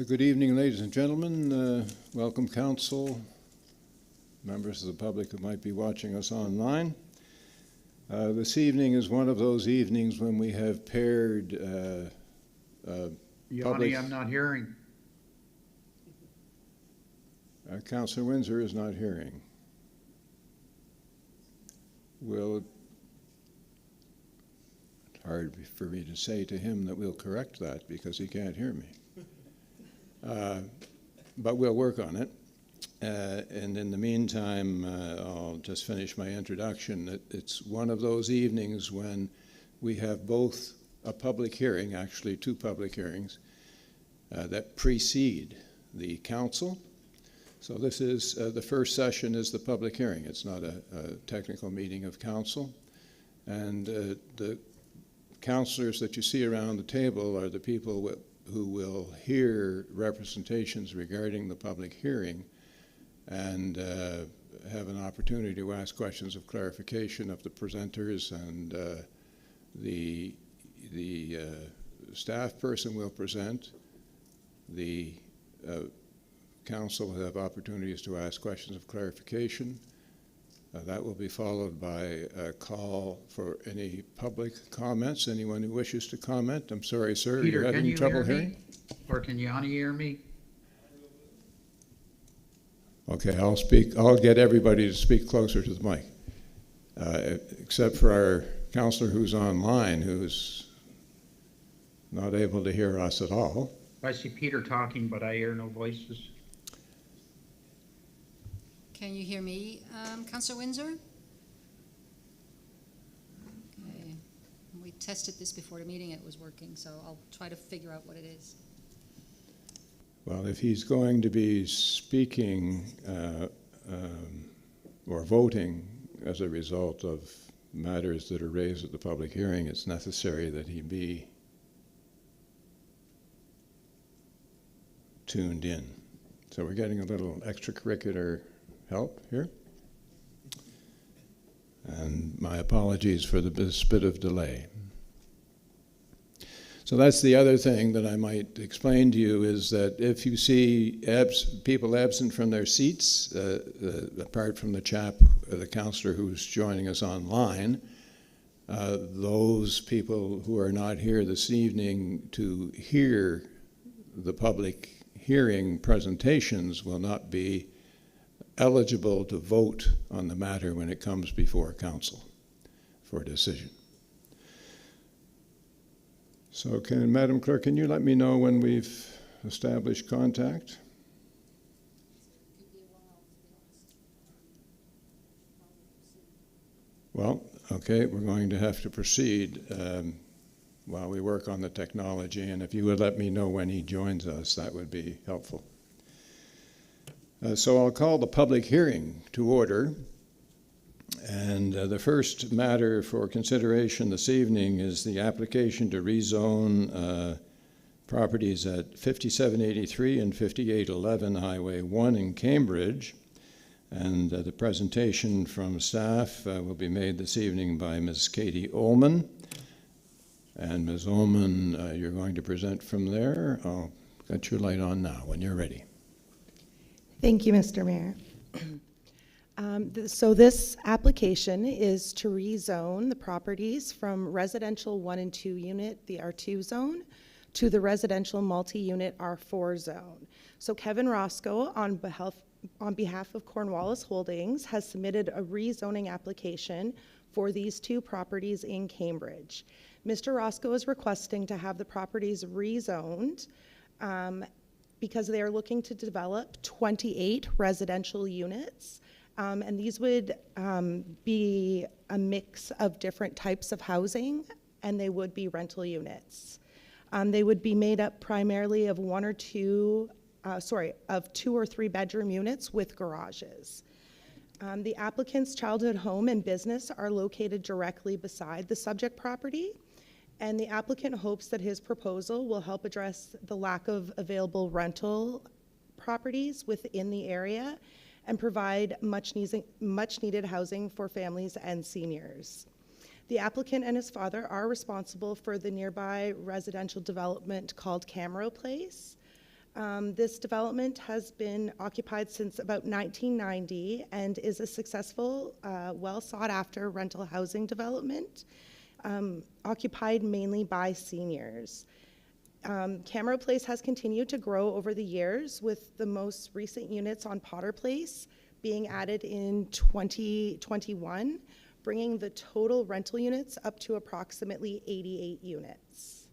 Good evening, ladies and gentlemen. Welcome, council, members of the public who might be watching us online. This evening is one of those evenings when we have paired Yanni, I'm not hearing. Councillor Windsor is not hearing. It's hard for me to say to him that we'll correct that because he can't hear me. But we'll work on it. And in the meantime, I'll just finish my introduction. It's one of those evenings when we have both a public hearing, actually two public hearings, that precede the council. So this is, the first session is the public hearing. It's not a technical meeting of council. And the councillors that you see around the table are the people who will hear representations regarding the public hearing and have an opportunity to ask questions of clarification of the presenters, and the staff person will present. The council will have opportunities to ask questions of clarification. That will be followed by a call for any public comments. Anyone who wishes to comment. I'm sorry, sir. Peter, you had any trouble hearing? Or can Yanni hear me? Okay, I'll speak. I'll get everybody to speak closer to the mic, except for our counselor who's online, who's not able to hear us at all. I see Peter talking, but I hear no voices. Can you hear me, Councillor Windsor? Okay. We tested this before the meeting, it was working, so I'll try to figure out what it is. Well, if he's going to be speaking or voting as a result of matters that are raised at the public hearing, it's necessary that he be tuned in. So we're getting a little extracurricular help here. And my apologies for this bit of delay. So that's the other thing that I might explain to you, is that if you see people absent from their seats, apart from the councillor who's joining us online, those people who are not here this evening to hear the public hearing presentations will not be eligible to vote on the matter when it comes before council for decision. So Madam Clerk, can you let me know when we've established contact? Well, okay, we're going to have to proceed while we work on the technology, and if you would let me know when he joins us, that would be helpful. So I'll call the public hearing to order. And the first matter for consideration this evening is the application to rezone properties at 5783 and 5811 Highway 1 in Cambridge. And the presentation from staff will be made this evening by Ms. Katie Ullman. And Ms. Ullman, you're going to present from there. I'll get your light on now when you're ready. Thank you, Mr. Mayor. So this application is to rezone the properties from residential 1 and 2 unit, the R2 zone, to the residential multi-unit R4 zone. So Kevin Roscoe, on behalf of Cornwallis Holdings, has submitted a rezoning application for these two properties in Cambridge. Mr. Roscoe is requesting to have the properties rezoned because they are looking to develop 28 residential units. And these would be a mix of different types of housing, and they would be rental units. They would be made up primarily of of 2 or 3 bedroom units with garages. The applicant's childhood home and business are located directly beside the subject property, and the applicant hopes that his proposal will help address the lack of available rental properties within the area and provide much needed housing for families and seniors. The applicant and his father are responsible for the nearby residential development called Camero Place. This development has been occupied since about 1990 and is a successful, well sought-after rental housing development, occupied mainly by seniors. Camero Place has continued to grow over the years, with the most recent units on Potter Place being added in 2021, bringing the total rental units up to approximately 88 units.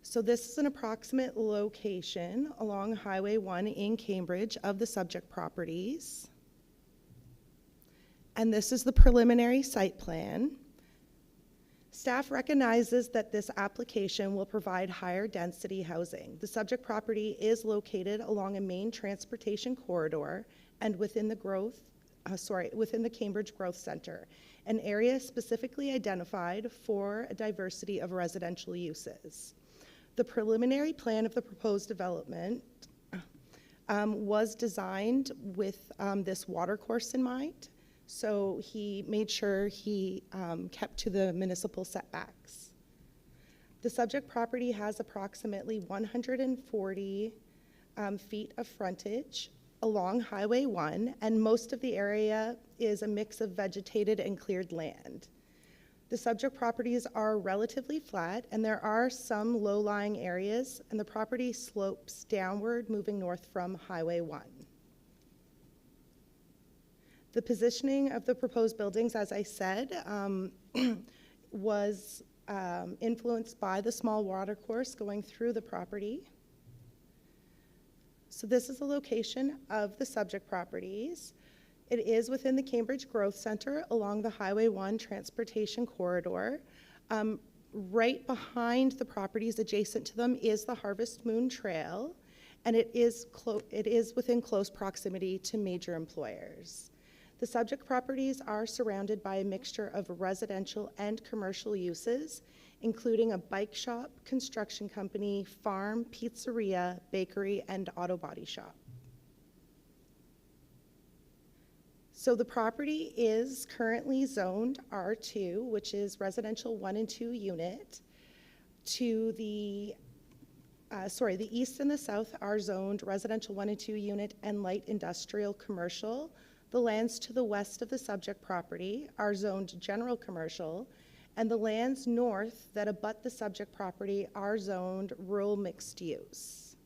So this is an approximate location along Highway 1 in Cambridge of the subject properties. And this is the preliminary site plan. Staff recognizes that this application will provide higher density housing. The subject property is located along a main transportation corridor and within the Cambridge Growth Center, an area specifically identified for a diversity of residential uses. The preliminary plan of the proposed development was designed with this watercourse in mind. So he made sure he kept to the municipal setbacks. The subject property has approximately 140 feet of frontage along Highway 1, and most of the area is a mix of vegetated and cleared land. The subject properties are relatively flat, and there are some low-lying areas, and the property slopes downward, moving north from Highway 1. The positioning of the proposed buildings, as I said, was influenced by the small watercourse going through the property. So this is the location of the subject properties. It is within the Cambridge Growth Center along the Highway 1 transportation corridor. Right behind the properties adjacent to them is the Harvest Moon Trail, and it is within close proximity to major employers. The subject properties are surrounded by a mixture of residential and commercial uses, including a bike shop, construction company, farm, pizzeria, bakery, and auto body shop. So the property is currently zoned R2, which is residential 1 and 2 unit. To the east and the south are zoned residential 1 and 2 unit and light industrial commercial. The lands to the west of the subject property are zoned general commercial, and the lands north that abut the subject property are zoned rural mixed use.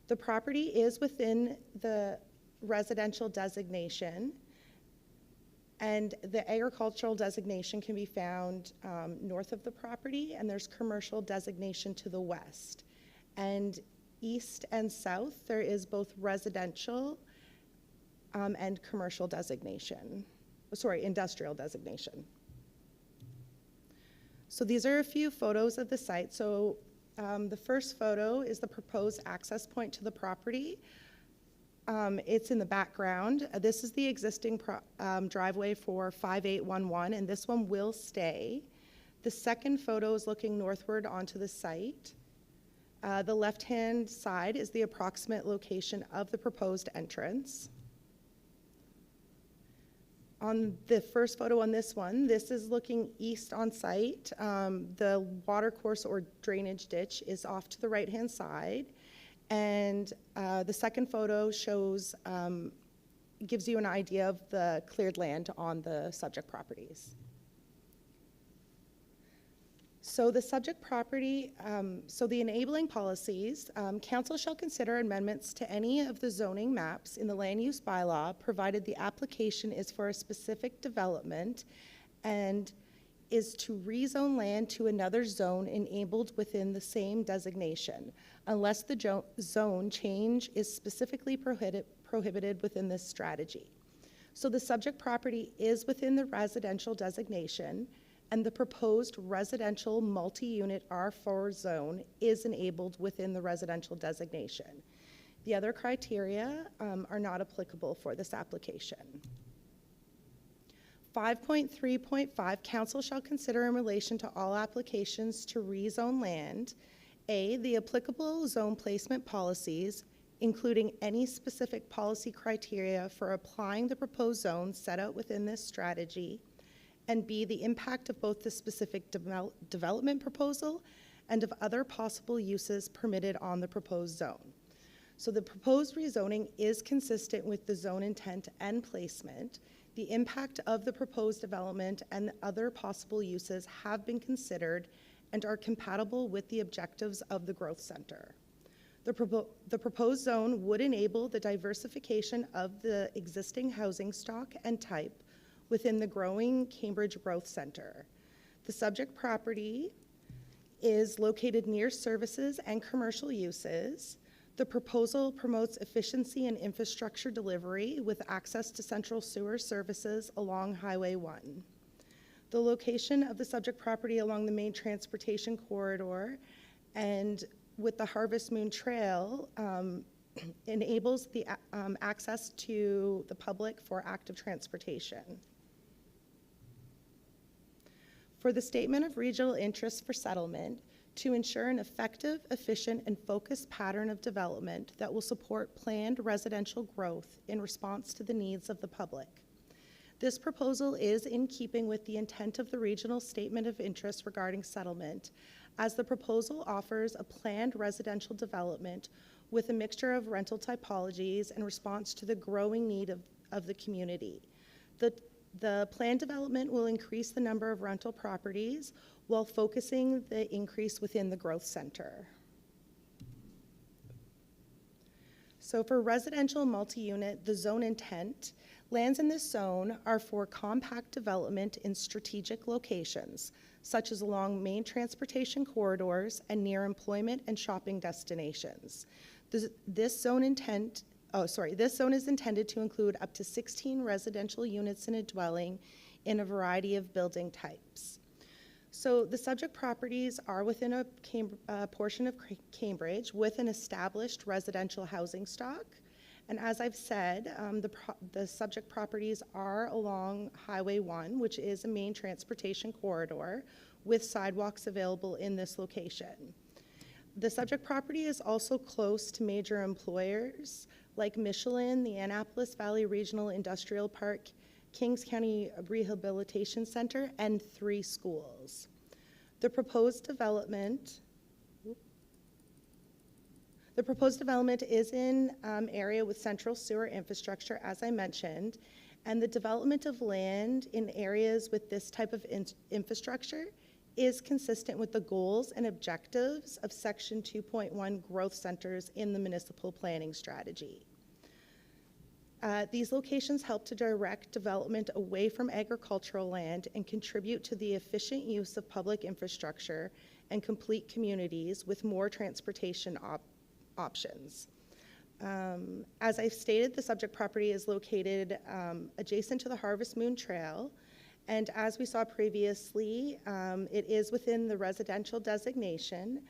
The property is within the residential designation, and the agricultural designation can be found north of the property, and there's commercial designation to the west. And east and south, there is both residential and commercial designation. Industrial designation. So these are a few photos of the site. So the first photo is the proposed access point to the property. It's in the background. This is the existing driveway for 5811, and this one will stay. The second photo is looking northward onto the site. The left-hand side is the approximate location of the proposed entrance. On the first photo on this one, this is looking east on site. The watercourse or drainage ditch is off to the right-hand side. And the second photo shows, gives you an idea of the cleared land on the subject properties. So the subject property, so the enabling policies, council shall consider amendments to any of the zoning maps in the land use bylaw, provided the application is for a specific development and is to rezone land to another zone enabled within the same designation, unless the zone change is specifically prohibited within this strategy. So the subject property is within the residential designation, and the proposed residential multi-unit R4 zone is enabled within the residential designation. The other criteria are not applicable for this application. 5.3.5, council shall consider in relation to all applications to rezone land, A, the applicable zone placement policies, including any specific policy criteria for applying the proposed zone set out within this strategy, and B, the impact of both the specific development proposal and of other possible uses permitted on the proposed zone. So the proposed rezoning is consistent with the zone intent and placement. The impact of the proposed development and other possible uses have been considered and are compatible with the objectives of the growth center. The proposed zone would enable the diversification of the existing housing stock and type within the growing Cambridge Growth Center. The subject property is located near services and commercial uses. The proposal promotes efficiency and infrastructure delivery with access to central sewer services along Highway 1. The location of the subject property along the main transportation corridor and with the Harvest Moon Trail enables the access to the public for active transportation. For the Statement of Regional Interest for Settlement, to ensure an effective, efficient, and focused pattern of development that will support planned residential growth in response to the needs of the public. This proposal is in keeping with the intent of the Regional Statement of Interest regarding settlement, as the proposal offers a planned residential development with a mixture of rental typologies in response to the growing need of the community. The planned development will increase the number of rental properties while focusing the increase within the growth center. So for residential multi-unit, the zone intent, lands in this zone are for compact development in strategic locations, such as along main transportation corridors and near employment and shopping destinations. This zone is intended to include up to 16 residential units in a dwelling in a variety of building types. So the subject properties are within a portion of Cambridge with an established residential housing stock. And as I've said, the subject properties are along Highway 1, which is a main transportation corridor with sidewalks available in this location. The subject property is also close to major employers like Michelin, the Annapolis Valley Regional Industrial Park, Kings County Rehabilitation Center, and 3 schools. The proposed development is in area with central sewer infrastructure, as I mentioned, and the development of land in areas with this type of infrastructure is consistent with the goals and objectives of Section 2.1 growth centers in the municipal planning strategy. These locations help to direct development away from agricultural land and contribute to the efficient use of public infrastructure and complete communities with more transportation options. As I've stated, the subject property is located adjacent to the Harvest Moon Trail, and as we saw previously, it is within the residential designation,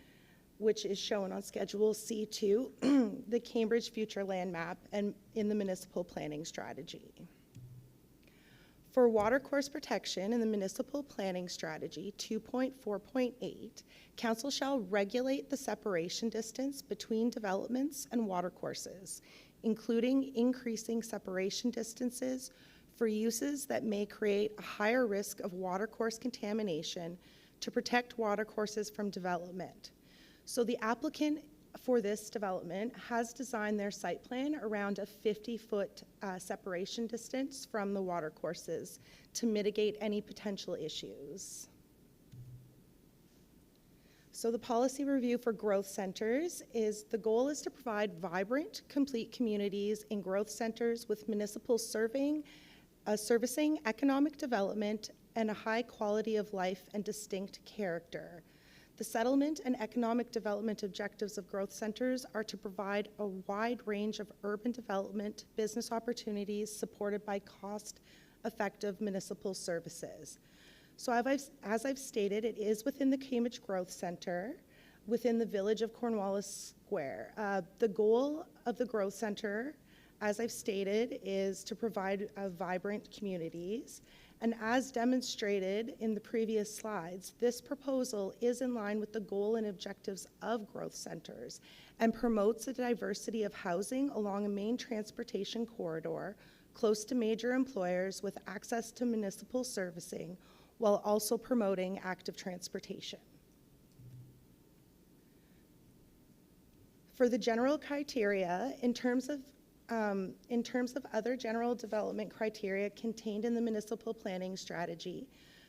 which is shown on Schedule C2, the Cambridge Future Land Map, and in the municipal planning strategy. For watercourse protection in the municipal planning strategy 2.4.8, council shall regulate the separation distance between developments and watercourses, including increasing separation distances for uses that may create a higher risk of watercourse contamination to protect watercourses from development. So the applicant for this development has designed their site plan around a 50-foot separation distance from the watercourses to mitigate any potential issues. So the policy review for growth centers is the goal is to provide vibrant, complete communities in growth centers with municipal servicing, economic development, and a high quality of life and distinct character. The settlement and economic development objectives of growth centers are to provide a wide range of urban development, business opportunities supported by cost-effective municipal services. So as I've stated, it is within the Cambridge Growth Center, within the village of Cornwallis Square. The goal of the Growth Center, as I've stated, is to provide vibrant communities. And as demonstrated in the previous slides, this proposal is in line with the goal and objectives of growth centers and promotes a diversity of housing along a main transportation corridor close to major employers with access to municipal servicing while also promoting active transportation. For the general criteria, in terms of other general development criteria contained in the municipal planning strategy,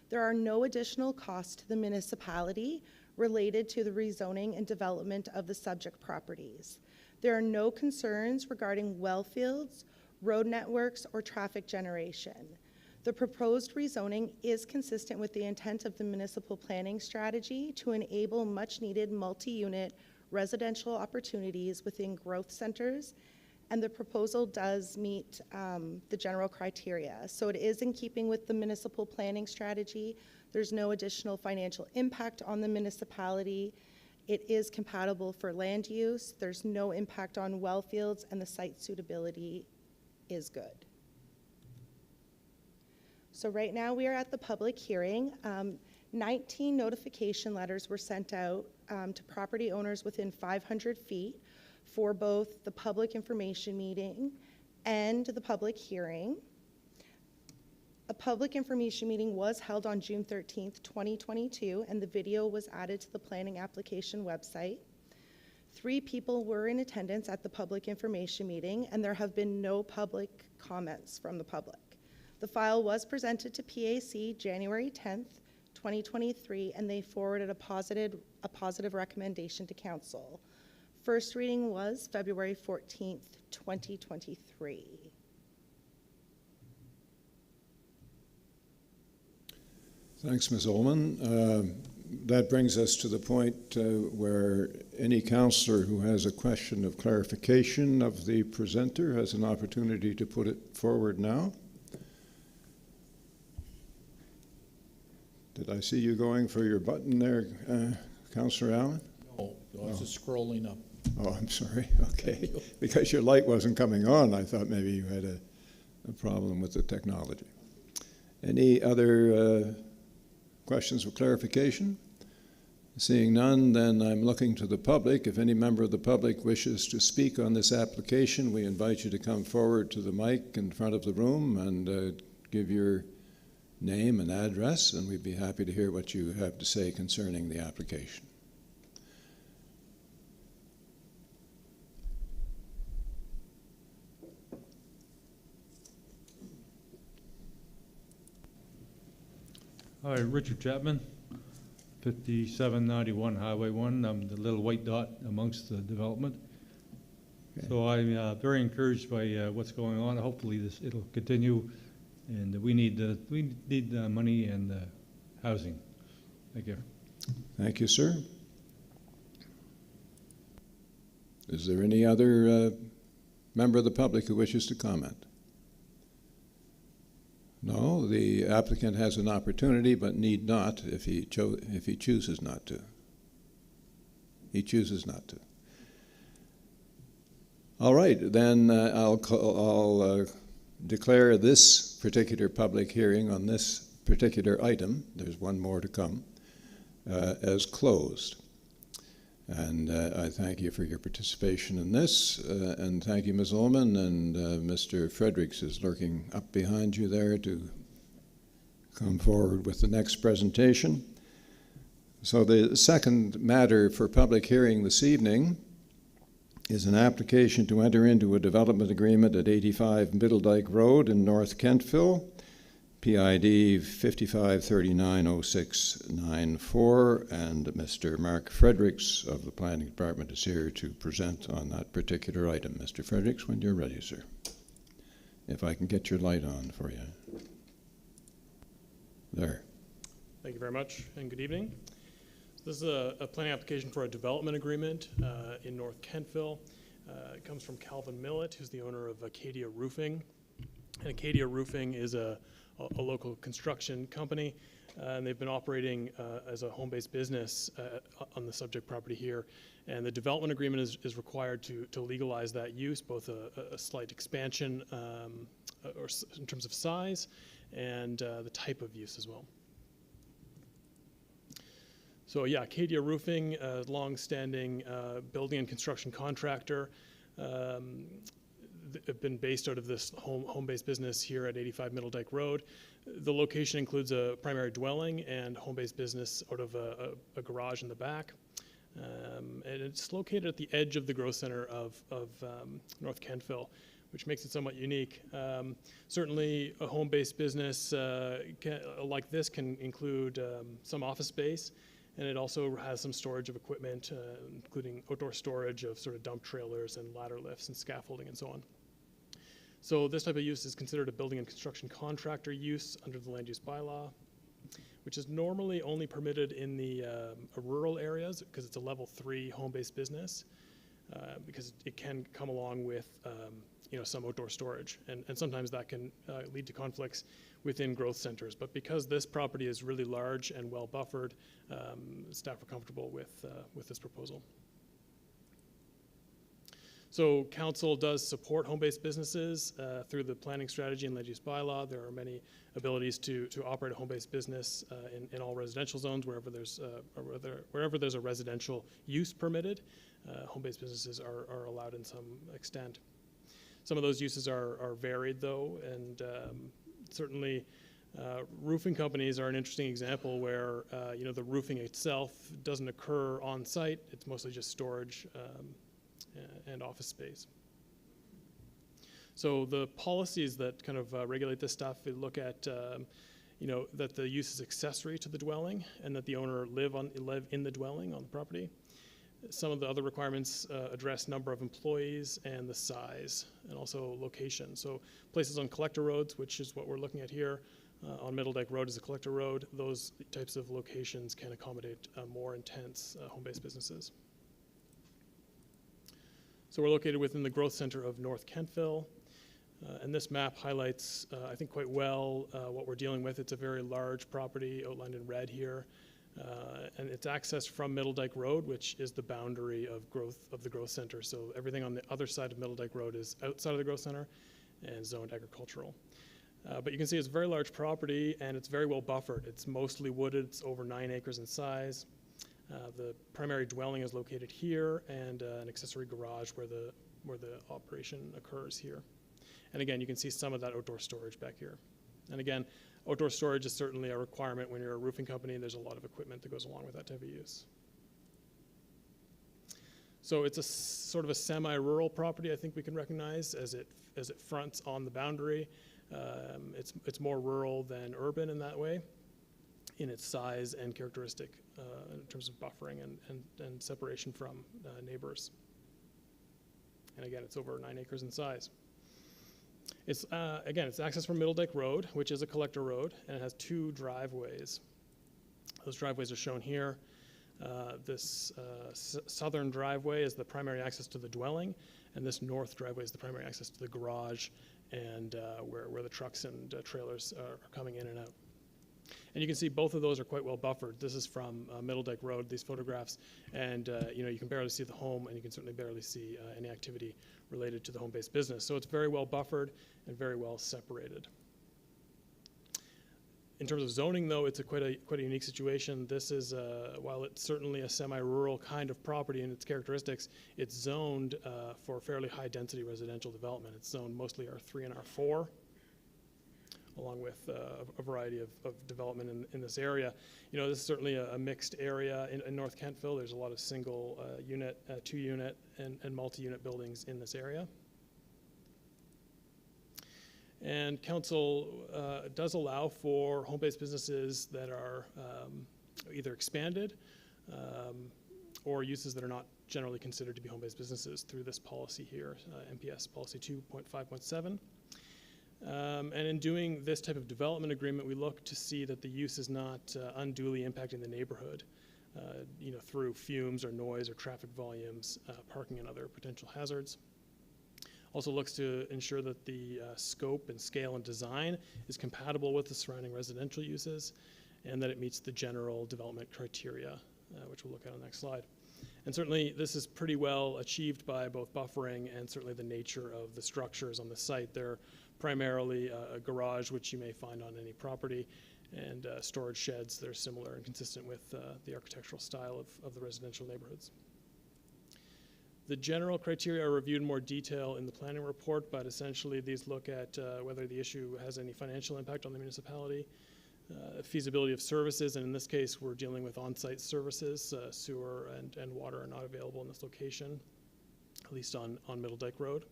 there are no additional costs to the municipality related to the rezoning and development of the subject properties. There are no concerns regarding well fields, road networks, or traffic generation. The proposed rezoning is consistent with the intent of the municipal planning strategy to enable much-needed multi-unit residential opportunities within growth centers, and the proposal does meet the general criteria. So it is in keeping with the municipal planning strategy. There's no additional financial impact on the municipality. It is compatible for land use. There's no impact on well fields, and the site suitability is good. So right now we are at the public hearing. 19 notification letters were sent out to property owners within 500 feet for both the public information meeting and the public hearing. A public information meeting was held on June 13th, 2022, and the video was added to the planning application website. 3 people were in attendance at the public information meeting, and there have been no public comments from the public. The file was presented to PAC January 10th, 2023, and they forwarded a positive recommendation to council. First reading was February 14th, 2023. Thanks, Ms. Ullman. That brings us to the point where any councillor who has a question of clarification of the presenter has an opportunity to put it forward now. Did I see you going for your button there, Councillor Allen? No, I was just scrolling up. Oh, I'm sorry. Okay. Because your light wasn't coming on, I thought maybe you had a problem with the technology. Any other questions of clarification? Seeing none, then I'm looking to the public. If any member of the public wishes to speak on this application, we invite you to come forward to the mic in front of the room and give your name and address, and we'd be happy to hear what you have to say concerning the application. Hi, Richard Chapman, 5791 Highway 1. I'm the little white dot amongst the development. Okay. So I'm very encouraged by what's going on. Hopefully it'll continue, and we need money and housing. Thank you. Thank you, sir. Is there any other member of the public who wishes to comment? No, the applicant has an opportunity, but need not if he chooses not to. He chooses not to. All right, then I'll declare this particular public hearing on this particular item, there's one more to come, as closed. And I thank you for your participation in this, and thank you, Ms. Ullman, and Mr. Fredericks is lurking up behind you there to come forward with the next presentation. So the second matter for public hearing this evening is an application to enter into a development agreement at 85 Middledyke Road in North Kentville, PID 55390694, and Mr. Mark Fredericks of the Planning Department is here to present on that particular item. Mr. Fredericks, when you're ready, sir. If I can get your light on for you. There. Thank you very much, and good evening. This is a planning application for a development agreement in North Kentville. It comes from Calvin Millett, who's the owner of Acadia Roofing. And Acadia Roofing is a local construction company, and they've been operating as a home-based business on the subject property here. And the development agreement is required to legalize that use, both a slight expansion or in terms of size and the type of use as well. So yeah, Acadia Roofing, long-standing building and construction contractor. Have been based out of this home-based business here at 85 Middledyke Road. The location includes a primary dwelling and home-based business out of a garage in the back. And it's located at the edge of the growth center of North Kentville, which makes it somewhat unique. Certainly, a home-based business like this can include some office space, and it also has some storage of equipment, including outdoor storage of sort of dump trailers and ladder lifts and scaffolding and so on. So this type of use is considered a building and construction contractor use under the land use bylaw, which is normally only permitted in the rural areas because it's a level 3 home-based business, because it can come along with some outdoor storage, and sometimes that can lead to conflicts within growth centers. But because this property is really large and well buffered, staff are comfortable with this proposal. So council does support home-based businesses through the planning strategy and land use bylaw. There are many abilities to operate a home-based business in all residential zones wherever there's a residential use permitted. Home-based businesses are allowed in some extent. Some of those uses are varied though, and certainly roofing companies are an interesting example where the roofing itself doesn't occur on site. It's mostly just storage and office space. So the policies that kind of regulate this stuff, we look at that the use is accessory to the dwelling and that the owner live in the dwelling on the property. Some of the other requirements address number of employees and the size, and also location. So places on collector roads, which is what we're looking at here, on Middle Dyke Road is a collector road. Those types of locations can accommodate more intense home-based businesses. So we're located within the growth center of North Kentville, and this map highlights, I think, quite well what we're dealing with. It's a very large property outlined in red here. And it's accessed from Middle Dyke Road, which is the boundary of the growth center. So everything on the other side of Middle Dyke Road is outside of the growth center and zoned agricultural. But you can see it's a very large property and it's very well buffered. It's mostly wooded. It's over 9 acres in size. The primary dwelling is located here, and an accessory garage where the operation occurs here. And again, you can see some of that outdoor storage back here. And again, outdoor storage is certainly a requirement when you're a roofing company. There's a lot of equipment that goes along with that type of use. So it's a sort of a semi-rural property, I think we can recognize, as it fronts on the boundary. It's more rural than urban in that way, in its size and characteristic in terms of buffering and separation from neighbors. And again, it's over 9 acres in size. It's accessed from Middle Dyke Road, which is a collector road, and it has 2 driveways. Those driveways are shown here. This southern driveway is the primary access to the dwelling, and this north driveway is the primary access to the garage and where the trucks and trailers are coming in and out. And you can see both of those are quite well buffered. This is from Middle Dyke Road, these photographs, and you can barely see the home, and you can certainly barely see any activity related to the home-based business. So it's very well buffered and very well separated. In terms of zoning, though, it's quite a unique situation. This is, while it's certainly a semi-rural kind of property in its characteristics, it's zoned for fairly high-density residential development. It's zoned mostly R3 and R4. Along with a variety of development in this area. This is certainly a mixed area in North Kentville. There's a lot of single unit, 2-unit, and multi-unit buildings in this area. And council does allow for home-based businesses that are either expanded or uses that are not generally considered to be home-based businesses through this policy here, MPS policy 2.5.7. And in doing this type of development agreement, we look to see that the use is not unduly impacting the neighborhood, through fumes or noise or traffic volumes, parking and other potential hazards. Also looks to ensure that the scope and scale and design is compatible with the surrounding residential uses, and that it meets the general development criteria, which we'll look at on the next slide. And certainly this is pretty well achieved by both buffering and certainly the nature of the structures on the site. They're primarily a garage, which you may find on any property, and storage sheds that are similar and consistent with the architectural style of the residential neighborhoods. The general criteria are reviewed in more detail in the planning report, but essentially these look at whether the issue has any financial impact on the municipality, feasibility of services, and in this case, we're dealing with on-site services. Sewer and water are not available in this location, at least on Middle Dike Road.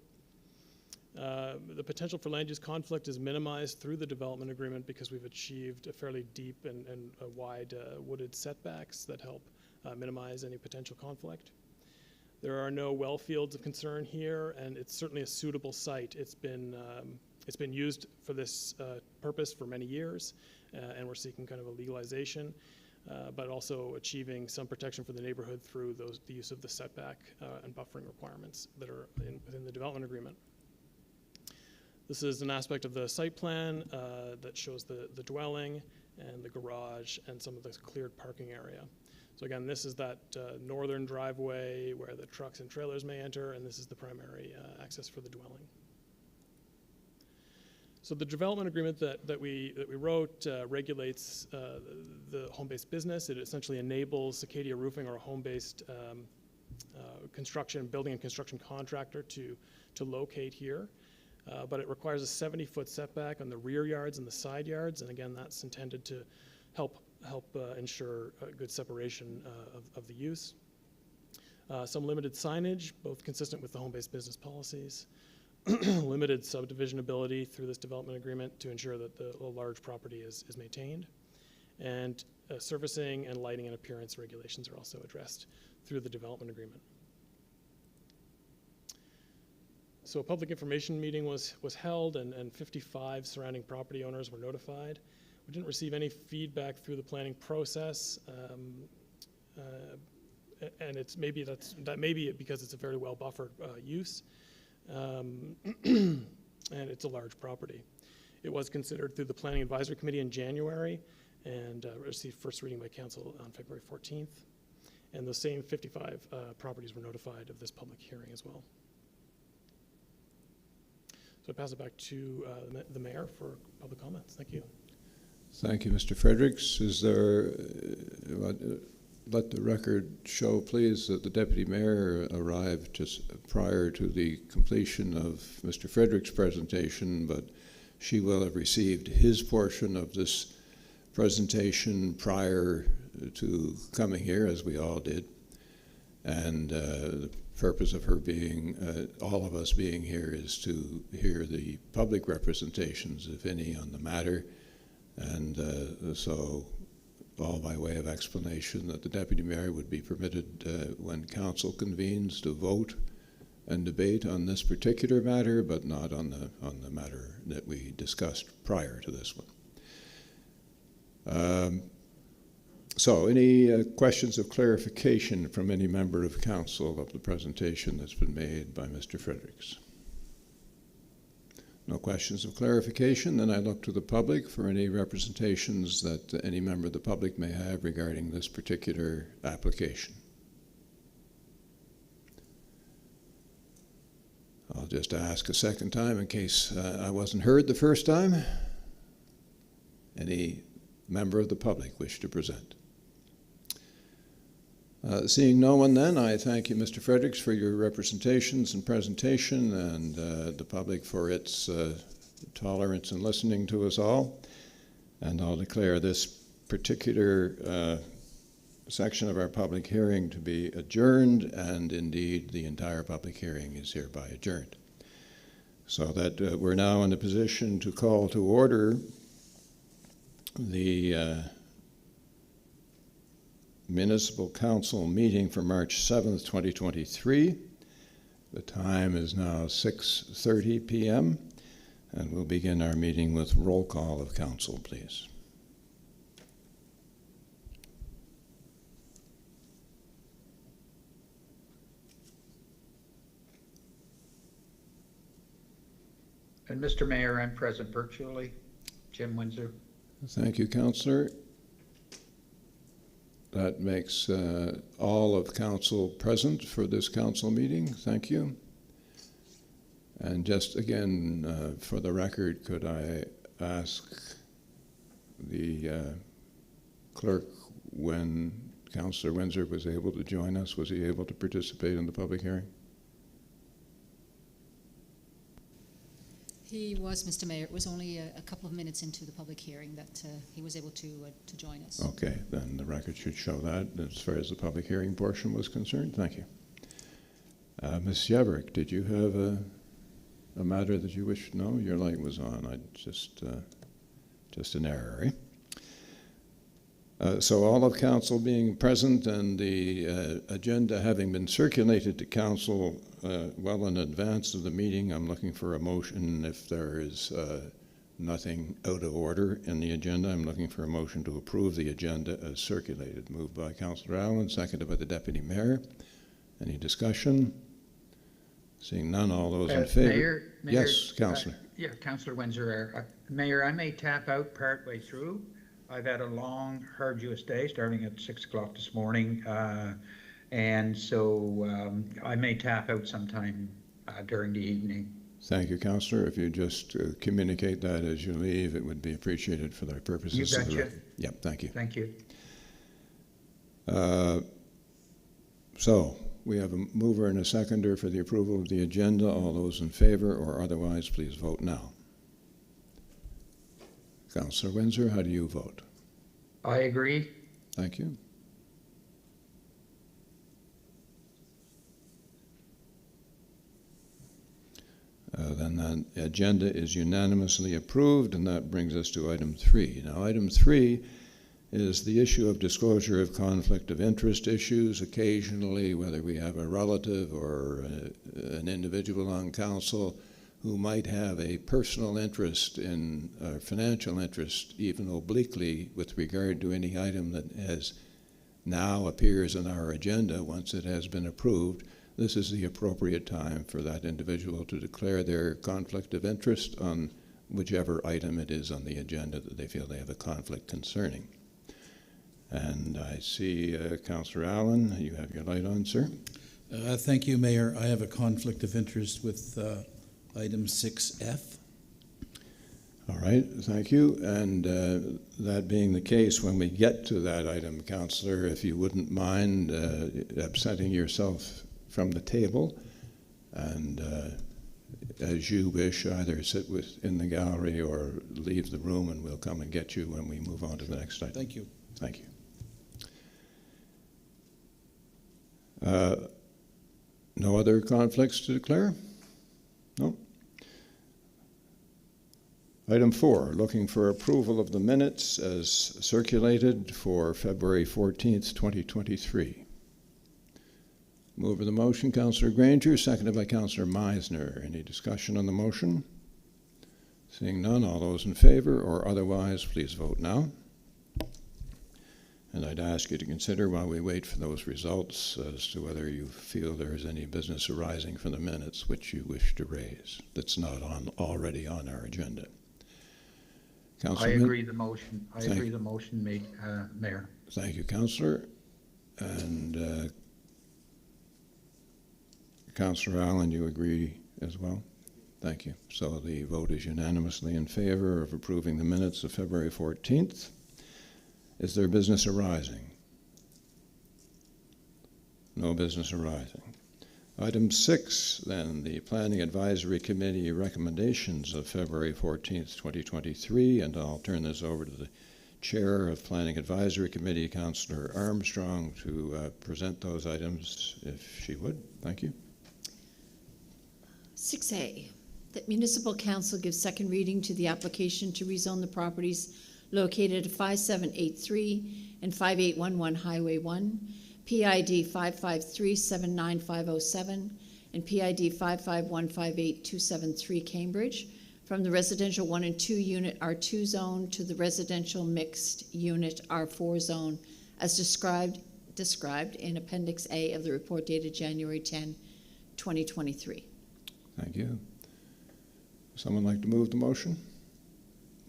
The potential for land use conflict is minimized through the development agreement because we've achieved a fairly deep and wide wooded setbacks that help minimize any potential conflict. There are no well fields of concern here, and it's certainly a suitable site. It's been used for this purpose for many years, and we're seeking kind of a legalization, but also achieving some protection for the neighborhood through the use of the setback and buffering requirements that are within the development agreement. This is an aspect of the site plan that shows the dwelling and the garage and some of the cleared parking area. So again, this is that northern driveway where the trucks and trailers may enter, and this is the primary access for the dwelling. So the development agreement that we wrote regulates the home-based business. It essentially enables Acadia Roofing, or a home-based building and construction contractor, to locate here. But it requires a 70-foot setback on the rear yards and the side yards, and again, that's intended to help ensure a good separation of the use. Some limited signage, both consistent with the home-based business policies. Limited subdivision ability through this development agreement to ensure that the large property is maintained. And servicing and lighting and appearance regulations are also addressed through the development agreement. So a public information meeting was held, and 55 surrounding property owners were notified. We didn't receive any feedback through the planning process, and that may be because it's a very well buffered use, and it's a large property. It was considered through the Planning Advisory Committee in January, and received first reading by council on February 14th. And the same 55 properties were notified of this public hearing as well. So I pass it back to the mayor for public comments. Thank you. Thank you, Mr. Fredericks. Is there, let the record show, please, that the deputy mayor arrived just prior to the completion of Mr. Fredericks' presentation, but she will have received his portion of this presentation prior to coming here, as we all did. And the purpose of her being, all of us being here, is to hear the public representations, if any, on the matter. And so, all by way of explanation, that the deputy mayor would be permitted, when council convenes, to vote and debate on this particular matter, but not on the matter that we discussed prior to this one. So, any questions of clarification from any member of council of the presentation that's been made by Mr. Fredericks? No questions of clarification? Then I look to the public for any representations that any member of the public may have regarding this particular application. I'll just ask a second time in case I wasn't heard the first time. Any member of the public wish to present? Seeing no one, then, I thank you, Mr. Fredericks, for your representations and presentation, and the public for its tolerance in listening to us all. And I'll declare this particular section of our public hearing to be adjourned, and indeed the entire public hearing is hereby adjourned. So that we're now in a position to call to order the Municipal Council meeting for March 7th, 2023. The time is now 6:30 p.m. and we'll begin our meeting with roll call of council, please. And Mr. Mayor, I'm present virtually. Jim Windsor. Thank you, Councillor. That makes all of council present for this council meeting. Thank you. And just again, for the record, could I ask the clerk when Councillor Windsor was able to join us? Was he able to participate in the public hearing? He was, Mr. Mayor. It was only a couple of minutes into the public hearing that he was able to join us. Okay, then the record should show that as far as the public hearing portion was concerned. Thank you. Ms. Yeverick, did you have a matter that you wish? No, your light was on. I just an error, eh? So all of council being present and the agenda having been circulated to council well in advance of the meeting, I'm looking for a motion. If there is nothing out of order in the agenda, I'm looking for a motion to approve the agenda as circulated. Moved by Councillor Allen, seconded by the Deputy Mayor. Any discussion? Seeing none, all those in favor? Mayor, Yes, Councillor. Yeah, Councillor Windsor. Mayor, I may tap out partway through. I've had a long, arduous day, starting at 6 o'clock this morning, and so I may tap out sometime during the evening. Thank you, Councillor. If you just communicate that as you leave, it would be appreciated for the purposes You of the betcha. record. Yep, thank you. Thank you. So we have a mover and a seconder for the approval of the agenda. All those in favor or otherwise, please vote now. Councillor Windsor, how do you vote? I agree. Thank you. Then that agenda is unanimously approved, and that brings us to item 3. Now, item 3 is the issue of disclosure of conflict of interest issues. Occasionally, whether we have a relative or an individual on council who might have a personal interest in financial interest, even obliquely, with regard to any item that has now appears on our agenda once it has been approved, this is the appropriate time for that individual to declare their conflict of interest on whichever item it is on the agenda that they feel they have a conflict concerning. And I see Councillor Allen, you have your light on, sir. Thank you, Mayor. I have a conflict of interest with item 6F. All right, thank you. And that being the case, when we get to that item, Councillor, if you wouldn't mind absenting yourself from the table, and as you wish, either sit in the gallery or leave the room, and we'll come and get you when we move on to the next item. Thank you. Thank you. No other conflicts to declare? No? Item 4, looking for approval of the minutes as circulated for February 14th, 2023. Mover the motion, Councillor Granger, seconded by Councillor Meisner. Any discussion on the motion? Seeing none, all those in favor or otherwise, please vote now. And I'd ask you to consider while we wait for those results as to whether you feel there is any business arising from the minutes which you wish to raise that's not already on our agenda. I agree the motion. I agree the motion made, Mayor. Thank you, Councillor. And Councillor Allen, you agree as well? Thank you. So the vote is unanimously in favor of approving the minutes of February 14th. Is there business arising? No business arising. Item 6, then, the Planning Advisory Committee recommendations of February 14th, 2023, and I'll turn this over to the Chair of Planning Advisory Committee, Councillor Armstrong, to present those items, if she would. Thank you. 6A, that Municipal Council gives second reading to the application to rezone the properties located at 5783 and 5811 Highway 1, PID 553-79507, and PID 55158-273 Cambridge, from the residential 1 and 2 unit R2 zone to the residential mixed unit R4 zone, as described in Appendix A of the report dated January 10, 2023. Thank you. Someone like to move the motion?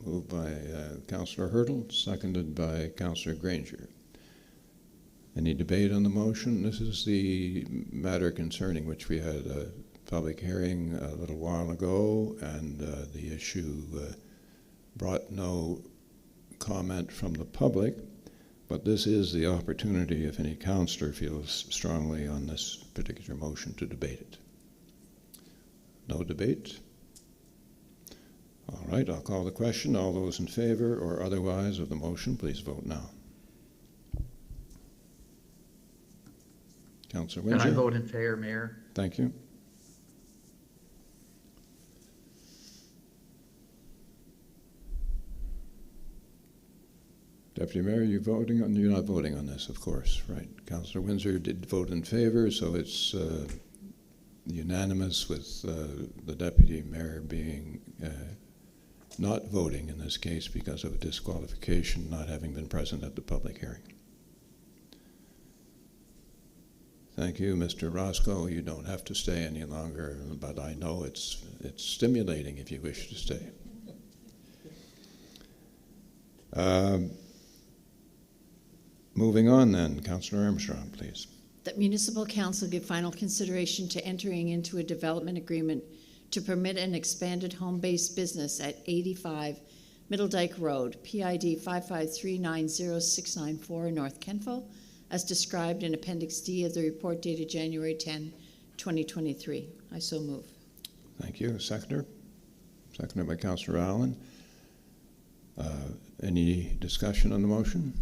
Moved by Councillor Hurdle, seconded by Councillor Granger. Any debate on the motion? This is the matter concerning which we had a public hearing a little while ago, and the issue brought no comment from the public, but this is the opportunity, if any councillor feels strongly on this particular motion, to debate it. No debate? All right, I'll call the question. All those in favor or otherwise of the motion, please vote now. Councillor And I Windsor? vote in favor, Mayor. Thank you. Deputy Mayor, you're not voting on this, of course, right? Councillor Windsor did vote in favor, so it's unanimous with the Deputy Mayor being not voting in this case because of a disqualification, not having been present at the public hearing. Thank you, Mr. Roscoe. You don't have to stay any longer, but I know it's stimulating if you wish to stay. Moving on then, Councillor Armstrong, please. That Municipal Council give final consideration to entering into a development agreement to permit an expanded home-based business at 85 Middle Dyke Road, PID 5539069 North Kentville, as described in Appendix D of the report dated January 10, 2023. I so move. Thank you. Seconder? Seconded by Councillor Allen. Any discussion on the motion?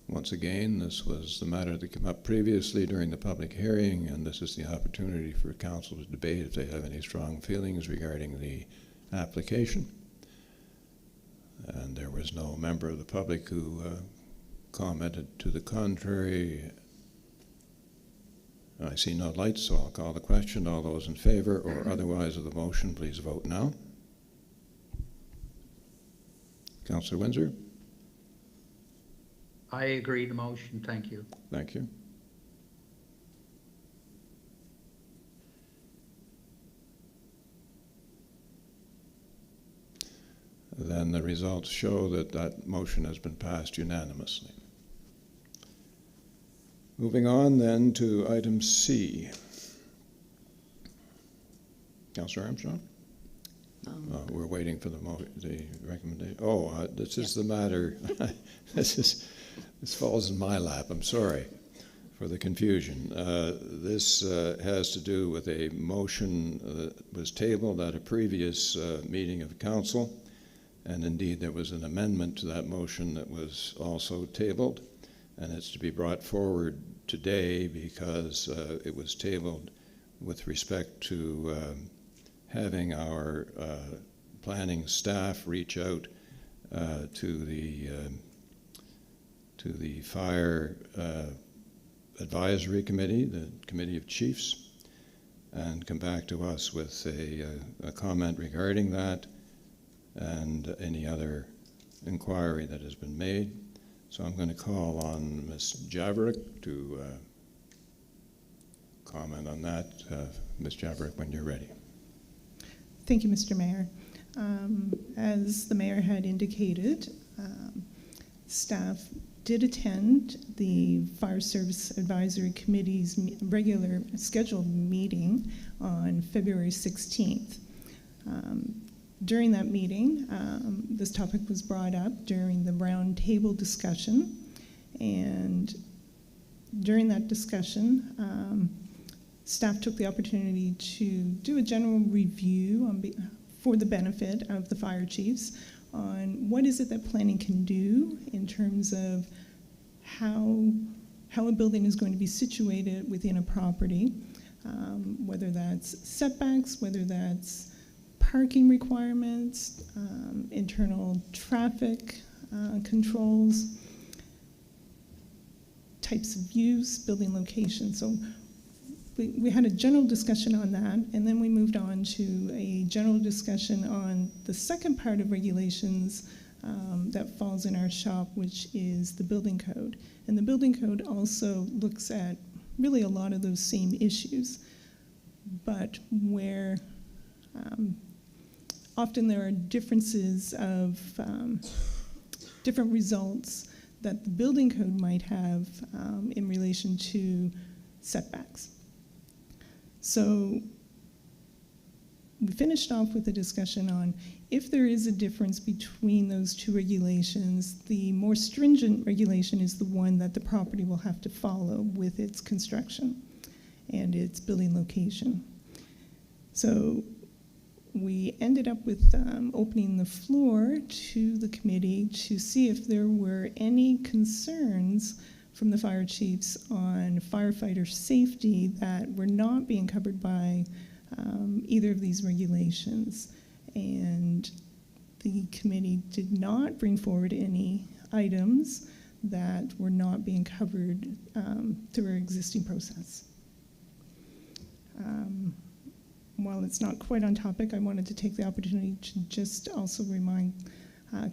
Once again, this was the matter that came up previously during the public hearing, and this is the opportunity for council to debate if they have any strong feelings regarding the application. And there was no member of the public who commented to the contrary. I see no lights, so I'll call the question. All those in favor or otherwise of the motion, please vote now. Councillor Windsor? I agree to the motion. Thank you. Thank you. Then the results show that that motion has been passed unanimously. Moving on then to item C. Councillor Armstrong? We're waiting for the recommendation. This is the matter. This falls in my lap. I'm sorry for the confusion. This has to do with a motion that was tabled at a previous meeting of the council, and indeed there was an amendment to that motion that was also tabled, and it's to be brought forward today because it was tabled with respect to having our planning staff reach out to the Fire Advisory Committee, the Committee of Chiefs, and come back to us with a comment regarding that and any other inquiry that has been made. So I'm going to call on Ms. Javerick to comment on that. Ms. Javerick, when you're ready. Thank you, Mr. Mayor. As the mayor had indicated, staff did attend the Fire Service Advisory Committee's regular scheduled meeting on February 16th. During that meeting, this topic was brought up during the round table discussion, and during that discussion, staff took the opportunity to do a general review for the benefit of the fire chiefs on what is it that planning can do in terms of how a building is going to be situated within a property, whether that's setbacks, whether that's parking requirements, internal traffic controls, types of use, building location. So we had a general discussion on that, and then we moved on to a general discussion on the second part of regulations that falls in our shop, which is the building code. And the building code also looks at really a lot of those same issues, but where often there are differences of different results that the building code might have in relation to setbacks. So we finished off with a discussion on if there is a difference between those two regulations, the more stringent regulation is the one that the property will have to follow with its construction and its building location. So we ended up with opening the floor to the committee to see if there were any concerns from the fire chiefs on firefighter safety that were not being covered by either of these regulations. And the committee did not bring forward any items that were not being covered through our existing process. While it's not quite on topic, I wanted to take the opportunity to just also remind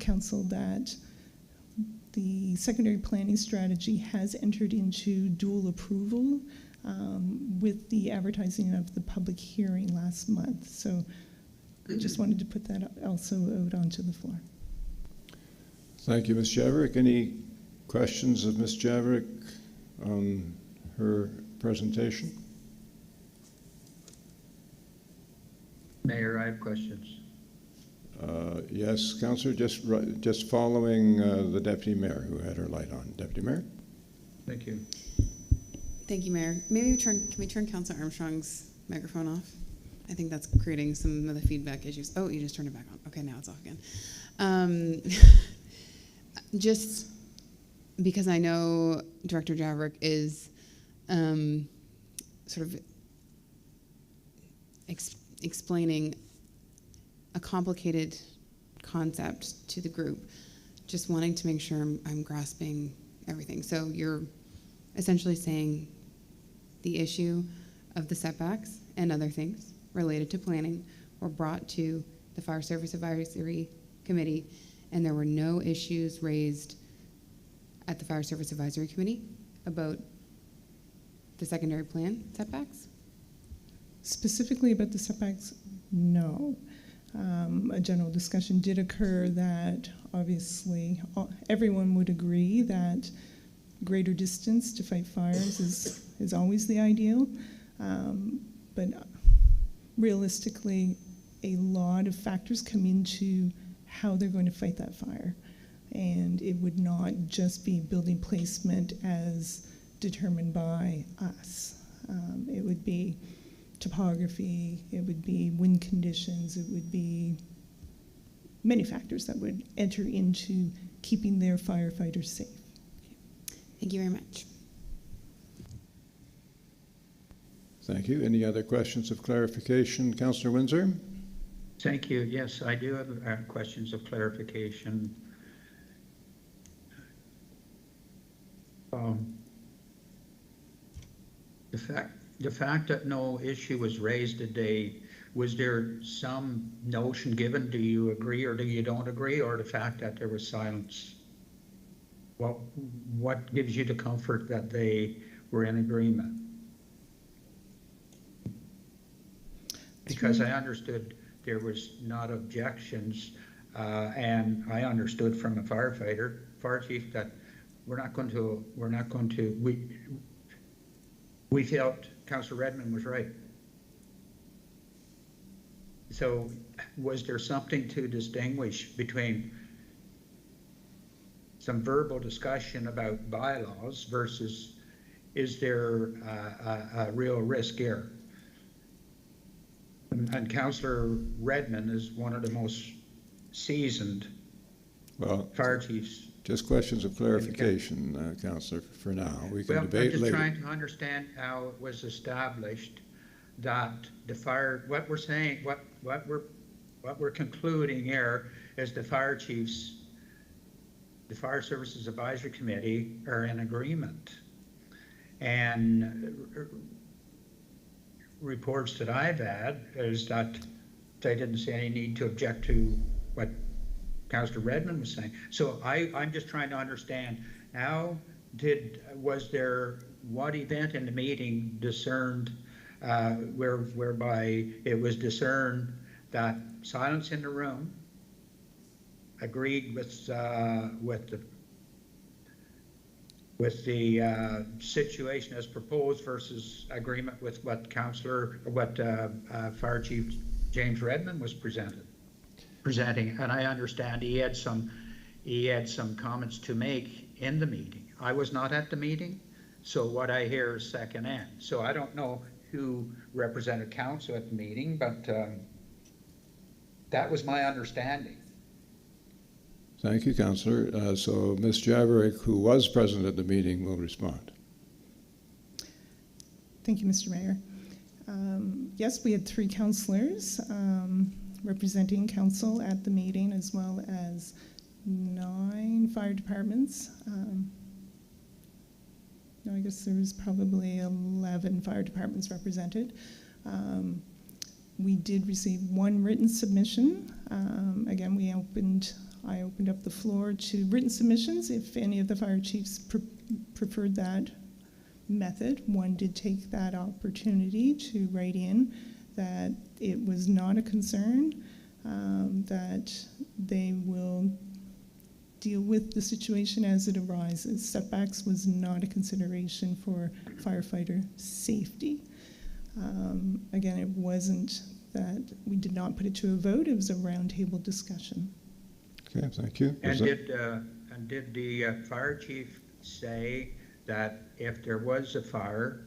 Council that the secondary planning strategy has entered into dual approval with the advertising of the public hearing last month. So I just wanted to put that also out onto the floor. Thank you, Ms. Javerick. Any questions of Ms. Javerick on her presentation? Mayor, I have questions. Yes, Councillor, just following the Deputy Mayor who had her light on. Deputy Mayor? Thank you. Thank you, Mayor. Maybe can we turn Councillor Armstrong's microphone off? I think that's creating some of the feedback issues. Oh, you just turned it back on. Okay, now it's off again. Just because I know Director Javerick is sort of explaining a complicated concept to the group, just wanting to make sure I'm grasping everything. So you're essentially saying the issue of the setbacks and other things related to planning were brought to the Fire Service Advisory Committee, and there were no issues raised at the Fire Service Advisory Committee about the secondary plan setbacks? Specifically about the setbacks, no. A general discussion did occur that obviously everyone would agree that greater distance to fight fires is always the ideal, but realistically a lot of factors come into how they're going to fight that fire, and it would not just be building placement as determined by us. It would be topography, it would be wind conditions, it would be many factors that would enter into keeping their firefighters safe. Thank you very much. Thank you. Any other questions of clarification? Councillor Windsor? Thank you. Yes, I do have questions of clarification. The fact that no issue was raised today, was there some notion given? Do you agree or do you don't agree, or the fact that there was silence? What gives you the comfort that they were in agreement? Because I understood there was not objections, and I understood from a fire chief, that we felt Councillor Redmond was right. So was there something to distinguish between some verbal discussion about bylaws versus is there a real risk here? And Councillor Redmond is one of the most seasoned fire chiefs. Just questions of clarification, Councillor, for now. We can debate later. I'm just trying to understand how it was established that the fire, what we're saying, what we're concluding here is the fire chiefs, the Fire Services Advisory Committee are in agreement. And reports that I've had is that they didn't see any need to object to what Councillor Redmond was saying. So I'm just trying to understand, what event in the meeting discerned, whereby it was discerned that silence in the room, agreed with the situation as proposed versus agreement with what Fire Chief James Redmond was presenting. And I understand he had some comments to make in the meeting. I was not at the meeting, so what I hear is secondhand. So I don't know who represented council at the meeting, but That was my understanding. Thank you, Councillor. So Ms. Javerick, who was present at the meeting, will respond. Thank you, Mr. Mayor. Yes, we had 3 councillors representing council at the meeting, as well as 9 fire departments. No, I guess there was probably 11 fire departments represented. We did receive 1 written submission. Again, I opened up the floor to written submissions if any of the fire chiefs preferred that method. One did take that opportunity to write in that it was not a concern, that they will deal with the situation as it arises. Setbacks was not a consideration for firefighter safety. Again, it wasn't that we did not put it to a vote, it was a roundtable discussion. Okay, thank you. And did the fire chief say that if there was a fire,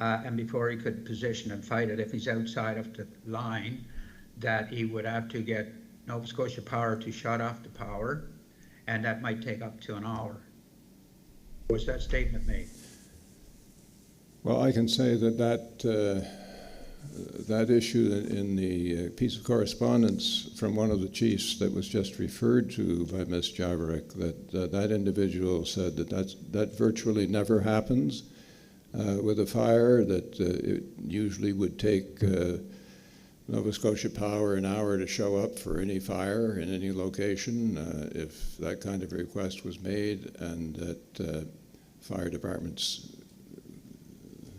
and before he could position and fight it, if he's outside of the line, that he would have to get Nova Scotia Power to shut off the power, and that might take up to an hour? Was that statement made? Well, I can say that issue in the piece of correspondence from one of the chiefs that was just referred to by Ms. Javerick, that individual said that virtually never happens with a fire, that it usually would take Nova Scotia Power an hour to show up for any fire in any location if that kind of request was made, and that fire departments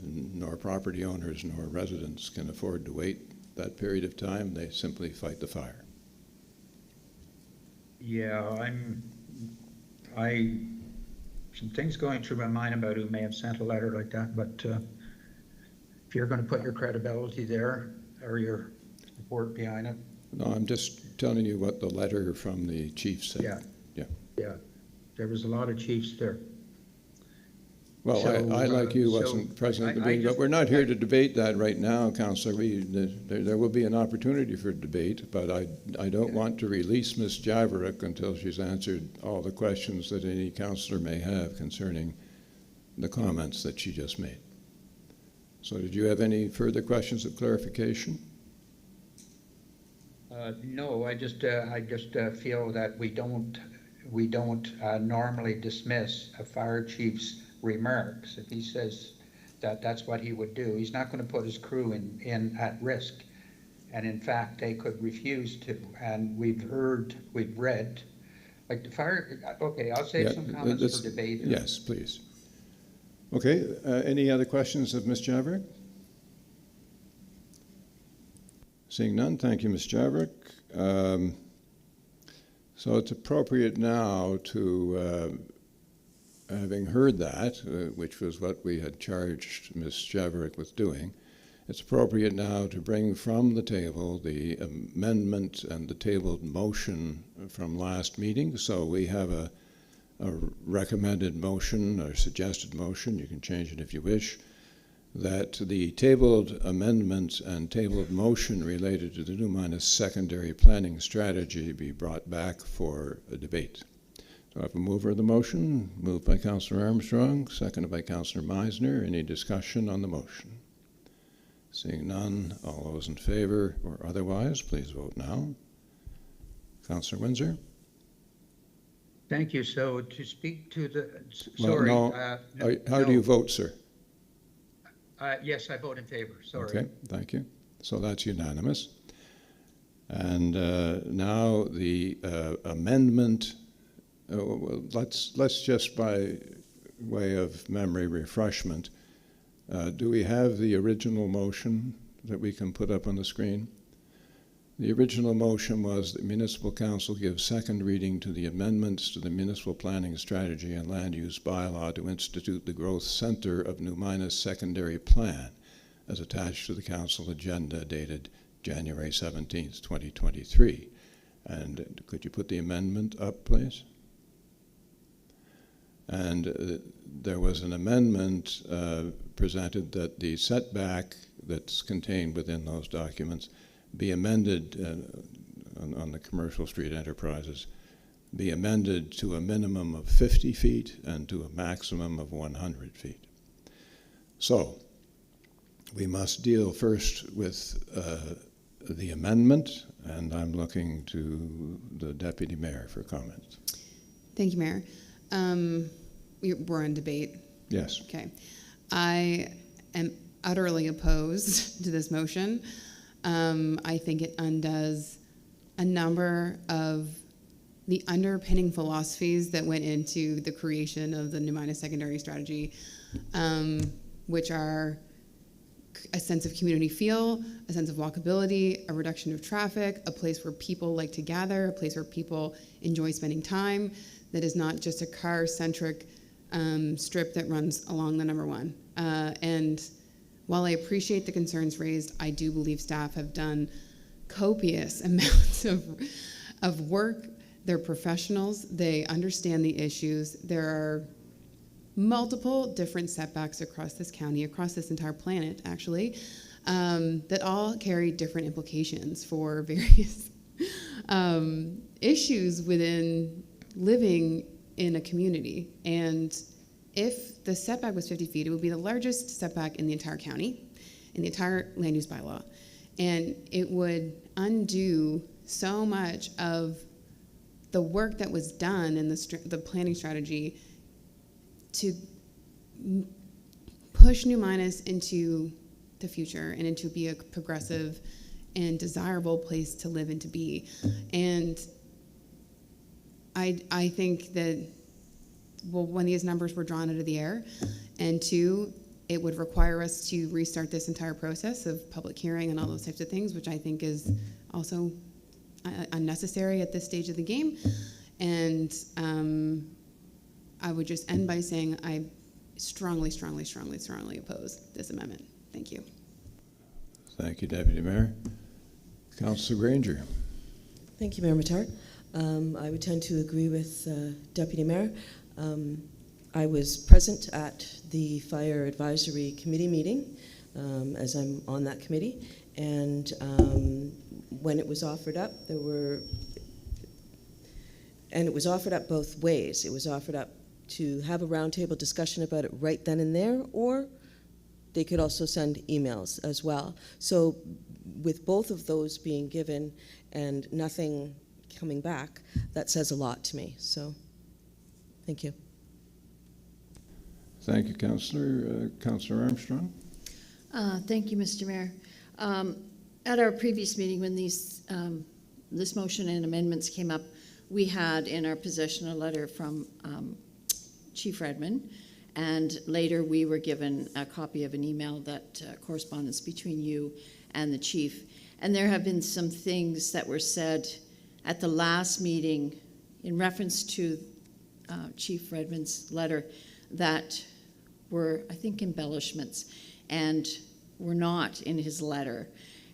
nor property owners nor residents can afford to wait that period of time. They simply fight the fire. Yeah, some things going through my mind about who may have sent a letter like that, but if you're going to put your credibility there or your support behind it. No, I'm just telling you what the letter from the chief said. Yeah, there was a lot of chiefs there. Well, So, I like you, wasn't present at the meeting, but we're not here to debate that right now, Councillor. There will be an opportunity for debate, but I don't want to release Ms. Javerick until she's answered all the questions that any councillor may have concerning the comments that she just made. So did you have any further questions of clarification? No, I just feel that we don't normally dismiss a fire chief's remarks. If he says that that's what he would do, he's not going to put his crew in at risk. And in fact, they could refuse to. And we've read, like the fire. Okay, I'll save some comments for debate. Yes, please. Okay, any other questions of Ms. Javerick? Seeing none, thank you, Ms. Javerick. So it's appropriate now to, having heard that, which was what we had charged Ms. Javerick with doing, it's appropriate now to bring from the table the amendment and the tabled motion from last meeting. So we have a recommended motion or suggested motion, you can change it if you wish, that the tabled amendment and tabled motion related to the new Minas secondary planning strategy be brought back for a debate. So I have a mover of the motion, moved by Councillor Armstrong, seconded by Councillor Meisner. Any discussion on the motion? Seeing none, all those in favor or otherwise, please vote now. Councillor Windsor? Thank you. So to speak to the, How do you vote, sir? Yes, I vote in favor. Sorry. Okay, thank you. So that's unanimous. And now the amendment. Well, let's just by way of memory refreshment, do we have the original motion that we can put up on the screen? The original motion was that Municipal Council gives second reading to the amendments to the Municipal Planning Strategy and Land Use Bylaw to institute the Growth Center of New Minas Secondary Plan as attached to the Council agenda dated January 17th, 2023. And could you put the amendment up, please? And there was an amendment presented that the setback that's contained within those documents be amended on the commercial street enterprises, be amended to a minimum of 50 feet and to a maximum of 100 feet. So we must deal first with the amendment, and I'm looking to the Deputy Mayor for comments. Thank you, Mayor. We're in debate. Yes. Okay. I am utterly opposed to this motion. I think it undoes a number of the underpinning philosophies that went into the creation of the New Minas secondary strategy, which are a sense of community feel, a sense of walkability, a reduction of traffic, a place where people like to gather, a place where people enjoy spending time, that is not just a car-centric strip that runs along the number one. And while I appreciate the concerns raised, I do believe staff have done copious amounts of work. They're professionals. They understand the issues. There are multiple different setbacks across this county, across this entire planet, actually, that all carry different implications for various issues within living in a community. And if the setback was 50 feet, it would be the largest setback in the entire county, in the entire land use bylaw. And it would undo so much of the work that was done in the planning strategy to push New Minas into the future and into be a progressive and desirable place to live and to be. And I think that, well, when these numbers were drawn out of the air, and two, it would require us to restart this entire process of public hearing and all those types of things, which I think is also unnecessary at this stage of the game. And I would just end by saying I strongly, strongly, strongly, strongly oppose this amendment. Thank you. Thank you, Deputy Mayor. Councillor Granger. Thank you, Mayor Matar. I would tend to agree with Deputy Mayor. I was present at the Fire Advisory Committee meeting, as I'm on that committee, and when it was offered up, it was offered up both ways. It was offered up to have a roundtable discussion about it right then and there, or they could also send emails as well. So with both of those being given and nothing coming back, that says a lot to me. So thank you. Thank you, Councillor. Councillor Armstrong. Thank you, Mr. Mayor. At our previous meeting, when this motion and amendments came up, we had in our possession a letter from Chief Redmond, and later we were given a copy of an email that correspondence between you and the chief. And there have been some things that were said at the last meeting in reference to Chief Redmond's letter that were, I think, embellishments and were not in his letter.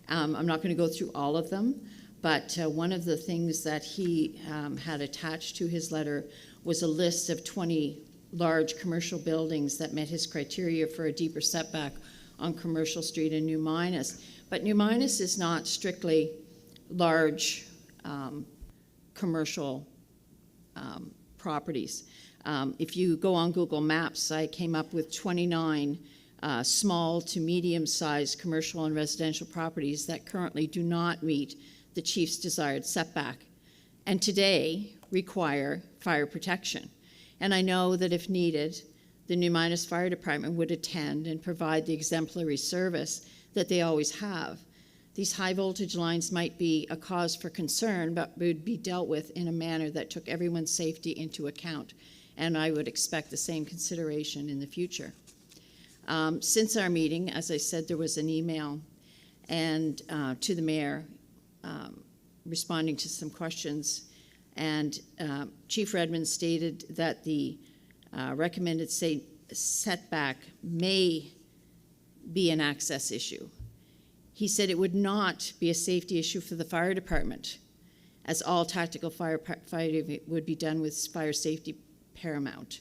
I'm not going to go through all of them, but one of the things that he had attached to his letter was a list of 20 large commercial buildings that met his criteria for a deeper setback on Commercial Street in New Minas. But New Minas is not strictly large commercial properties. If you go on Google Maps, I came up with 29 small to medium-sized commercial and residential properties that currently do not meet the chief's desired setback, and today require fire protection. And I know that if needed, the New Minas Fire Department would attend and provide the exemplary service that they always have. These high voltage lines might be a cause for concern, but would be dealt with in a manner that took everyone's safety into account. And I would expect the same consideration in the future. Since our meeting, as I said, there was an email and to the mayor responding to some questions. And Chief Redmond stated that the recommended setback may be an access issue. He said it would not be a safety issue for the fire department, as all tactical firefighting would be done with fire safety paramount.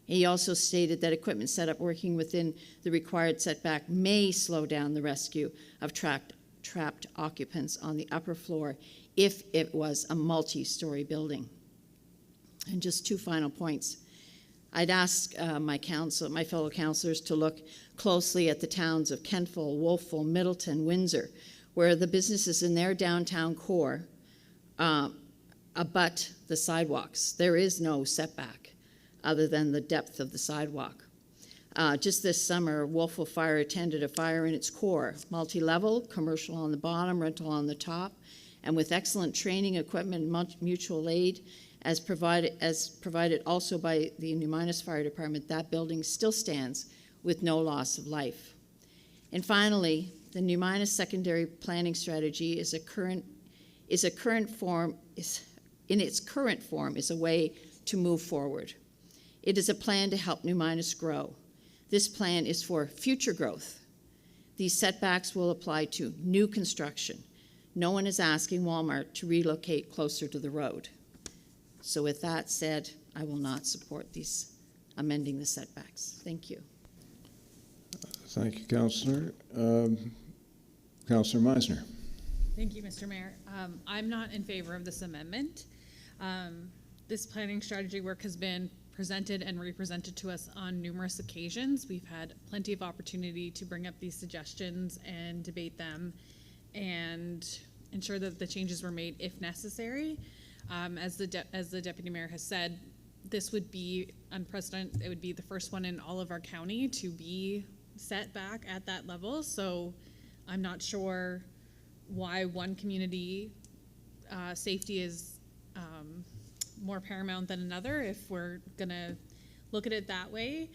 He also stated that equipment set up working within the required setback may slow down the rescue of trapped trapped occupants on the upper floor if it was a multi-story building. And just two final points. I'd ask my fellow councillors to look closely at the towns of Kentville, Wolfville, Middleton, Windsor, where the businesses in their downtown core abut the sidewalks. There is no setback other than the depth of the sidewalk. Just this summer, Wolfville Fire attended a fire in its core, multi-level, commercial on the bottom, rental on the top, and with excellent training, equipment, and mutual aid, as provided also by the New Minas Fire Department, that building still stands with no loss of life. And finally, the New Minas secondary planning strategy is in its current form is a way to move forward. It is a plan to help New Minas grow. This plan is for future growth. These setbacks will apply to new construction. No one is asking Walmart to relocate closer to the road. So with that said, I will not support these amending the setbacks. Thank you. Thank you, Councillor. Councillor Meisner. Thank you, Mr. Mayor. I'm not in favor of this amendment. This planning strategy work has been presented and represented to us on numerous occasions. We've had plenty of opportunity to bring up these suggestions and debate them and ensure that the changes were made if necessary. As the Deputy Mayor has said, this would be unprecedented. It would be the first one in all of our county to be set back at that level. So I'm not sure why one community safety is more paramount than another if we're gonna look at it that way.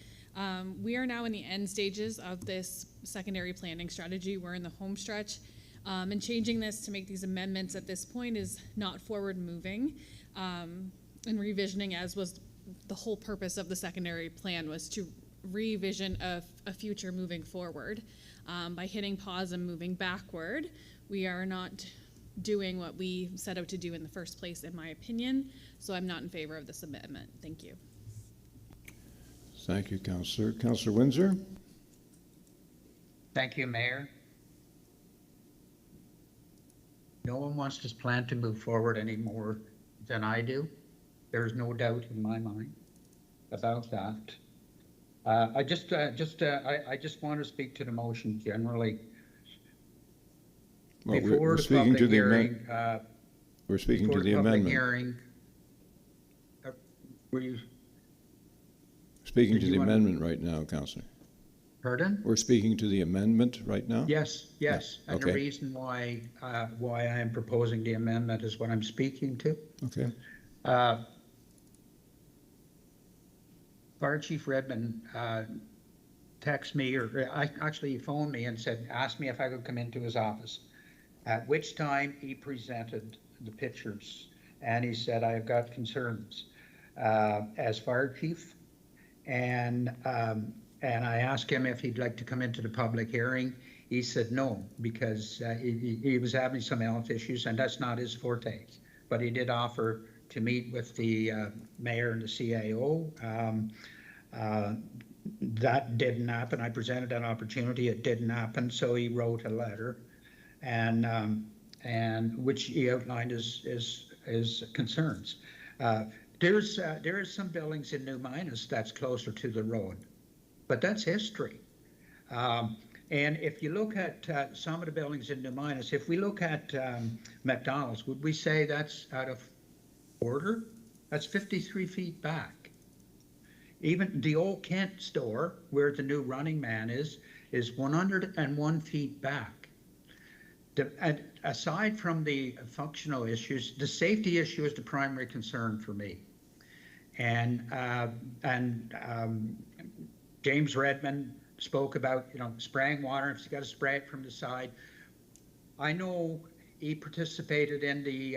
We are now in the end stages of this secondary planning strategy. We're in the home stretch. And changing this to make these amendments at this point is not forward moving. And revisioning, as was the whole purpose of the secondary plan, was to revision a future moving forward. By hitting pause and moving backward, we are not doing what we set out to do in the first place, in my opinion. So I'm not in favor of this amendment. Thank you. Thank you, Councillor. Councillor Windsor. Thank you, Mayor. No one wants this plan to move forward any more than I do. There's no doubt in my mind about that. I just want to speak to the motion generally. Well, Before we're the speaking public to the hearing, we're speaking before to the public amendment. hearing, were you? Speaking Did to you the want- amendment right now, Councillor. Pardon? We're speaking to the amendment right now? Yes, yes. Yeah, And okay. the reason why I am proposing the amendment is what I'm speaking to. Okay. Fire Chief Redmond texted me, or actually he phoned me and asked me if I could come into his office, at which time he presented the pictures. And he said, I've got concerns as fire chief. And I asked him if he'd like to come into the public hearing. He said no, because he was having some health issues, and that's not his forte. But he did offer to meet with the mayor and the CAO. That didn't happen. I presented an opportunity. It didn't happen. So he wrote a letter, and which he outlined his concerns. There is some buildings in New Minas that's closer to the road, but that's history. And if you look at some of the buildings in New Minas, if we look at McDonald's, would we say that's out of order? That's 53 feet back. Even the old Kent store, where the new Running Man is 101 feet back. Aside from the functional issues, the safety issue is the primary concern for me. And James Redmond spoke about, spraying water. If you got to spray it from the side. I know he participated in the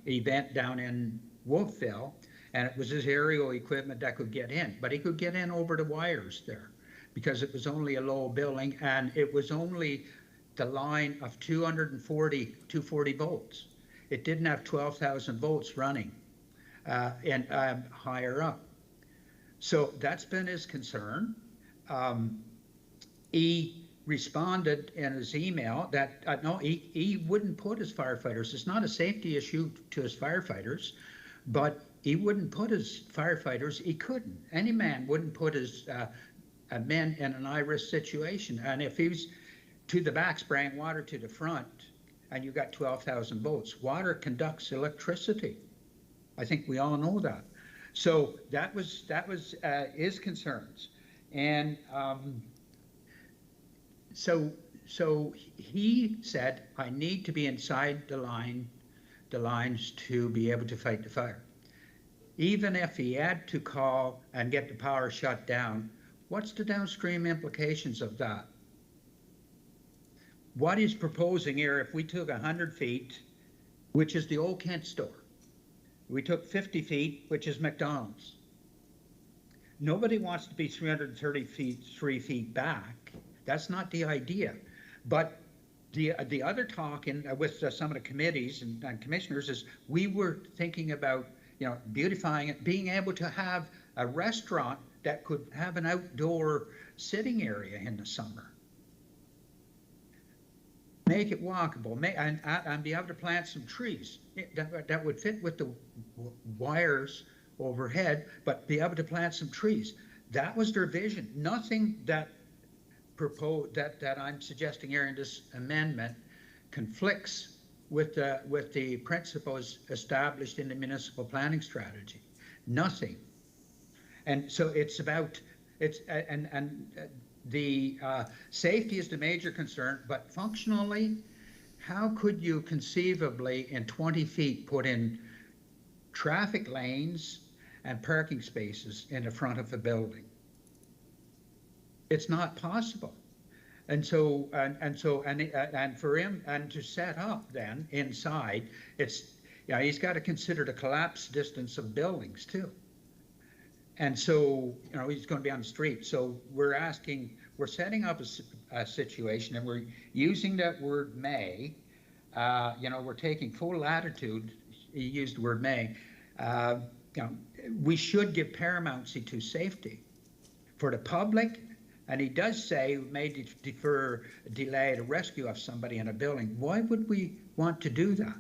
event down in Wolfville, and it was his aerial equipment that could get in, but he could get in over the wires there because it was only a low building, and it was only the line of 240 volts. It didn't have 12,000 volts running and higher up. So that's been his concern. He responded in his email that, no, he wouldn't put his firefighters, it's not a safety issue to his firefighters, but he wouldn't put his firefighters, he couldn't. Any man wouldn't put his men in an high-risk situation. And if he's to the back spraying water to the front, and you got 12,000 volts, water conducts electricity. I think we all know that. So that was his concerns. And so he said, I need to be inside the lines to be able to fight the fire. Even if he had to call and get the power shut down, what's the downstream implications of that? What he's proposing here, if we took 100 feet, which is the old Kent store, we took 50 feet, which is McDonald's. Nobody wants to be 3 feet back. That's not the idea. But the other talk with some of the committees and commissioners is we were thinking about, beautifying it, being able to have a restaurant that could have an outdoor sitting area in the summer. Make it walkable, and be able to plant some trees that would fit with the wires overhead, but be able to plant some trees. That was their vision. Nothing that I'm suggesting here in this amendment conflicts with the principles established in the municipal planning strategy. Nothing. And so it's about the safety is the major concern, but functionally, how could you conceivably in 20 feet put in traffic lanes and parking spaces in the front of a building? It's not possible. And so for him and to set up then inside, he's got to consider the collapse distance of buildings too. And so, he's going to be on the street. So we're setting up a situation, and we're using that word may. We're taking full latitude. He used the word may. We should give paramountcy to safety for the public. And he does say we may delay the rescue of somebody in a building. Why would we want to do that?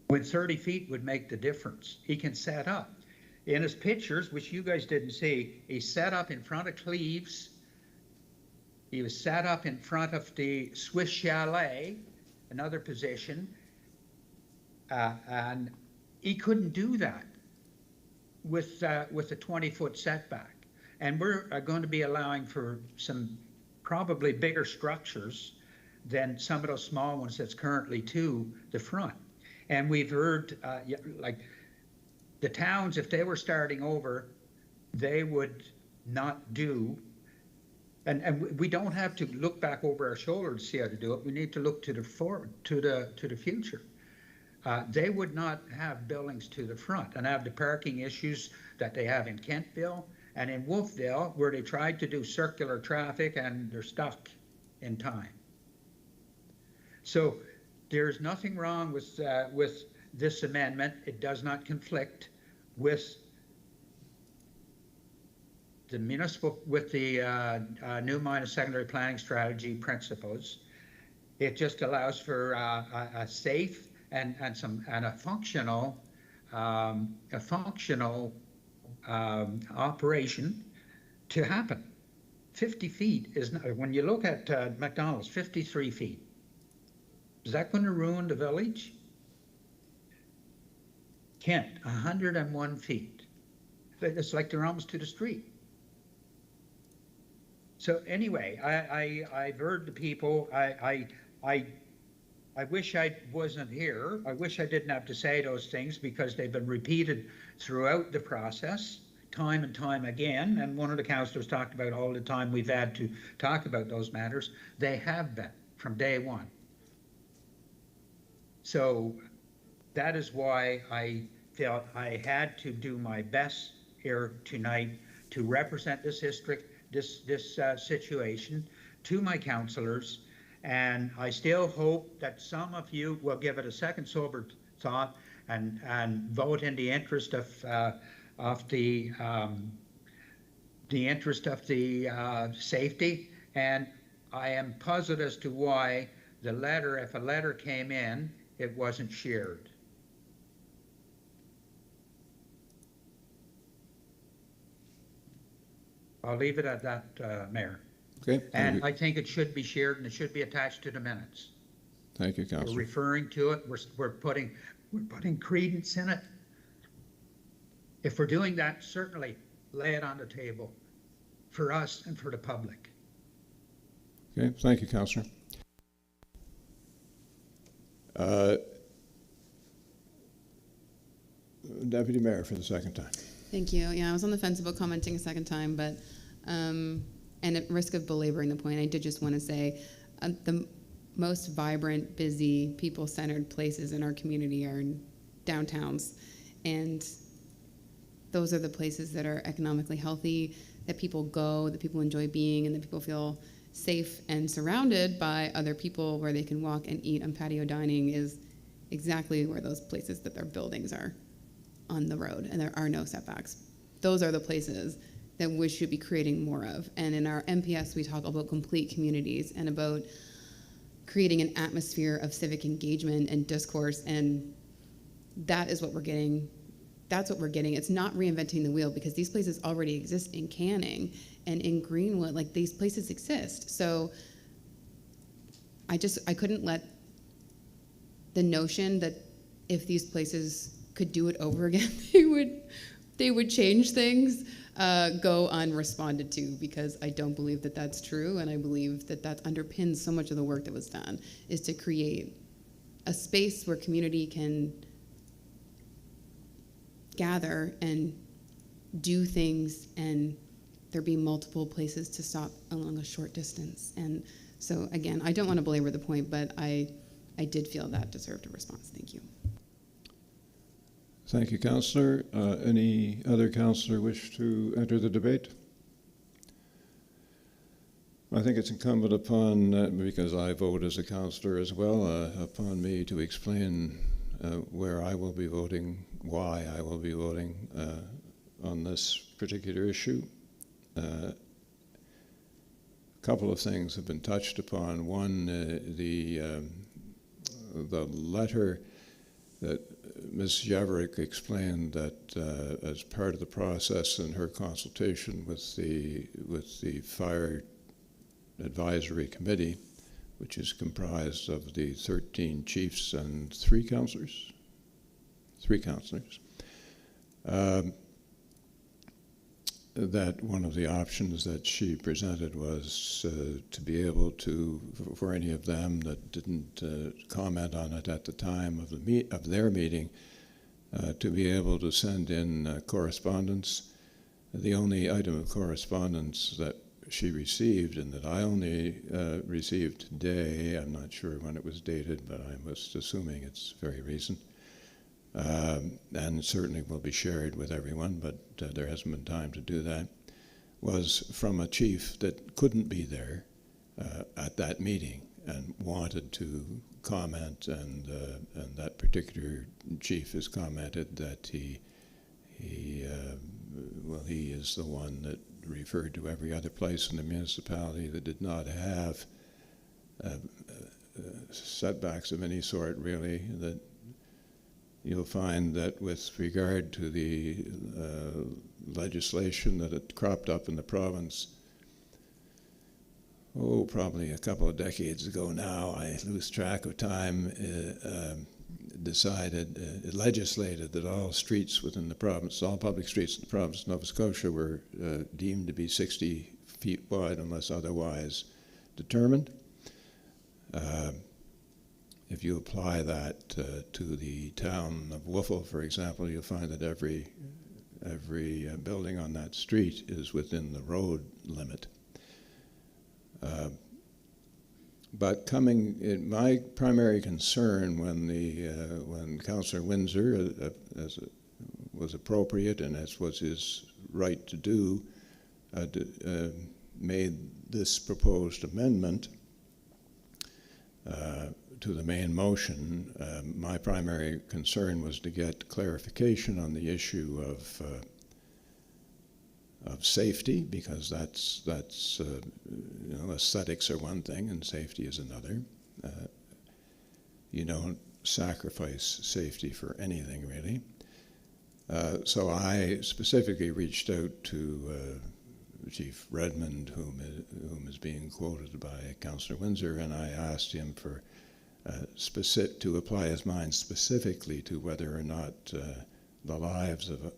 When 30 feet would make the difference. He can set up. In his pictures, which you guys didn't see, he set up in front of Cleves. He was set up in front of the Swiss Chalet, another position. And he couldn't do that with a 20-foot setback. And we're going to be allowing for some probably bigger structures than some of those small ones that's currently to the front. And we've heard, like the towns, if they were starting over, they would not do, and we don't have to look back over our shoulder to see how to do it. We need to look to the future. They would not have buildings to the front and have the parking issues that they have in Kentville and in Wolfville, where they tried to do circular traffic and they're stuck in time. So there's nothing wrong with this amendment. It does not conflict with the new Minas secondary planning strategy principles. It just allows for a safe and a functional operation to happen. 50 feet is not, when you look at McDonald's, 53 feet. Is that going to ruin the village? Kent, 101 feet. It's like they're almost to the street. So anyway, I've heard the people. I wish I wasn't here. I wish I didn't have to say those things, because they've been repeated throughout the process, time and time again. And one of the councillors talked about all the time we've had to talk about those matters. They have been from day one. So that is why I felt I had to do my best here tonight to represent this district, this situation to my councillors. And I still hope that some of you will give it a second sober thought and vote in the interest of the interest of the safety. And I am puzzled as to why the letter, if a letter came in, it wasn't shared. I'll leave it at that, Mayor. Okay, And I think it should be shared and it should be attached to the minutes. thank you, We're Councillor. referring to it, we're putting credence in it. If we're doing that, certainly lay it on the table for us and for the public. Okay, thank you, Councillor. Deputy Mayor for the second time. Thank you. Yeah, I was on the fence about commenting a second time, but, and at risk of belaboring the point, I did just want to say the most vibrant, busy, people-centered places in our community are in downtowns. And those are the places that are economically healthy, that people go, that people enjoy being, and that people feel safe and surrounded by other people where they can walk and eat on patio dining is exactly where those places that their buildings are on the road, and there are no setbacks. Those are the places that we should be creating more of. And in our MPS, we talk about complete communities and about creating an atmosphere of civic engagement and discourse, and that is what we're getting. That's what we're getting. It's not reinventing the wheel, because these places already exist in Canning and in Greenwood. Like, these places exist. So I couldn't let the notion that if these places could do it over again, they would change things, go unresponded to, because I don't believe that that's true, and I believe that that underpins so much of the work that was done, is to create a space where community can gather and do things, and there be multiple places to stop along a short distance. And so, again, I don't want to belabor the point, but I did feel that deserved a response. Thank you. Thank you, Councillor. Any other councillor wish to enter the debate? I think it's incumbent upon, because I vote as a councillor as well, upon me to explain where I will be voting, why I will be voting on this particular issue. A couple of things have been touched upon. One, the letter that Ms. Javerick explained that as part of the process in her consultation with the Fire Advisory Committee, which is comprised of the 13 chiefs and 3 councillors, that one of the options that she presented was to be able to, for any of them that didn't comment on it at the time of their meeting, to be able to send in correspondence. The only item of correspondence that she received, and that I only received today, I'm not sure when it was dated, but I was assuming it's very recent, and certainly will be shared with everyone, but there hasn't been time to do that, was from a chief that couldn't be there at that meeting and wanted to comment, and that particular chief has commented that he is the one that referred to every other place in the municipality that did not have setbacks of any sort, really. That you'll find that with regard to the legislation that had cropped up in the province, probably a couple of decades ago now, I lose track of time, legislated that all streets within the province, all public streets in the province of Nova Scotia were deemed to be 60 feet wide unless otherwise determined. If you apply that to the town of Woofle, for example, you'll find that every building on that street is within the road limit. But my primary concern when Councillor Windsor, as it was appropriate and as was his right to do, made this proposed amendment to the main motion, my primary concern was to get clarification on the issue safety, because that's you know, aesthetics are one thing and safety is another. You don't sacrifice safety for anything, really. So I specifically reached out to Chief Redmond, whom is being quoted by Councillor Windsor, and I asked him for to apply his mind specifically to whether or not the lives of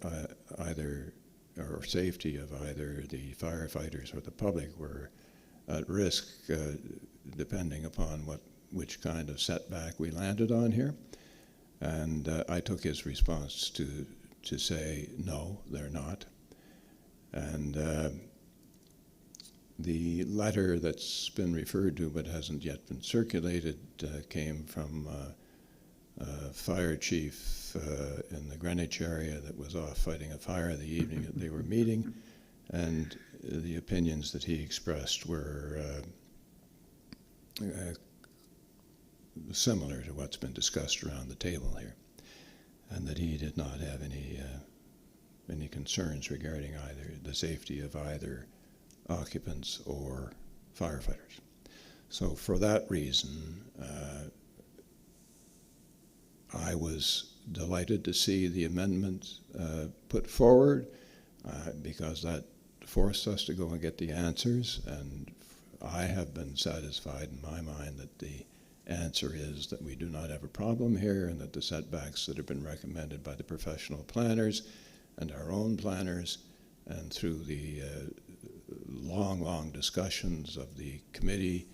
either, or safety of either the firefighters or the public were at risk, depending upon which kind of setback we landed on here. And I took his response to say, no, they're not. And the letter that's been referred to but hasn't yet been circulated came from a fire chief in the Greenwich area that was off fighting a fire the evening that they were meeting, and the opinions that he expressed were similar to what's been discussed around the table here, and that he did not have any concerns regarding either the safety of either occupants or firefighters. So for that reason, I was delighted to see the amendment put forward because that forced us to go and get the answers, and I have been satisfied in my mind that the answer is that we do not have a problem here, and that the setbacks that have been recommended by the professional planners and our own planners, and through the long discussions of the committee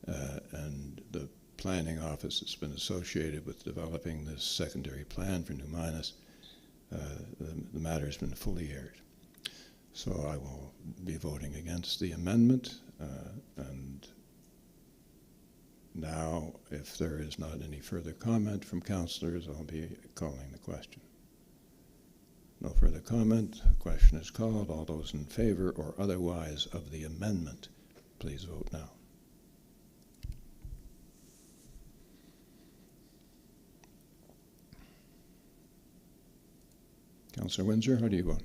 and the planning office that's been associated with developing this secondary plan for New Minas, the matter has been fully aired. So I will be voting against the amendment, and now, if there is not any further comment from councillors, I'll be calling the question. No further comment. The question is called. All those in favor or otherwise of the amendment, please vote now. Councillor Windsor, how do you vote?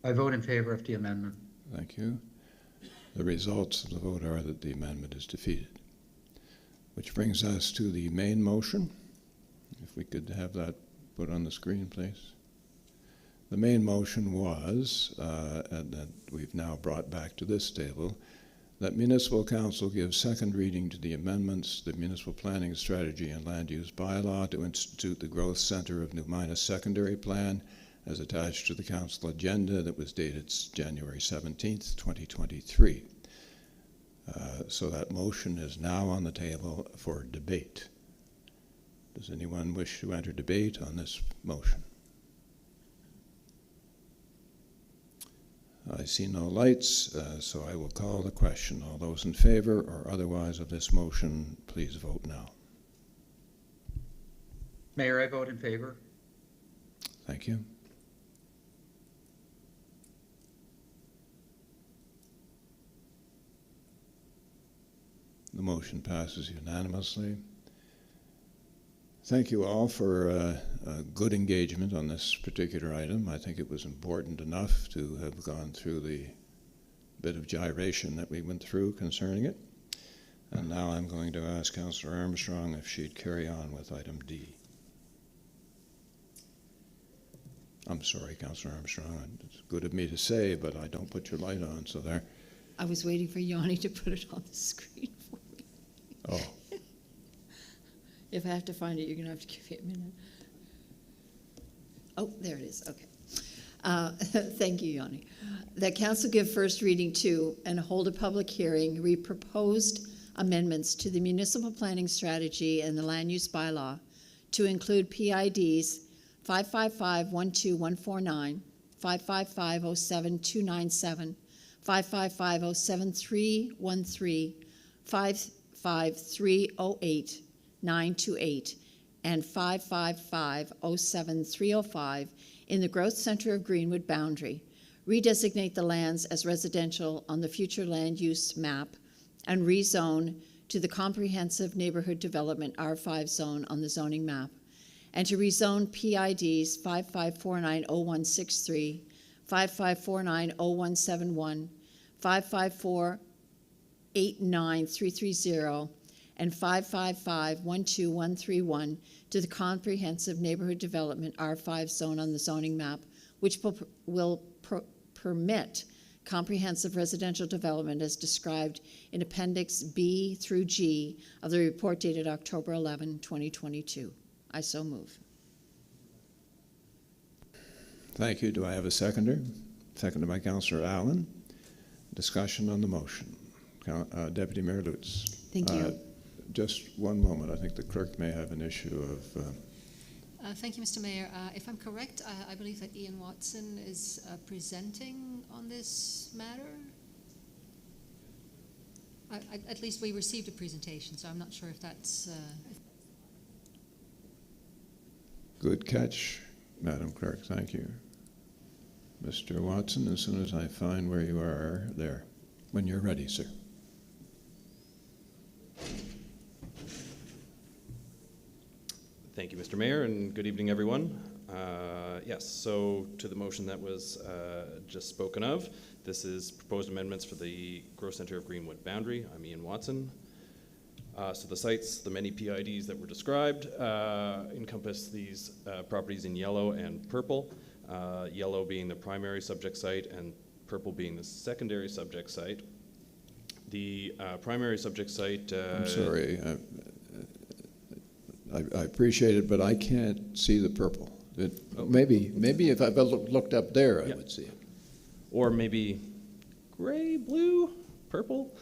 I vote in favor of the amendment. Thank you. The results of the vote are that the amendment is defeated. Which brings us to the main motion. If we could have that put on the screen, please. The main motion was, and that we've now brought back to this table, that Municipal Council give second reading to the amendments, the Municipal Planning Strategy and Land Use Bylaw to institute the Growth Center of New Minas Secondary Plan as attached to the Council agenda that was dated January 17th, 2023. So that motion is now on the table for debate. Does anyone wish to enter debate on this motion? I see no lights, so I will call the question. All those in favor or otherwise of this motion, please vote now. Mayor, I vote in favor. Thank you. The motion passes unanimously. Thank you all for a good engagement on this particular item. I think it was important enough to have gone through the bit of gyration that we went through concerning it. And now I'm going to ask Councillor Armstrong if she'd carry on with item D. I'm sorry, Councillor Armstrong. It's good of me to say, but I don't put your light on, so there. I was waiting for Yanni to put it on the screen for me. Oh. If I have to find it, you're going to have to give me a minute. Oh, there it is. Okay. Thank you, Yanni. That council give first reading to and hold a public hearing, read proposed amendments to the municipal planning strategy and the land use bylaw to include PIDs 555-12149, 555-07297, 555-07313, 55308, 928 and 555-07305 in the Growth Center of Greenwood boundary, redesignate the lands as residential on the future land use map, and rezone to the Comprehensive Neighborhood Development R5 zone on the zoning map, and to rezone PIDs 55490163, 55490171, 554-89330, and 555-12131 to the Comprehensive Neighborhood Development R5 zone on the zoning map, which will permit comprehensive residential development as described in Appendix B through G of the report dated October 11, 2022. I so move. Thank you. Do I have a seconder? Seconded by Councillor Allen. Discussion on the motion. Deputy Mayor Lutz. Thank you. Just one moment. I think the clerk may have an issue of... Thank you, Mr. Mayor. If I'm correct, I believe that Ian Watson is presenting on this matter. At least we received a presentation, so I'm not sure if that's... Good catch, Madam Clerk. Thank you. Mr. Watson, as soon as I find where you are, there. When you're ready, sir. Thank you, Mr. Mayor, and good evening, everyone. Yes, so to the motion that was just spoken of, this is proposed amendments for the Growth Center of Greenwood boundary. I'm Ian Watson. So the sites, the many PIDs that were described, encompass these properties in yellow and purple, yellow being the primary subject site and purple being the secondary subject site. The primary subject site... I'm sorry. I appreciate it, but I can't see the purple. Maybe if I looked up there, I would see it. Or maybe gray, blue, purple?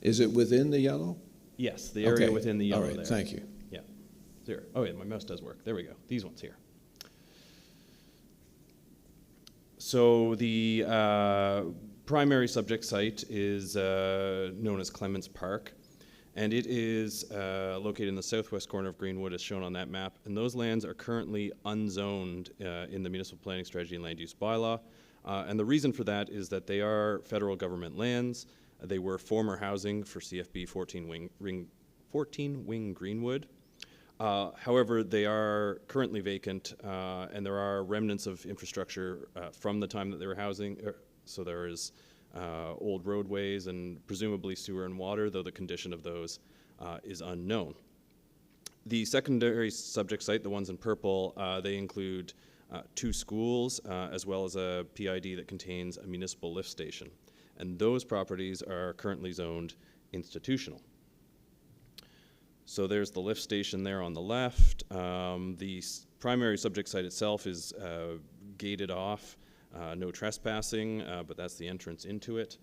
Is it within the yellow? Yes, the area within the yellow there. All right, thank you. Yeah. There. Oh, yeah, my mouse does work. There we go. These ones here. So the primary subject site is known as Clements Park, and it is located in the southwest corner of Greenwood as shown on that map, and those lands are currently unzoned in the Municipal Planning Strategy and Land Use Bylaw, and the reason for that is that they are federal government lands. They were former housing for CFB 14 Wing Greenwood. However, they are currently vacant, and there are remnants of infrastructure from the time that they were housing. So there is old roadways and presumably sewer and water, though the condition of those is unknown. The secondary subject site, the ones in purple, they include 2 schools as well as a PID that contains a municipal lift station. And those properties are currently zoned institutional. So there's the lift station there on the left. The primary subject site itself is gated off, no trespassing, but that's the entrance into it.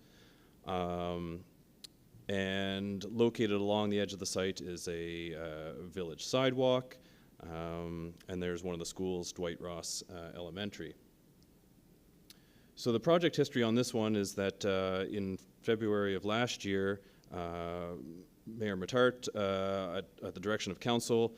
And located along the edge of the site is a village sidewalk, and there's one of the schools, Dwight Ross Elementary. So the project history on this one is that in February of last year, Mayor Matart, at the direction of Council,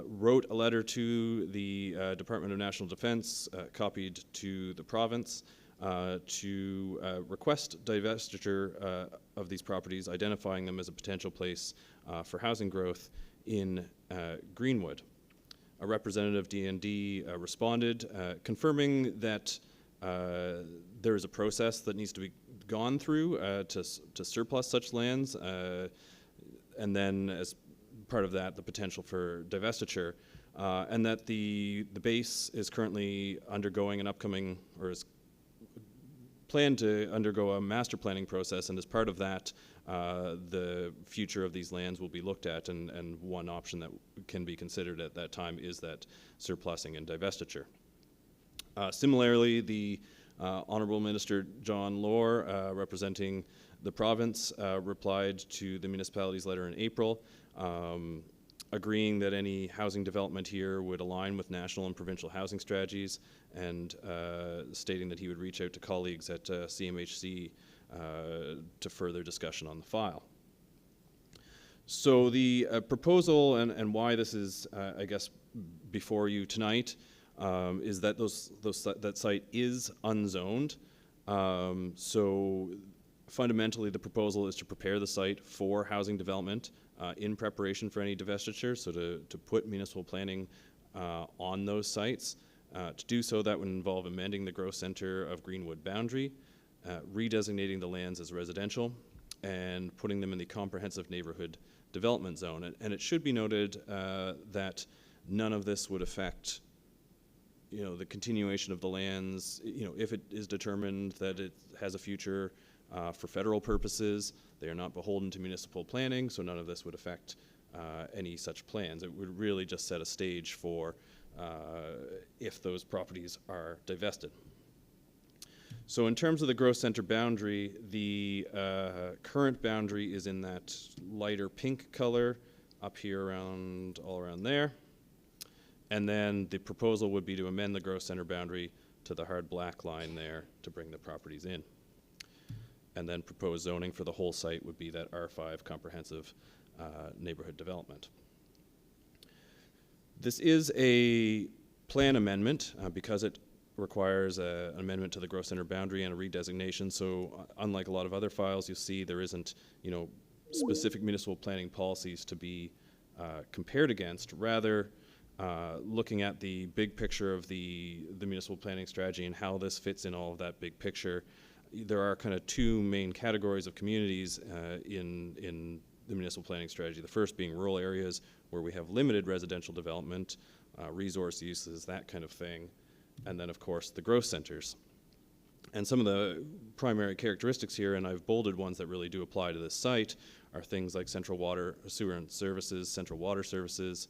wrote a letter to the Department of National Defense, copied to the province, to request divestiture of these properties, identifying them as a potential place for housing growth in Greenwood. A representative DND responded, confirming that there is a process that needs to be gone through to surplus such lands, and then as part of that, the potential for divestiture, and that the base is currently undergoing an upcoming, or is planned to undergo a master planning process, and as part of that, the future of these lands will be looked at, and one option that can be considered at that time is that surplusing and divestiture. Similarly, the Honourable Minister John Lohr, representing the province, replied to the municipality's letter in April, agreeing that any housing development here would align with national and provincial housing strategies, and stating that he would reach out to colleagues at CMHC to further discussion on the file. So the proposal and why this is, I guess, before you tonight, is that that site is unzoned. So fundamentally, the proposal is to prepare the site for housing development in preparation for any divestiture, so to put municipal planning on those sites. To do so, that would involve amending the growth center of Greenwood boundary, redesignating the lands as residential, and putting them in the comprehensive neighborhood development zone. And it should be noted that none of this would affect, the continuation of the lands. If it is determined that it has a future for federal purposes, they are not beholden to municipal planning, so none of this would affect any such plans. It would really just set a stage for if those properties are divested. So in terms of the growth center boundary, the current boundary is in that lighter pink color up here all around there. And then the proposal would be to amend the growth center boundary to the hard black line there to bring the properties in. And then proposed zoning for the whole site would be that R5 comprehensive neighborhood development. This is a plan amendment because it requires an amendment to the growth center boundary and a redesignation. So unlike a lot of other files, you see there isn't, specific municipal planning policies to be compared against. Rather, looking at the big picture of the municipal planning strategy and how this fits in all of that big picture, there are kind of two main categories of communities in the municipal planning strategy. The first being rural areas where we have limited residential development, resource uses, that kind of thing. And then, of course, the growth centers. And some of the primary characteristics here, and I've bolded ones that really do apply to this site, are things like central water, sewer and services, central water services,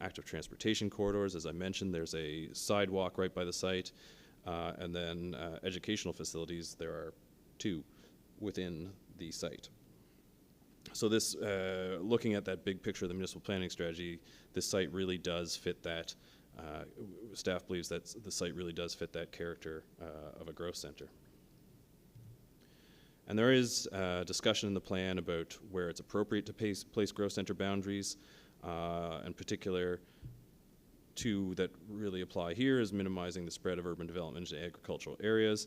active transportation corridors. As I mentioned, there's a sidewalk right by the site. And then educational facilities, there are 2 within the site. So this, looking at that big picture of the municipal planning strategy, this site really does fit that. Staff believes that the site really does fit that character of a growth center. And there is discussion in the plan about where it's appropriate to place growth center boundaries. In particular, 2 that really apply here is minimizing the spread of urban development into agricultural areas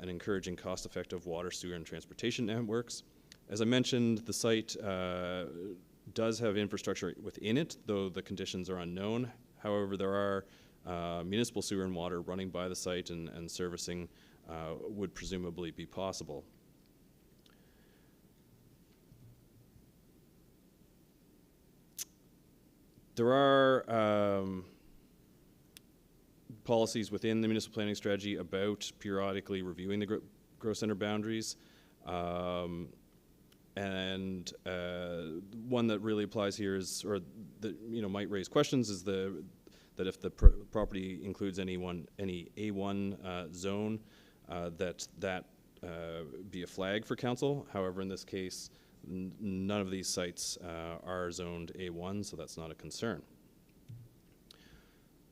and encouraging cost-effective water, sewer, and transportation networks. As I mentioned, the site does have infrastructure within it, though the conditions are unknown. However, there are municipal sewer and water running by the site, and servicing would presumably be possible. There are policies within the municipal planning strategy about periodically reviewing the growth center boundaries. And one that really applies here is, or that might raise questions, is that if the property includes any A1 zone, that be a flag for council. However, in this case, none of these sites are zoned A1, so that's not a concern.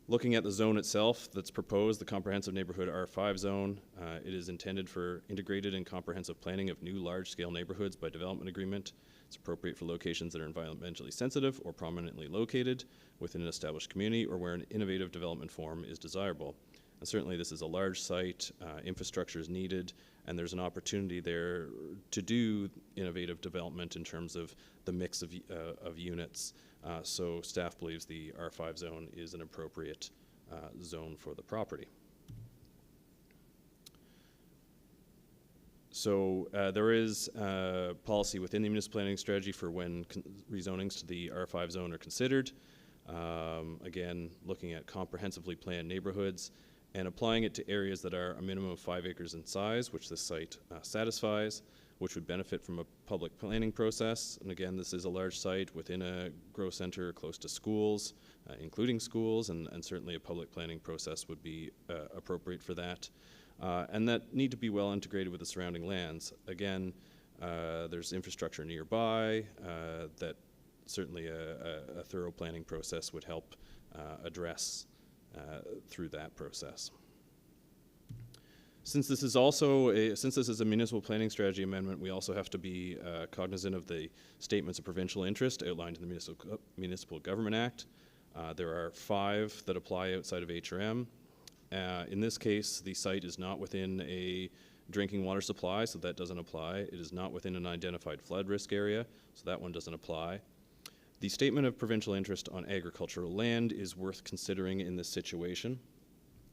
Looking at the zone itself that's proposed, the comprehensive neighborhood R5 zone, it is intended for integrated and comprehensive planning of new large-scale neighborhoods by development agreement. It's appropriate for locations that are environmentally sensitive or prominently located within an established community or where an innovative development form is desirable. And certainly this is a large site, infrastructure is needed, and there's an opportunity there to do innovative development in terms of the mix of units. So staff believes the R5 zone is an appropriate zone for the property. So there is policy within the municipal planning strategy for when rezonings to the R5 zone are considered. Again, looking at comprehensively planned neighborhoods and applying it to areas that are a minimum of 5 acres in size, which this site satisfies, which would benefit from a public planning process. And again, this is a large site within a growth center close to schools, including schools, and certainly a public planning process would be appropriate for that. And that need to be well integrated with the surrounding lands. Again, there's infrastructure nearby that certainly a thorough planning process would help address through that process. Since this is a municipal planning strategy amendment, we also have to be cognizant of the statements of provincial interest outlined in the Municipal Government Act. There are 5 that apply outside of HRM. In this case, the site is not within a drinking water supply, so that doesn't apply. It is not within an identified flood risk area, so that one doesn't apply. The statement of provincial interest on agricultural land is worth considering in this situation.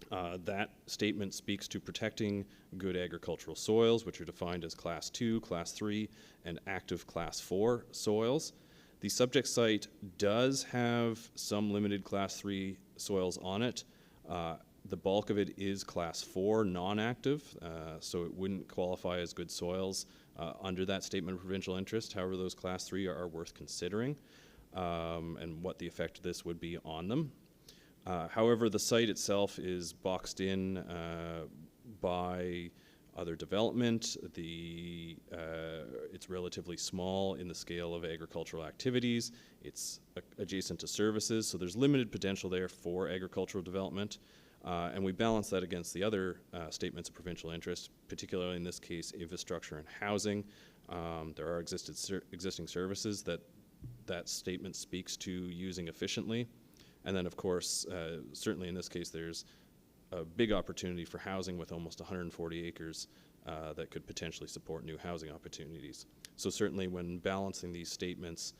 That statement speaks to protecting good agricultural soils, which are defined as Class 2, Class 3, and active Class 4 soils. The subject site does have some limited Class 3 soils on it. The bulk of it is Class 4 non-active, so it wouldn't qualify as good soils under that statement of provincial interest. However, those Class 3 are worth considering, and what the effect of this would be on them. However, the site itself is boxed in by other development. It's relatively small in the scale of agricultural activities. It's adjacent to services, so there's limited potential there for agricultural development. And we balance that against the other statements of provincial interest, particularly in this case, infrastructure and housing. There are existing services that statement speaks to using efficiently. And then, of course, certainly in this case, there's a big opportunity for housing with almost 140 acres that could potentially support new housing opportunities. So certainly when balancing these statements,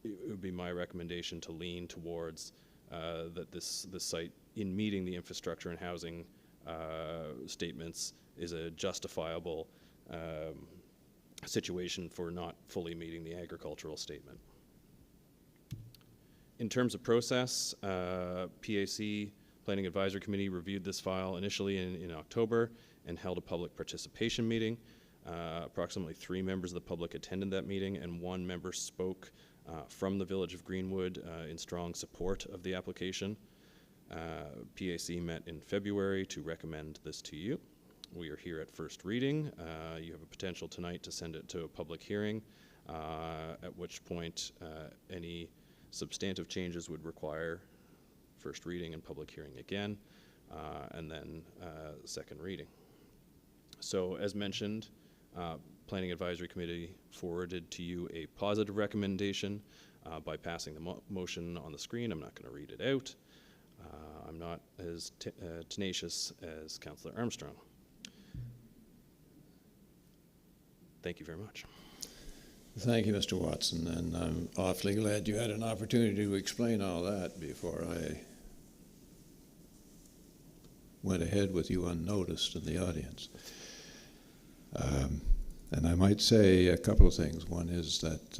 it would be my recommendation to lean towards that this site, in meeting the infrastructure and housing statements, is a justifiable situation for not fully meeting the agricultural statement. In terms of process, PAC, Planning Advisory Committee, reviewed this file initially in October and held a public participation meeting. Approximately 3 members of the public attended that meeting, and 1 member spoke from the Village of Greenwood in strong support of the application. PAC met in February to recommend this to you. We are here at first reading. You have a potential tonight to send it to a public hearing, at which point any substantive changes would require first reading and public hearing again, and then second reading. So as mentioned, Planning Advisory Committee forwarded to you a positive recommendation by passing the motion on the screen. I'm not going to read it out. I'm not as tenacious as Councillor Armstrong. Thank you very much. Thank you, Mr. Watson, and I'm awfully glad you had an opportunity to explain all that before I went ahead with you unnoticed in the audience. And I might say a couple of things. One is that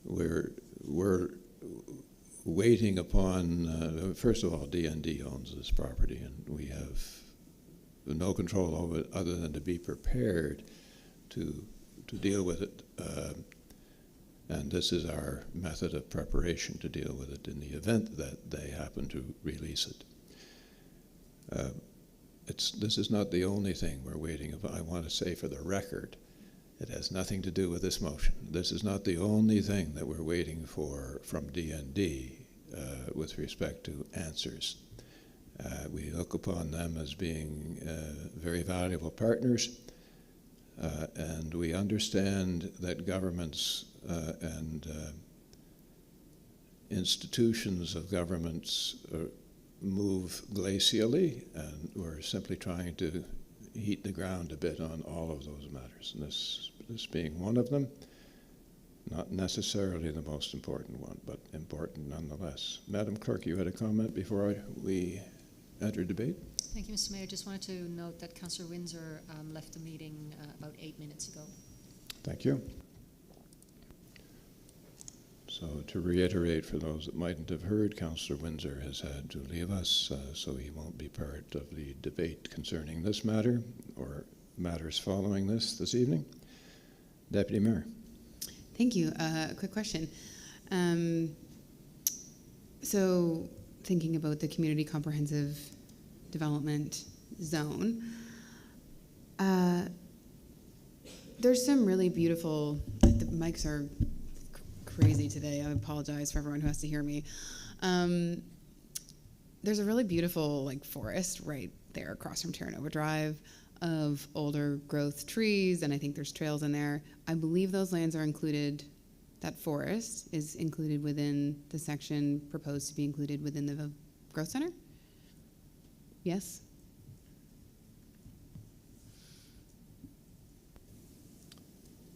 we're waiting upon, first of all, DND owns this property, and we have no control over it other than to be prepared to deal with it. And this is our method of preparation to deal with it in the event that they happen to release it. This is not the only thing we're waiting upon. I want to say for the record, it has nothing to do with this motion. This is not the only thing that we're waiting for from DND with respect to answers. We look upon them as being very valuable partners, and we understand that governments and institutions of governments move glacially, and we're simply trying to heat the ground a bit on all of those matters, and this being one of them. Not necessarily the most important one, but important nonetheless. Madam Clerk, you had a comment before we enter debate? Thank you, Mr. Mayor. Just wanted to note that Councillor Windsor left the meeting about 8 minutes ago. Thank you. So to reiterate for those that mightn't have heard, Councillor Windsor has had to leave us, so he won't be part of the debate concerning this matter or matters following this evening. Deputy Mayor. Thank you. A quick question. So thinking about the community comprehensive development zone, there's some really beautiful, the mics are crazy today. I apologize for everyone who has to hear me. There's a really beautiful forest right there across from Terranova Drive of older growth trees, and I think there's trails in there. I believe those lands are included, that forest is included within the section proposed to be included within the growth center? Yes?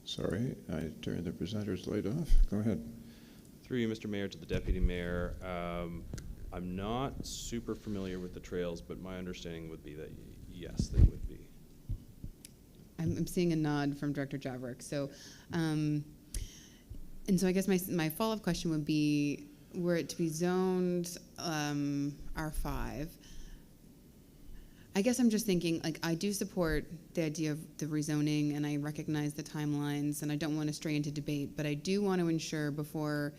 Sorry, I turned the presenter's light off. Go ahead. Through you, Mr. Mayor, to the Deputy Mayor. I'm not super familiar with the trails, but my understanding would be that yes, they would be. I'm seeing a nod from Director Javrik. So, and so I guess my follow-up question would be, were it to be zoned R5, I guess I'm just thinking, like, I do support the idea of the rezoning, and I recognize the timelines, and I don't want to stray into debate, but I do want to ensure before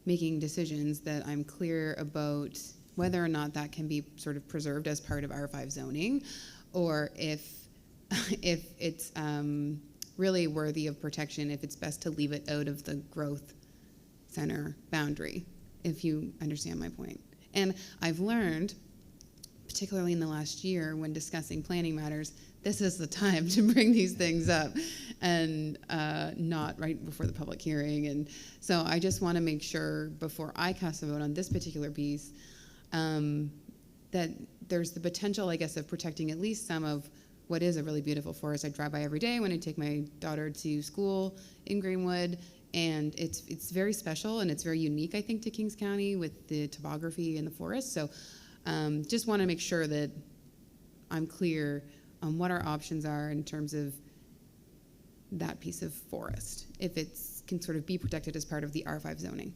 making decisions that I'm clear about whether or not that can be sort of preserved as part of R5 zoning, or if it's really worthy of protection, if it's best to leave it out of the growth center boundary, if you understand my point. And I've learned, particularly in the last year when discussing planning matters, this is the time to bring these things up, and not right before the public hearing. And so I just want to make sure before I cast a vote on this particular piece that there's the potential, I guess, of protecting at least some of what is a really beautiful forest. I drive by every day when I take my daughter to school in Greenwood, and it's very special and it's very unique, I think, to Kings County with the topography and the forest. So just want to make sure that I'm clear on what our options are in terms of that piece of forest, if it can sort of be protected as part of the R5 zoning.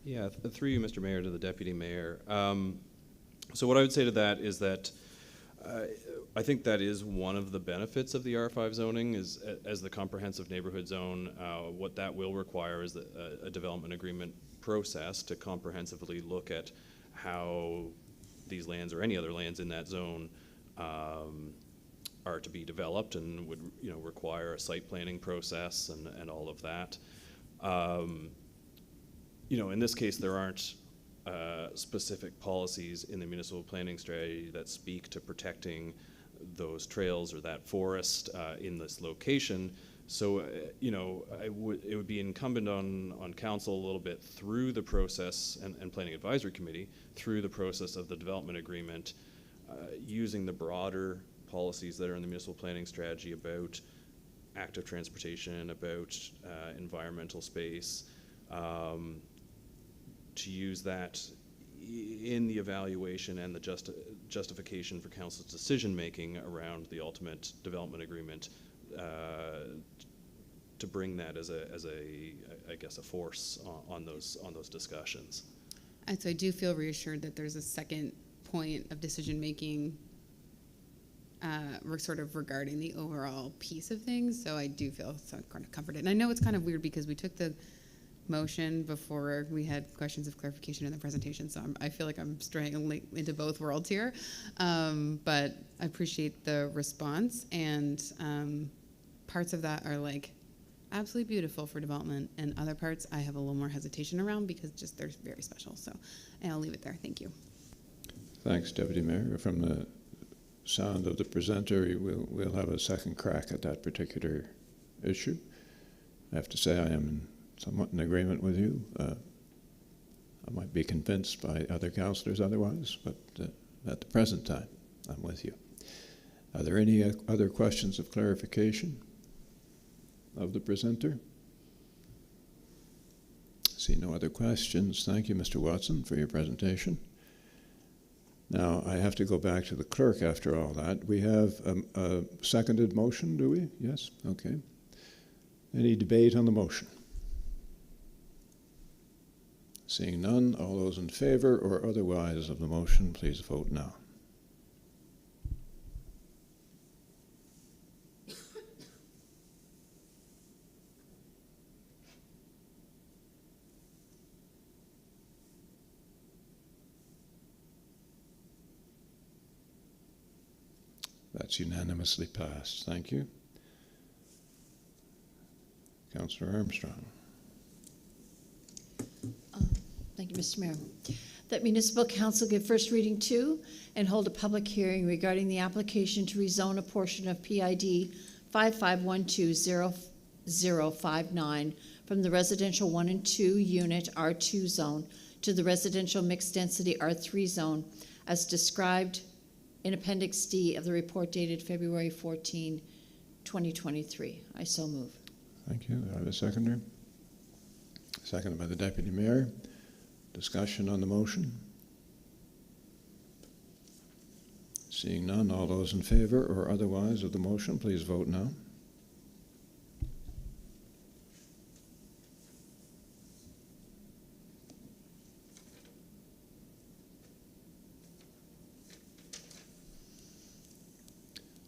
Yeah, through you, Mr. Mayor, to the Deputy Mayor. So what I would say to that is that I think that is one of the benefits of the R5 zoning is as the comprehensive neighborhood zone. What that will require is a development agreement process to comprehensively look at how these lands or any other lands in that zone are to be developed, and would require a site planning process and all of that. In this case, there aren't specific policies in the municipal planning strategy that speak to protecting those trails or that forest in this location. So, it would be incumbent on council a little bit through the process and planning advisory committee through the process of the development agreement, using the broader policies that are in the municipal planning strategy about active transportation, about environmental space, to use that in the evaluation and the justification for council's decision making around the ultimate development agreement, to bring that as a force on those discussions. And so I do feel reassured that there's a second point of decision making sort of regarding the overall piece of things. So I do feel kind of comforted. And I know it's kind of weird because we took the motion before we had questions of clarification in the presentation, so I feel like I'm straying into both worlds here, but I appreciate the response, and parts of that are like absolutely beautiful for development, and other parts I have a little more hesitation around because just they're very special. So, and I'll leave it there. Thank you. Thanks, Deputy Mayor. From the sound of the presenter, we'll have a second crack at that particular issue. I have to say I am somewhat in agreement with you. I might be convinced by other councillors otherwise, but at the present time, I'm with you. Are there any other questions of clarification of the presenter? See no other questions. Thank you, Mr. Watson, for your presentation. Now, I have to go back to the clerk after all that. We have a seconded motion, do we? Yes? Okay. Any debate on the motion? Seeing none, all those in favor or otherwise of the motion, please vote now. That's unanimously passed. Thank you. Councillor Armstrong. Thank you, Mr. Mayor. That Municipal Council give first reading to and hold a public hearing regarding the application to rezone a portion of PID 55120059 from the residential 1 and 2 unit R2 zone to the residential mixed density R3 zone as described in Appendix D of the report dated February 14, 2023. I so move. Thank you. Do I have a seconder? Seconded by the Deputy Mayor. Discussion on the motion? Seeing none, all those in favor or otherwise of the motion, please vote now.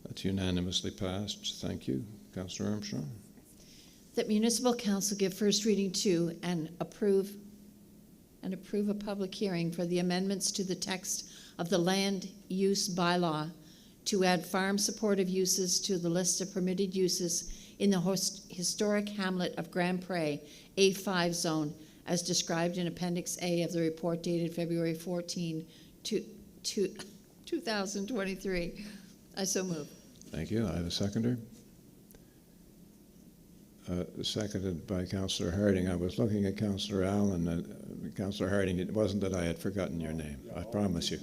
That's unanimously passed. Thank you. Councillor Armstrong. That Municipal Council give first reading to and approve a public hearing for the amendments to the text of the land use bylaw to add farm supportive uses to the list of permitted uses in the historic hamlet of Grand Pré, A5 zone, as described in Appendix A of the report dated February 14, 2023. I so move. Thank you. I have a seconder. Seconded by Councillor Harding. I was looking at Councillor Allen. Councillor Harding, it wasn't that I had forgotten your name. I promise you.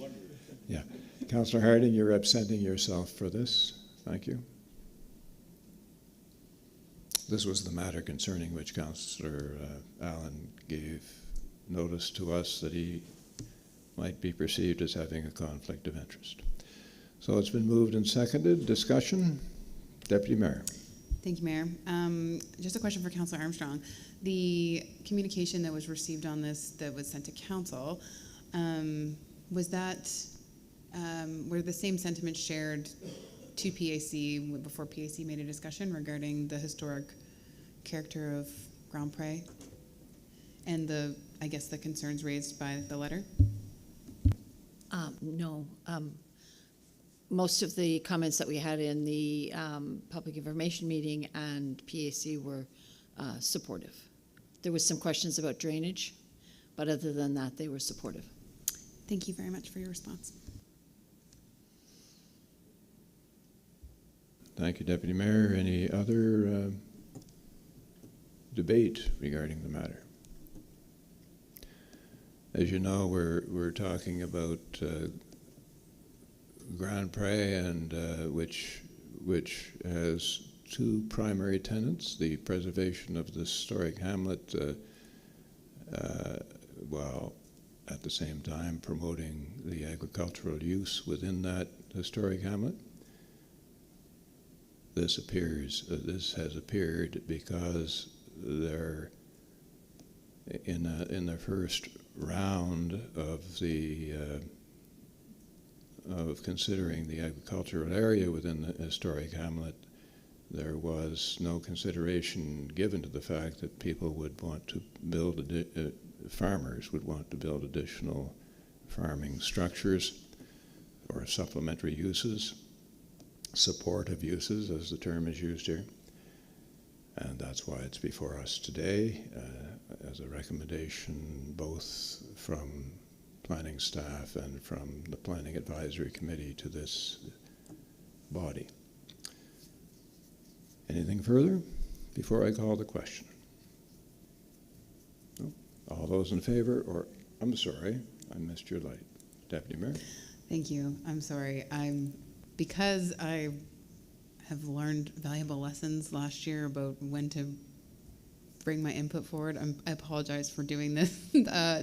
Yeah. Councillor Harding, you're absenting yourself for this. Thank you. This was the matter concerning which Councillor Allen gave notice to us that he might be perceived as having a conflict of interest. So it's been moved and seconded. Discussion? Deputy Mayor. Thank you, Mayor. Just a question for Councillor Armstrong. The communication that was received on this that was sent to Council, was that, were the same sentiments shared to PAC before PAC made a discussion regarding the historic character of Grand Pré and the, I guess, the concerns raised by the letter? No. Most of the comments that we had in the public information meeting and PAC were supportive. There was some questions about drainage, but other than that, they were supportive. Thank you very much for your response. Thank you, Deputy Mayor. Any other debate regarding the matter? As you know, we're talking about Grand Pré, and which has two primary tenets: the preservation of the historic hamlet, while at the same time promoting the agricultural use within that historic hamlet. This has appeared because they're in the first round of of considering the agricultural area within the historic hamlet. There was no consideration given to the fact that people would want to build, farmers would want to build additional farming structures or supplementary uses, supportive uses as the term is used here. And that's why it's before us today as a recommendation both from planning staff and from the Planning Advisory Committee to this body. Anything further before I call the question? No? All those in favor, or I'm sorry, I missed your light. Deputy Mayor. Thank you. I'm sorry. Because I have learned valuable lessons last year about when to bring my input forward. I apologize for doing this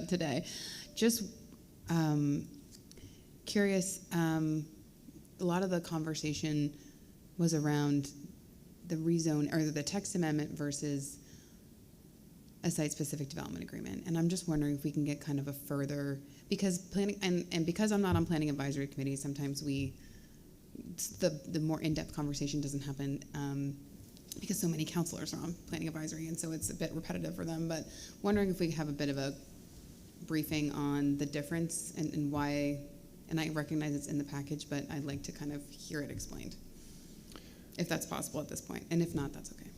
today. Just curious, a lot of the conversation was around the rezone or the text amendment versus a site-specific development agreement. And I'm just wondering if we can get kind of a further, because planning, and because I'm not on Planning Advisory Committee, sometimes the more in-depth conversation doesn't happen because so many councilors are on Planning Advisory, and so it's a bit repetitive for them. But wondering if we could have a bit of a briefing on the difference and why, and I recognize it's in the package, but I'd like to kind of hear it explained, if that's possible at this point. And if not, that's okay.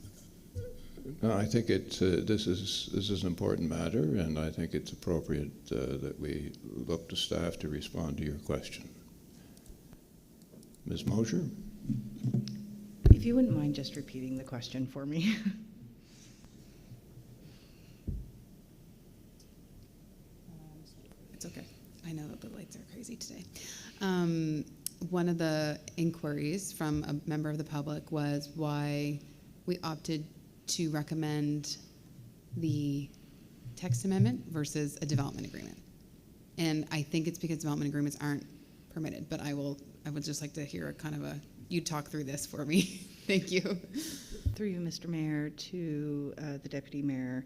No, I think this is an important matter, and I think it's appropriate that we look to staff to respond to your question. Ms. Mosher? If you wouldn't mind just repeating the question for me. It's okay. I know that the lights are crazy today. One of the inquiries from a member of the public was why we opted to recommend the text amendment versus a development agreement. And I think it's because development agreements aren't permitted, but I would just like to hear a kind of you talk through this for me. Thank you. Through you, Mr. Mayor, to the Deputy Mayor,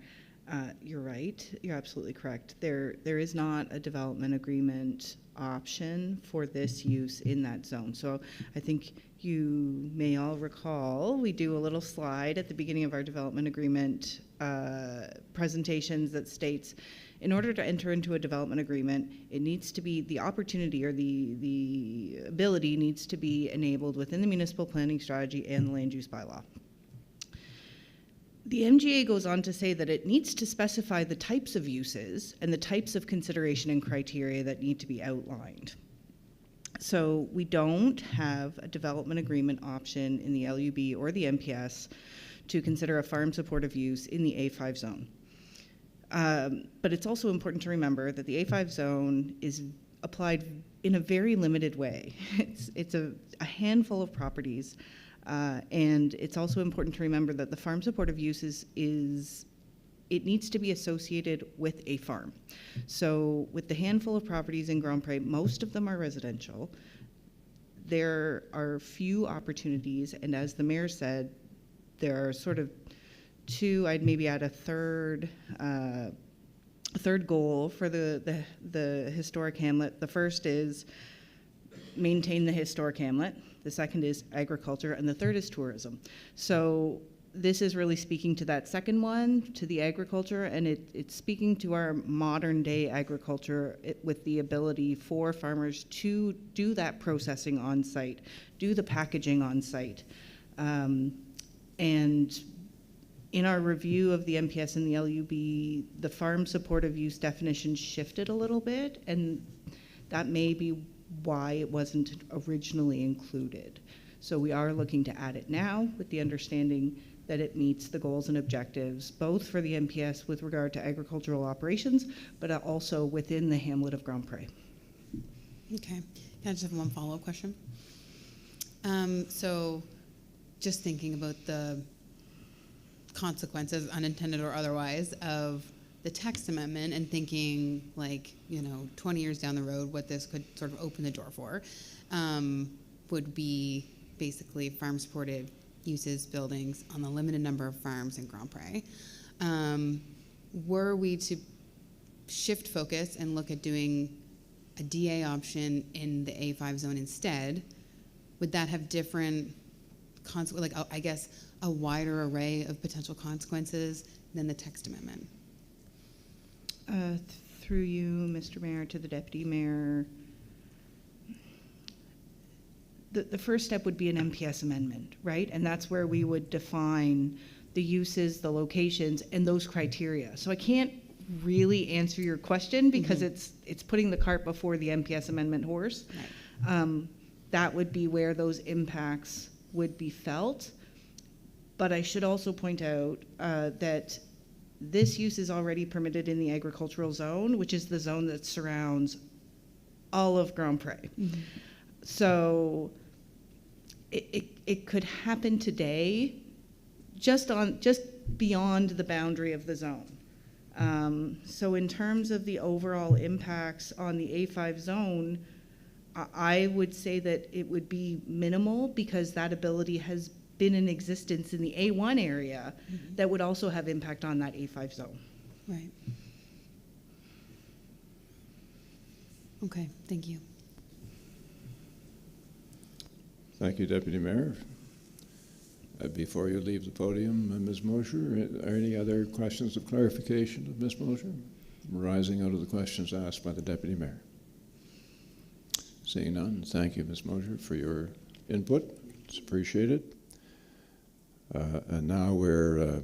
you're right. You're absolutely correct. There is not a development agreement option for this use in that zone. So I think you may all recall, we do a little slide at the beginning of our development agreement presentations that states, in order to enter into a development agreement, it needs to be, the opportunity or the ability needs to be enabled within the municipal planning strategy and the land use bylaw. The MGA goes on to say that it needs to specify the types of uses and the types of consideration and criteria that need to be outlined. So we don't have a development agreement option in the LUB or the MPS to consider a farm supportive use in the A5 zone. But it's also important to remember that the A5 zone is applied in a very limited way. It's a handful of properties, and it's also important to remember that the farm supportive use it needs to be associated with a farm. So with the handful of properties in Grand Pré, most of them are residential. There are few opportunities, and as the mayor said, there are sort of two, I'd maybe add a third goal for the historic hamlet. The first is maintain the historic hamlet. The second is agriculture, and the third is tourism. So this is really speaking to that second one, to the agriculture, and it's speaking to our modern day agriculture with the ability for farmers to do that processing on site, do the packaging on site. And in our review of the MPS and the LUB, the farm supportive use definition shifted a little bit, and that may be why it wasn't originally included. So we are looking to add it now with the understanding that it meets the goals and objectives, both for the MPS with regard to agricultural operations, but also within the hamlet of Grand Pré. Okay, can I just have one follow-up question? So just thinking about the consequences, unintended or otherwise, of the text amendment and thinking 20 years down the road what this could sort of open the door for would be basically farm supported uses, buildings on the limited number of farms in Grand Pré. Were we to shift focus and look at doing a DA option in the A5 zone instead, would that have different I guess a wider array of potential consequences than the text amendment? Through you, Mr. Mayor, to the Deputy Mayor, the first step would be an MPS amendment, right? And that's where we would define the uses, the locations, and those criteria. So I can't really answer your question because it's putting the cart before the MPS amendment horse. Right. That would be where those impacts would be felt. But I should also point out that this use is already permitted in the agricultural zone, which is the zone that surrounds all of Grand Pré. Mm-hmm. So it could happen today just beyond the boundary of the zone. So in terms of the overall impacts on the A5 zone, I would say that it would be minimal because that ability has been in existence in the A1 area that would also have impact on that A5 zone. Right. Okay, thank you. Thank you, Deputy Mayor. Before you leave the podium, Ms. Mosher, are any other questions of clarification of Ms. Mosher arising out of the questions asked by the Deputy Mayor? Seeing none, thank you, Ms. Mosher, for your input. It's appreciated. And now we're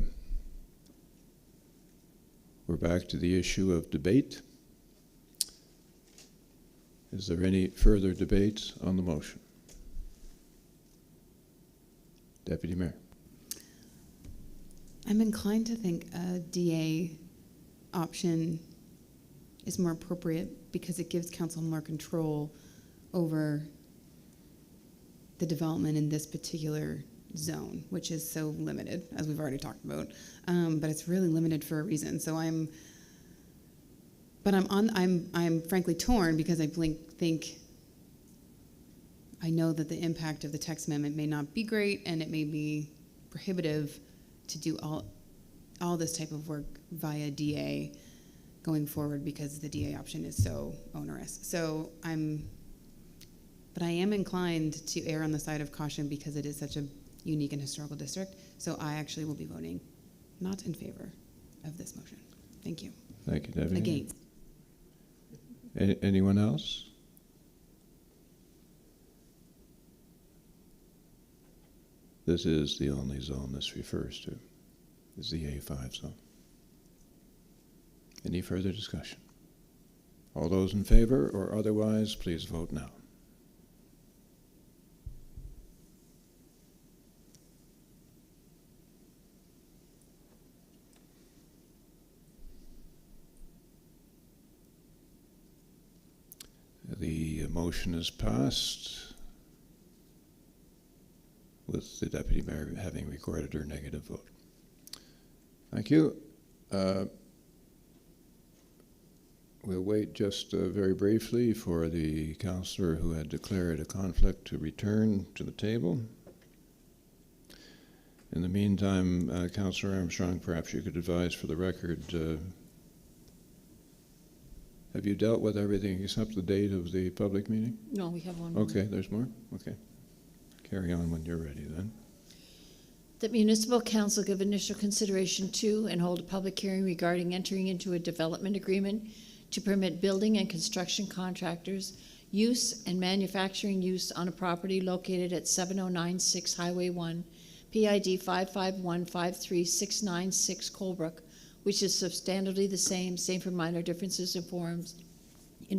back to the issue of debate. Is there any further debate on the motion? Deputy Mayor. I'm inclined to think a DA option is more appropriate because it gives council more control over the development in this particular zone, which is so limited, as we've already talked about. But it's really limited for a reason. So I'm but I'm frankly torn because I think I know that the impact of the text amendment may not be great, and it may be prohibitive to do all this type of work via DA going forward because the DA option is so onerous. So but I am inclined to err on the side of caution because it is such a unique and historical district. So I actually will be voting not in favor of this motion. Thank you. Thank you, Debbie. Against. Anyone else? This is the only zone this refers to, is the A5 zone. Any further discussion? All those in favor or otherwise, please vote now. The motion is passed with the Deputy Mayor having recorded her negative vote. Thank you. We'll wait just very briefly for the councillor who had declared a conflict to return to the table. In the meantime, Councillor Armstrong, perhaps you could advise for the record, have you dealt with everything except the date of the public meeting? No, we have one more. Okay, there's more? Okay. Carry on when you're ready then. That Municipal Council give initial consideration to and hold a public hearing regarding entering into a development agreement to permit building and construction contractors use and manufacturing use on a property located at 7096 Highway 1, PID 55153-696 Coldbrook, which is substantially the same for minor differences in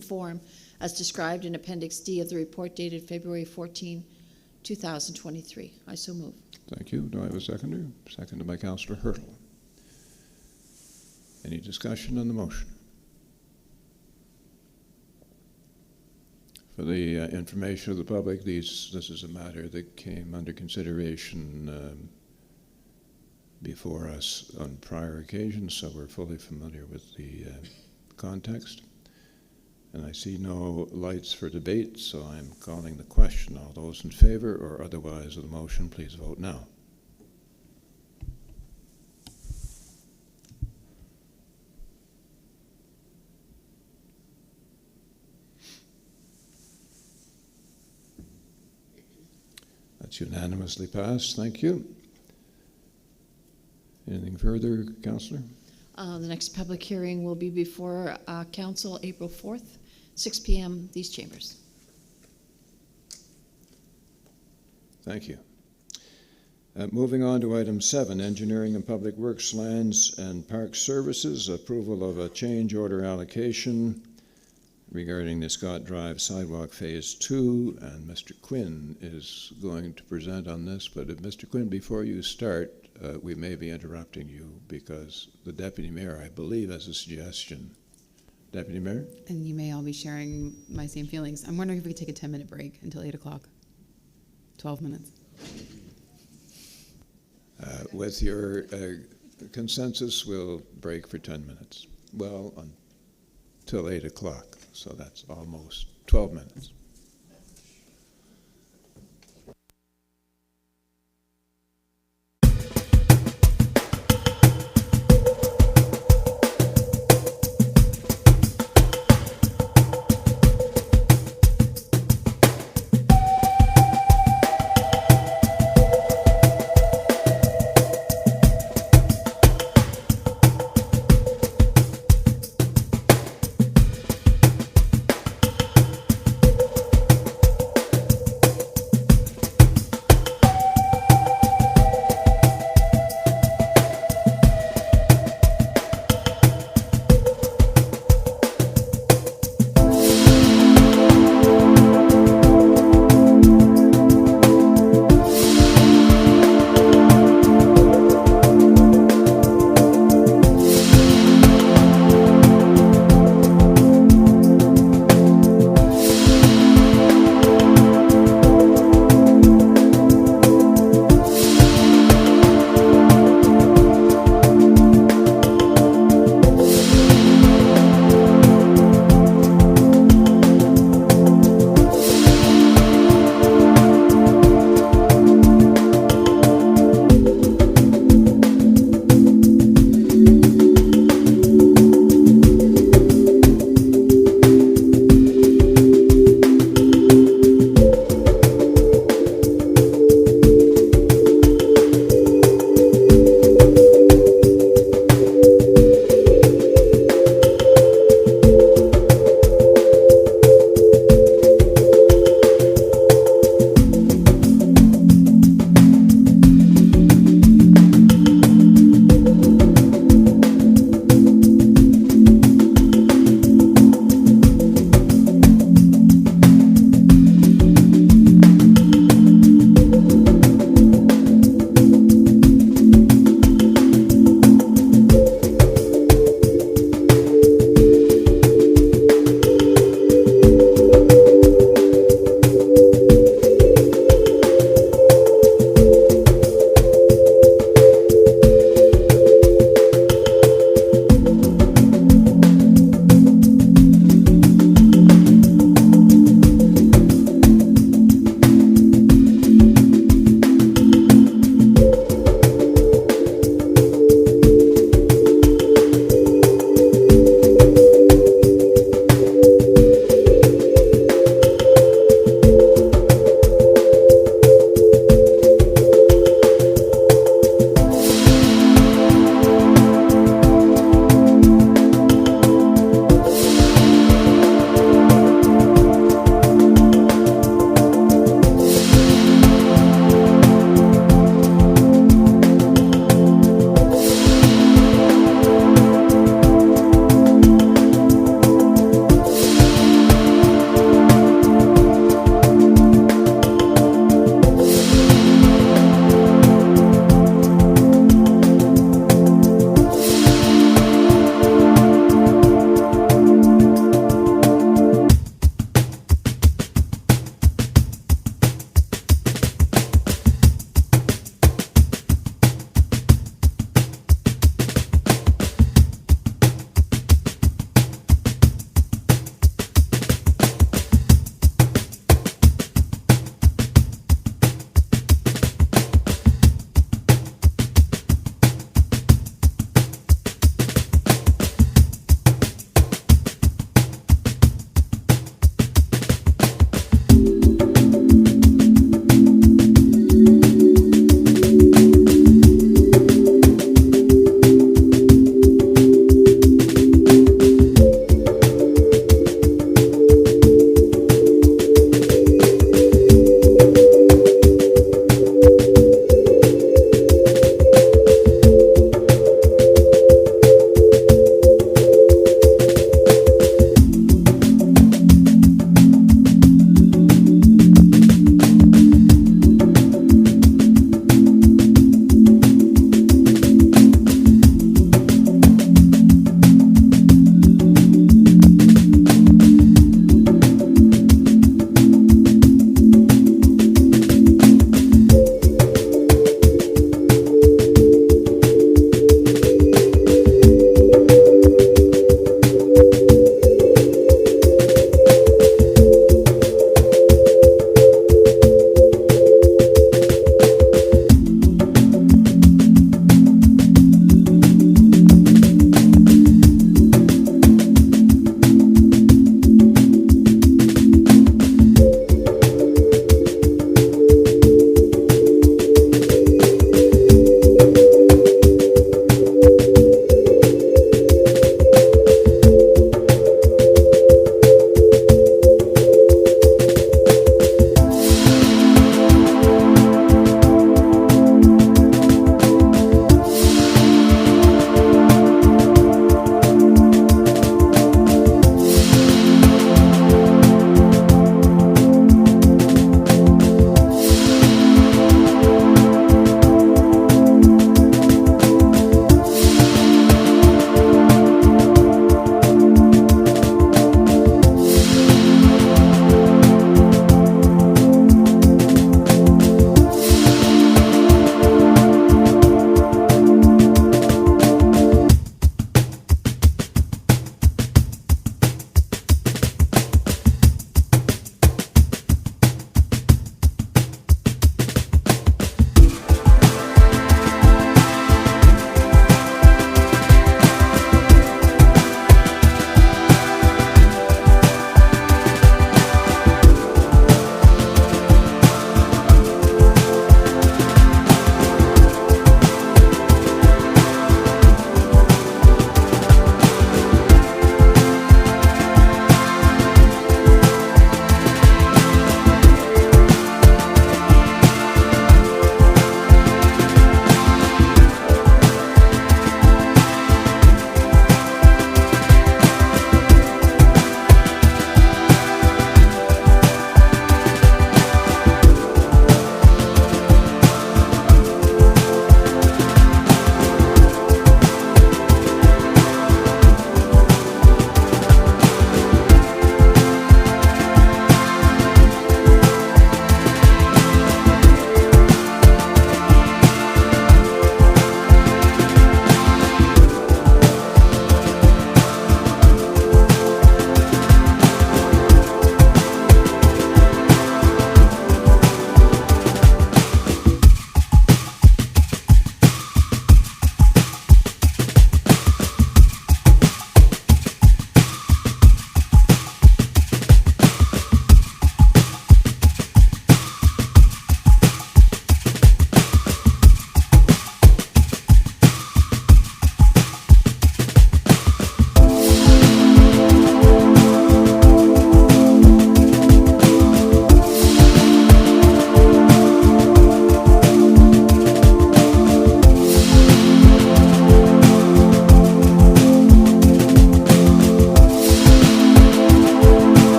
form, as described in Appendix D of the report dated February 14, 2023. I so move. Thank you. Do I have a seconder? Seconded by Councillor Hurtle. Any discussion on the motion? For the information of the public, this is a matter that came under consideration before us on prior occasions, so we're fully familiar with the context. And I see no lights for debate, so I'm calling the question. All those in favor or otherwise of the motion, please vote now. That's unanimously passed. Thank you. Anything further, Councillor? The next public hearing will be before Council April 4th, 6 p.m., these chambers. Thank you. Moving on to item 7, Engineering and Public Works Lands and Park Services, approval of a change order allocation regarding the Scott Drive Sidewalk Phase 2, and Mr. Quinn is going to present on this, but if Mr. Quinn, before you start, we may be interrupting you because the Deputy Mayor, I believe, has a suggestion. Deputy Mayor? And you may all be sharing my same feelings. I'm wondering if we could take a 10-minute break until 8 o'clock. 12 minutes. With your consensus, we'll break for 10 minutes. Well, until 8 o'clock, so that's almost 12 minutes.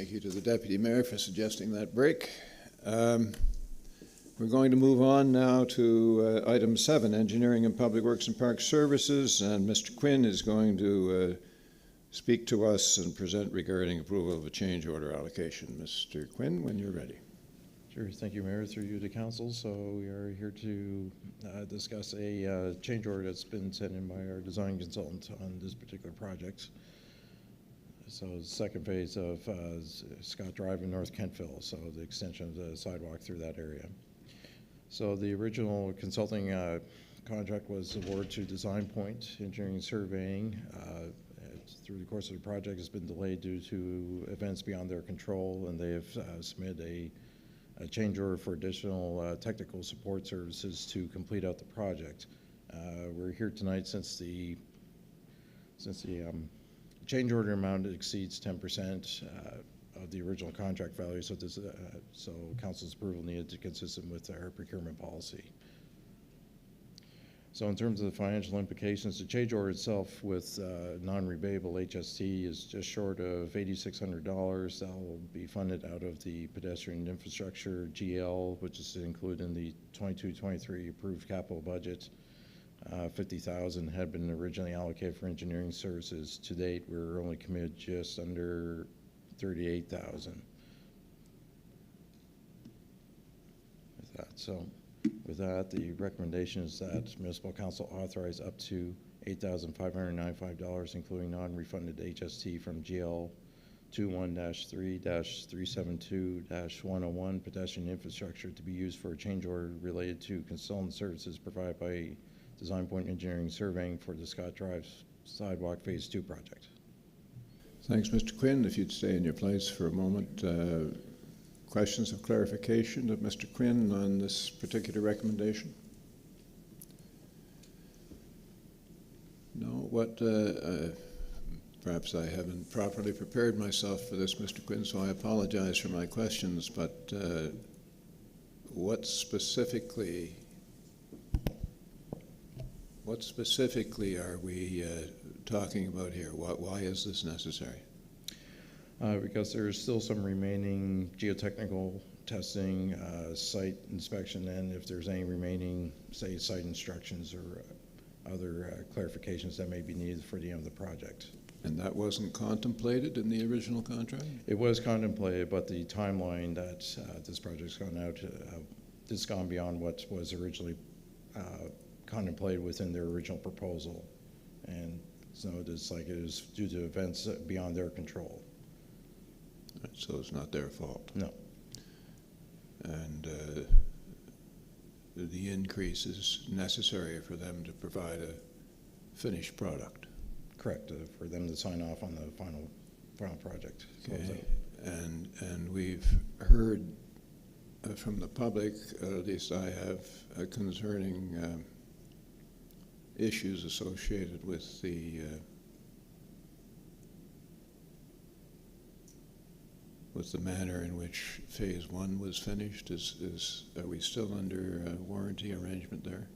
Thank you to the Deputy Mayor for suggesting that break. We're going to move on now to item 7, Engineering and Public Works and Park Services, and Mr. Quinn is going to speak to us and present regarding approval of a change order allocation. Mr. Quinn, when you're ready. Sure, thank you, Mayor, through you to Council. So we are here to discuss a change order that's been sent in by our design consultant on this particular project. So the second phase of Scott Drive in North Kentville, so the extension of the sidewalk through that area. So the original consulting contract was awarded to Design Point Engineering and Surveying. Through the course of the project, has been delayed due to events beyond their control, and they have submitted a change order for additional technical support services to complete out the project. We're here tonight since the change order amount exceeds 10% of the original contract value, so so Council's approval needed to be consistent with our procurement policy. So in terms of the financial implications, the change order itself with non-rebatable HST is just short of $8,600. That will be funded out of the pedestrian infrastructure GL, which is included in the 22-23 approved capital budget. $50,000 had been originally allocated for engineering services. To date, we're only committed just under $38,000 with that. So with that, the recommendation is that Municipal Council authorize up to $8,595, including non-refunded HST from GL 21-3-372-101 pedestrian infrastructure to be used for a change order related to consultant services provided by Design Point Engineering Surveying for the Scott Drive Sidewalk Phase 2 project. Thanks, Mr. Quinn. If you'd stay in your place for a moment. Questions of clarification of Mr. Quinn on this particular recommendation? No? What, perhaps I haven't properly prepared myself for this, Mr. Quinn, so I apologize for my questions, but what specifically are we talking about here? Why is this necessary? Because there's still some remaining geotechnical testing, site inspection, and if there's any remaining, say, site instructions or other clarifications that may be needed for the end of the project. And that wasn't contemplated in the original contract? It was contemplated, but the timeline that this project's gone out, it's gone beyond what was originally contemplated within their original proposal. And so it's like it is due to events beyond their control. So it's not their fault? No. And the increase is necessary for them to provide a finished product? Correct, for them to sign off on the final project. Okay. And we've heard from the public, at least I have, concerning issues associated with the manner in which Phase 1 was finished. Are we still under a warranty arrangement there?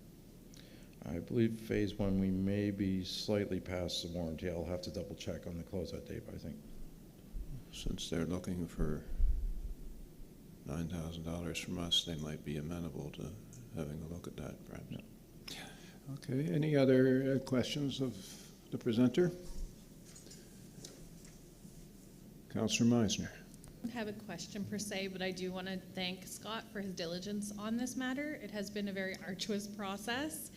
I believe Phase 1 we may be slightly past the warranty. I'll have to double check on the closeout date, I think. Since they're looking for $9,000 from us, they might be amenable to having a look at that, perhaps. No. Okay, any other questions of the presenter? Councillor Meisner. I don't have a question per se, but I do want to thank Scott for his diligence on this matter. It has been a very arduous process.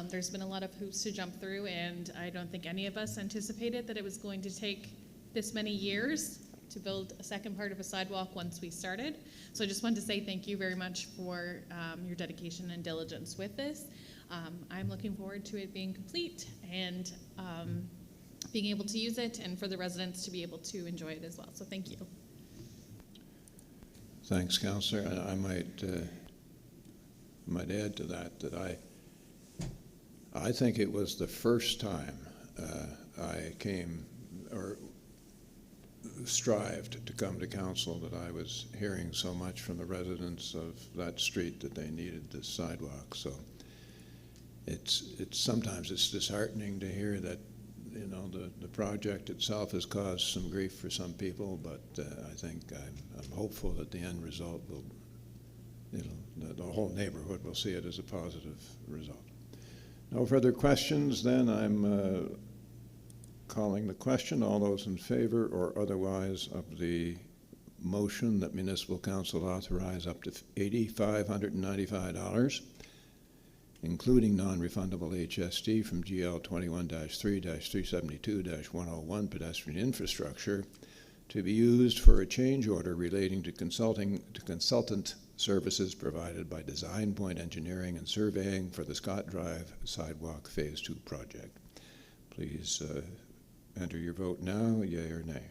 There's been a lot of hoops to jump through, and I don't think any of us anticipated that it was going to take this many years to build a second part of a sidewalk once we started. So I just wanted to say thank you very much for your dedication and diligence with this. I'm looking forward to it being complete and being able to use it, and for the residents to be able to enjoy it as well. So thank you. Thanks, Councillor. I might add to that I think it was the first time I came or strived to come to council that I was hearing so much from the residents of that street that they needed this sidewalk. So sometimes it's disheartening to hear that you know, the project itself has caused some grief for some people, but I think I'm hopeful that the end result will, the whole neighborhood will see it as a positive result. No further questions, then I'm calling the question. All those in favor or otherwise of the motion that Municipal Council authorize up to $8,595, including non-refundable HST from GL 21-3-372-101 pedestrian infrastructure, to be used for a change order relating to consultant services provided by Design Point Engineering and Surveying for the Scott Drive Sidewalk Phase 2 project. Please enter your vote now, yea or nay.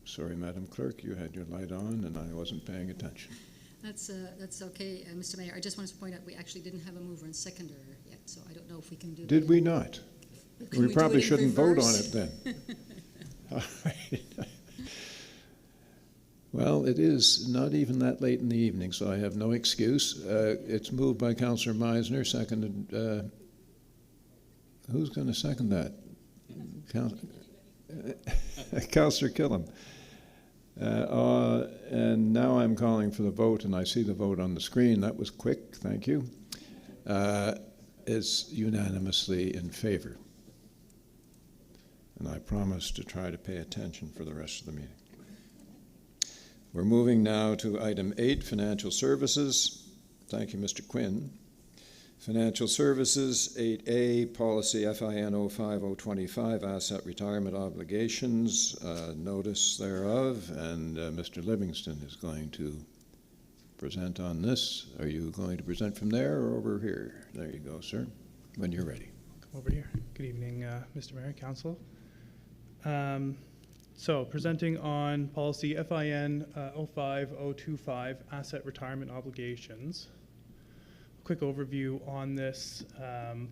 Sorry, Madam Clerk, you had your light on and I wasn't paying attention. That's okay, Mr. Mayor. I just wanted to point out we actually didn't have a mover and seconder yet, so I don't know if we can do that. Did we not? We probably shouldn't vote on it then. All right. Well, it is not even that late in the evening, so I have no excuse. It's moved by Councillor Meisner, seconded. Who's going to second that? Councillor Killam. And now I'm calling for the vote, and I see the vote on the screen. That was quick, thank you. It's unanimously in favor. And I promise to try to pay attention for the rest of the meeting. We're moving now to item 8, financial services. Thank you, Mr. Quinn. Financial services, 8A, policy FIN 05025, asset retirement obligations, notice thereof, and Mr. Livingston is going to present on this. Are you going to present from there or over here? There you go, sir, when you're ready. Come over here. Good evening, Mr. Mayor, Council. So presenting on policy FIN 05025, asset retirement obligations. Quick overview on this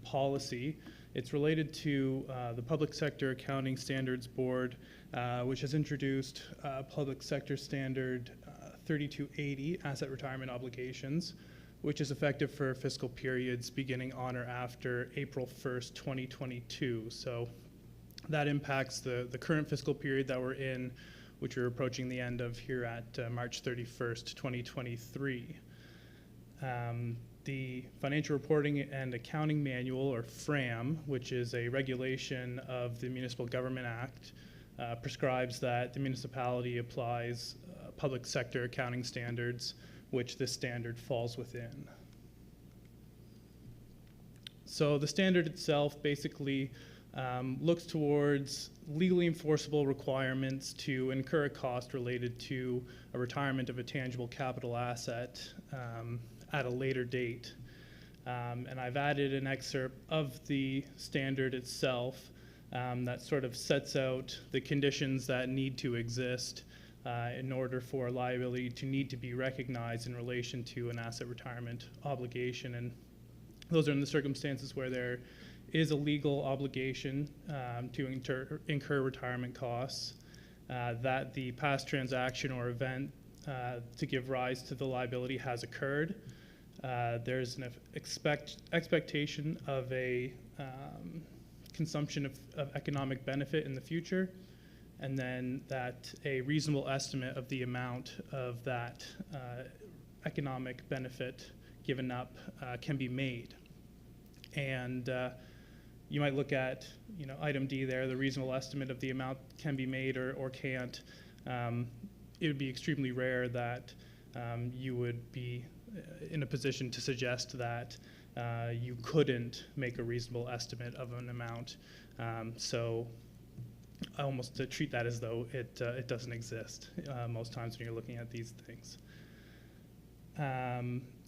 policy. It's related to the Public Sector Accounting Standards Board, which has introduced Public Sector Standard 3280, asset retirement obligations, which is effective for fiscal periods beginning on or after April 1st, 2022. So that impacts the current fiscal period that we're in, which we're approaching the end of here at March 31st, 2023. The Financial Reporting and Accounting Manual, or FRAM, which is a regulation of the Municipal Government Act, prescribes that the municipality applies public sector accounting standards, which this standard falls within. So the standard itself basically looks towards legally enforceable requirements to incur a cost related to a retirement of a tangible capital asset at a later date. And I've added an excerpt of the standard itself that sort of sets out the conditions that need to exist in order for liability to need to be recognized in relation to an asset retirement obligation. And those are in the circumstances where there is a legal obligation to incur retirement costs, that the past transaction or event to give rise to the liability has occurred. There's an expectation of a consumption of economic benefit in the future, and then that a reasonable estimate of the amount of that economic benefit given up can be made. And you might look at, item D there, the reasonable estimate of the amount can be made or can't. It would be extremely rare that you would be in a position to suggest that you couldn't make a reasonable estimate of an amount. So I almost treat that as though it doesn't exist most times when you're looking at these things.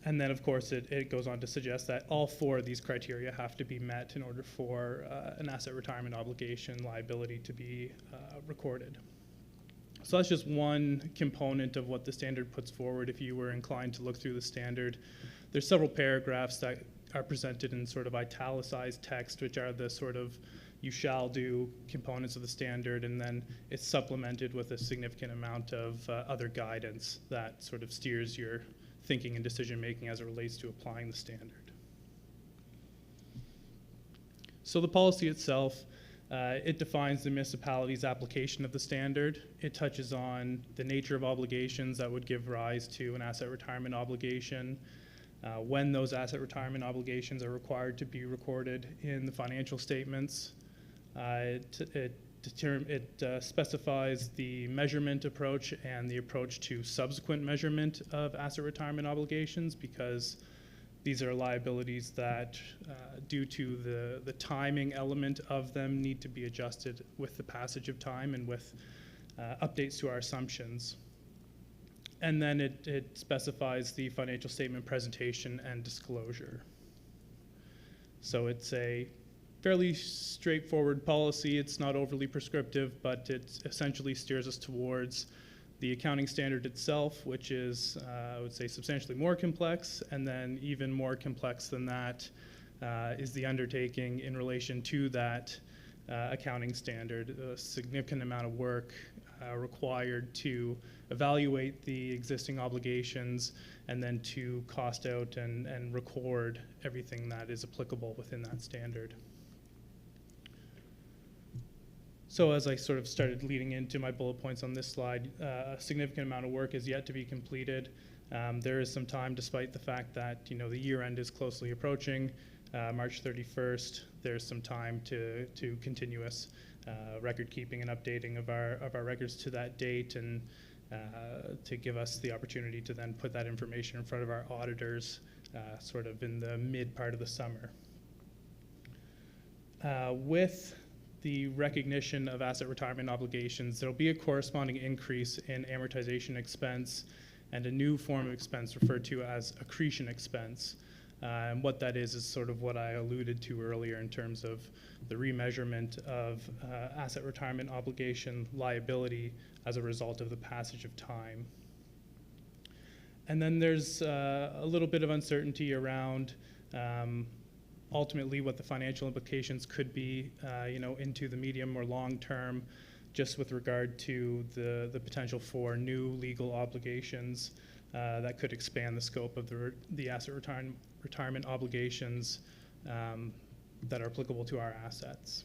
And then, of course, it goes on to suggest that all 4 of these criteria have to be met in order for an asset retirement obligation liability to be recorded. So that's just one component of what the standard puts forward. If you were inclined to look through the standard, there's several paragraphs that are presented in sort of italicized text, which are the sort of, you shall do components of the standard, and then it's supplemented with a significant amount of other guidance that sort of steers your thinking and decision-making as it relates to applying the standard. So the policy itself, it defines the municipality's application of the standard. It touches on the nature of obligations that would give rise to an asset retirement obligation, when those asset retirement obligations are required to be recorded in the financial statements. It specifies the measurement approach and the approach to subsequent measurement of asset retirement obligations, because these are liabilities that, due to the timing element of them, need to be adjusted with the passage of time and with updates to our assumptions. And then it specifies the financial statement presentation and disclosure. So it's a fairly straightforward policy. It's not overly prescriptive, but it essentially steers us towards the accounting standard itself, which is, I would say, substantially more complex, and then even more complex than that is the undertaking in relation to that accounting standard. A significant amount of work required to evaluate the existing obligations and then to cost out and record everything that is applicable within that standard. So as I sort of started leading into my bullet points on this slide, a significant amount of work is yet to be completed. There is some time, despite the fact that the year end is closely approaching, March 31st. There's some time to continuous record keeping and updating of our records to that date, and to give us the opportunity to then put that information in front of our auditors, sort of in the mid part of the summer. With the recognition of asset retirement obligations, there will be a corresponding increase in amortization expense and a new form of expense referred to as accretion expense. And what that is sort of what I alluded to earlier in terms of the remeasurement of asset retirement obligation liability as a result of the passage of time. And then there's a little bit of uncertainty around ultimately what the financial implications could be, into the medium or long term, just with regard to the potential for new legal obligations that could expand the scope of the asset retirement obligations that are applicable to our assets.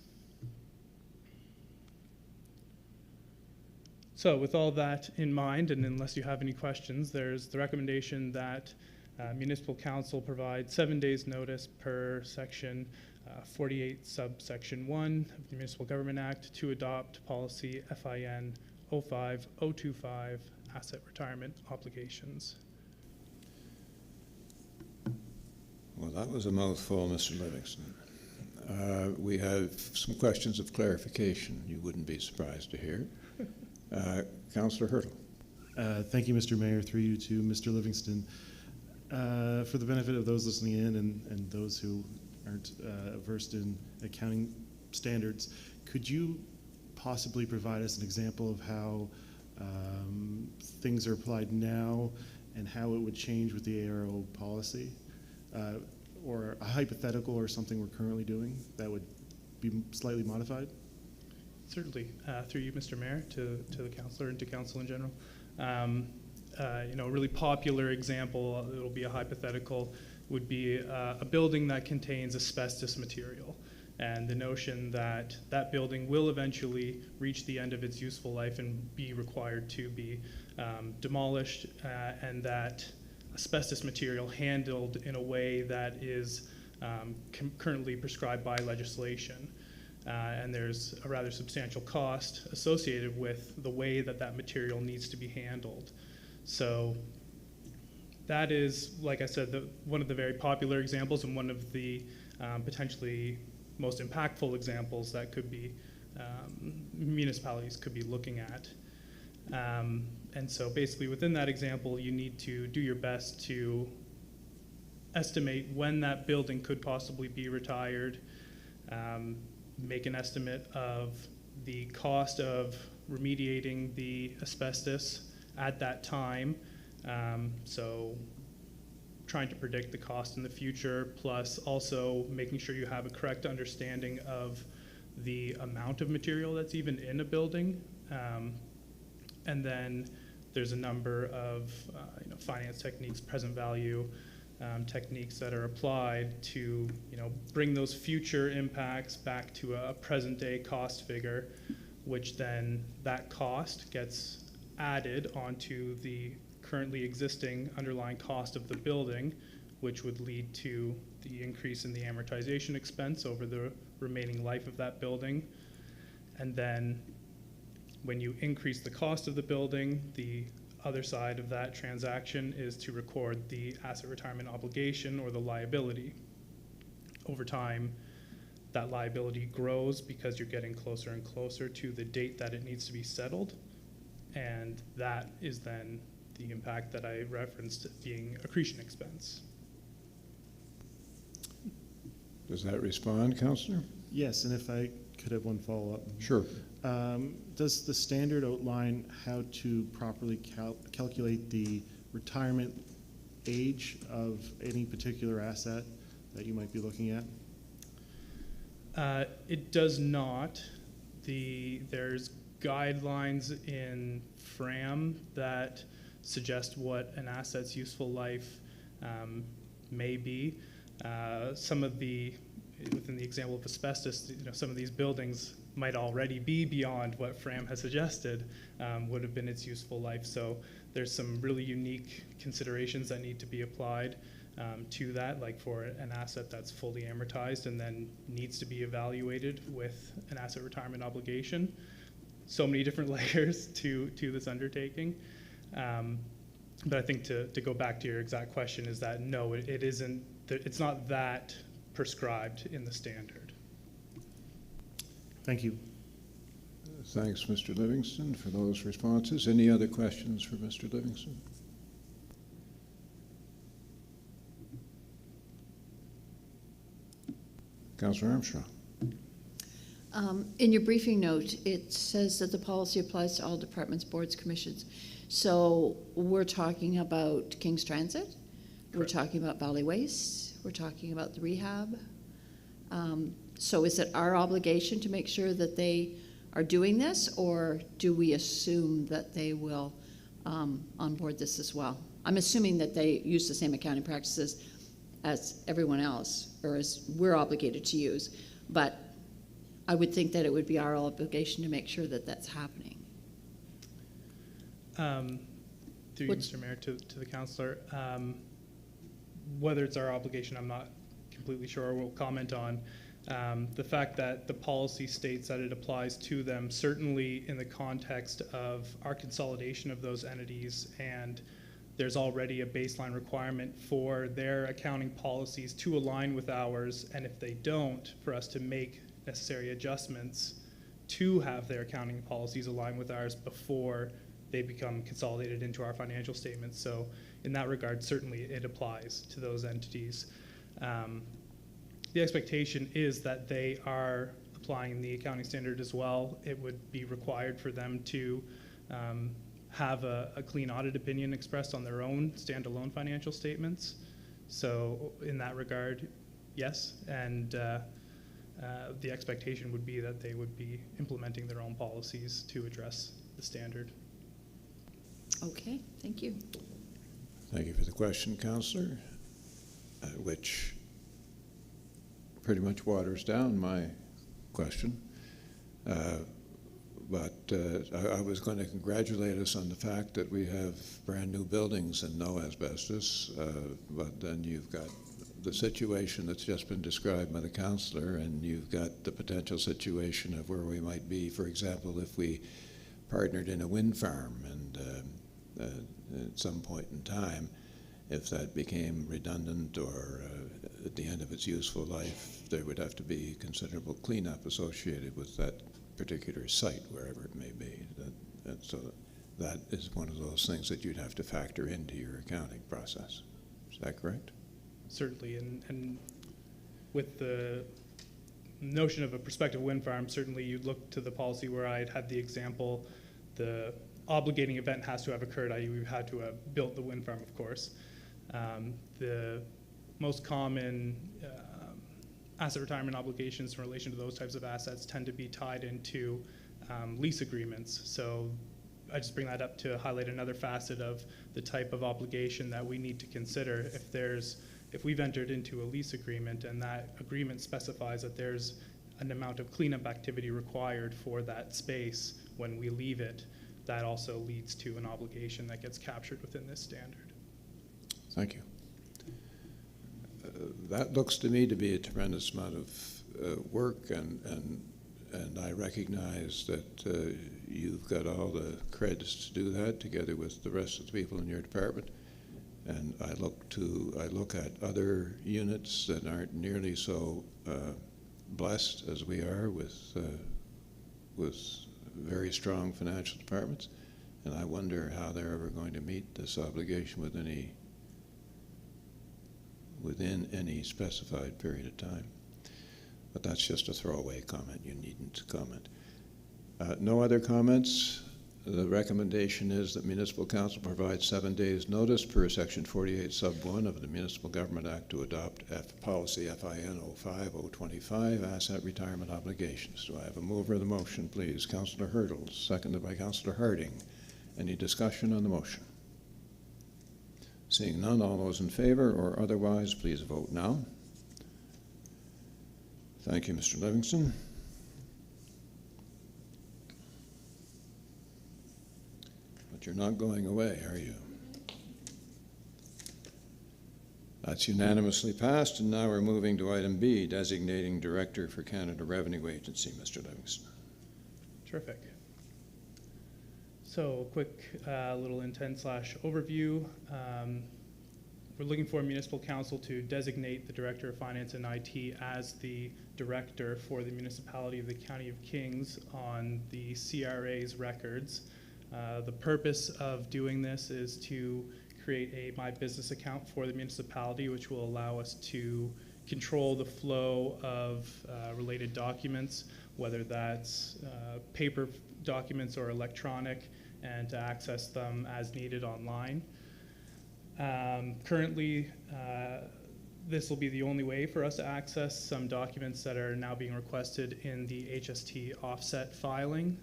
So with all that in mind, and unless you have any questions, there's the recommendation that Municipal Council provide 7 days notice per section 48 subsection 1 of the Municipal Government Act to adopt policy FIN 05025 asset retirement obligations. Well, that was a mouthful, Mr. Livingston. We have some questions of clarification you wouldn't be surprised to hear. Councillor Hurtle. Thank you, Mr. Mayor. Through you to Mr. Livingston. For the benefit of those listening in and those who aren't versed in accounting standards, could you possibly provide us an example of how things are applied now and how it would change with the ARO policy? Or a hypothetical or something we're currently doing that would be slightly modified? Certainly. Through you, Mr. Mayor, to the councillor and to council in general. A really popular example, it'll be a hypothetical, would be a building that contains asbestos material, and the notion that that building will eventually reach the end of its useful life and be required to be demolished, and that asbestos material handled in a way that is currently prescribed by legislation. And there's a rather substantial cost associated with the way that material needs to be handled. So that is, like I said, one of the very popular examples and one of the potentially most impactful examples that could be municipalities could be looking at. And so basically within that example, you need to do your best to estimate when that building could possibly be retired, make an estimate of the cost of remediating the asbestos at that time. So trying to predict the cost in the future, plus also making sure you have a correct understanding of the amount of material that's even in a building. And then there's a number of finance techniques, present value techniques that are applied to bring those future impacts back to a present day cost figure, which then that cost gets added onto the currently existing underlying cost of the building, which would lead to the increase in the amortization expense over the remaining life of that building. And then when you increase the cost of the building, the other side of that transaction is to record the asset retirement obligation or the liability. Over time, that liability grows because you're getting closer and closer to the date that it needs to be settled. And that is then the impact that I referenced being accretion expense. Does that respond, Councillor? Yes, and if I could have one follow-up. Sure. Does the standard outline how to properly calculate the retirement age of any particular asset that you might be looking at? It does not. There's guidelines in FRAM that suggest what an asset's useful life may be. Within the example of asbestos, some of these buildings might already be beyond what FRAM has suggested would have been its useful life. So there's some really unique considerations that need to be applied to that, like for an asset that's fully amortized and then needs to be evaluated with an asset retirement obligation. So many different layers to this undertaking. But I think to go back to your exact question is that no, it isn't. It's not that prescribed in the standard. Thank you. Thanks, Mr. Livingston, for those responses. Any other questions for Mr. Livingston? Councillor Armstrong. In your briefing note, it says that the policy applies to all departments, boards, commissions. So we're talking about King's Transit, we're talking about Valley Waste, we're talking about the rehab. So is it our obligation to make sure that they are doing this, or do we assume that they will onboard this as well? I'm assuming that they use the same accounting practices as everyone else, or as we're obligated to use, but I would think that it would be our obligation to make sure that that's happening. Through you, Mr. Mayor, to the councillor, whether it's our obligation, I'm not completely sure. We'll comment on the fact that the policy states that it applies to them, certainly in the context of our consolidation of those entities, and there's already a baseline requirement for their accounting policies to align with ours, and if they don't, for us to make necessary adjustments to have their accounting policies align with ours before they become consolidated into our financial statements. So in that regard, certainly it applies to those entities. The expectation is that they are applying the accounting standard as well. It would be required for them to have a clean audit opinion expressed on their own standalone financial statements. So in that regard, yes, and the expectation would be that they would be implementing their own policies to address the standard. Okay, thank you. Thank you for the question, Councillor, which pretty much waters down my question. But I was going to congratulate us on the fact that we have brand new buildings and no asbestos, but then you've got the situation that's just been described by the councillor, and you've got the potential situation of where we might be, for example, if we partnered in a wind farm and at some point in time, if that became redundant or at the end of its useful life, there would have to be considerable cleanup associated with that particular site, wherever it may be. So that is one of those things that you'd have to factor into your accounting process. Is that correct? Certainly, and with the notion of a prospective wind farm, certainly you'd look to the policy where I had the example, the obligating event has to have occurred, i.e. we've had to have built the wind farm, of course. The most common asset retirement obligations in relation to those types of assets tend to be tied into lease agreements. So I just bring that up to highlight another facet of the type of obligation that we need to consider. If we've entered into a lease agreement and that agreement specifies that there's an amount of cleanup activity required for that space when we leave it, that also leads to an obligation that gets captured within this standard. Thank you. That looks to me to be a tremendous amount of work, and I recognize that you've got all the credits to do that together with the rest of the people in your department. And I look at other units that aren't nearly so blessed as we are with very strong financial departments, and I wonder how they're ever going to meet this obligation within any specified period of time. But that's just a throwaway comment. You needn't comment. No other comments? The recommendation is that Municipal Council provide 7 days notice per Section 48 Sub 1 of the Municipal Government Act to adopt Policy FIN 05025, Asset Retirement Obligations. Do I have a mover of the motion, please? Councillor Hurdles, seconded by Councillor Harding. Any discussion on the motion? Seeing none, all those in favor or otherwise, please vote now. Thank you, Mr. Livingston. But you're not going away, are you? That's unanimously passed, and now we're moving to item B, designating Director for Canada Revenue Agency, Mr. Livingston. Terrific. So quick little intent/overview. We're looking for Municipal Council to designate the Director of Finance and IT as the Director for the Municipality of the County of Kings on the CRA's records. The purpose of doing this is to create a My Business account for the municipality, which will allow us to control the flow of related documents, whether that's paper documents or electronic, and to access them as needed online. Currently, this will be the only way for us to access some documents that are now being requested in the HST offset filing,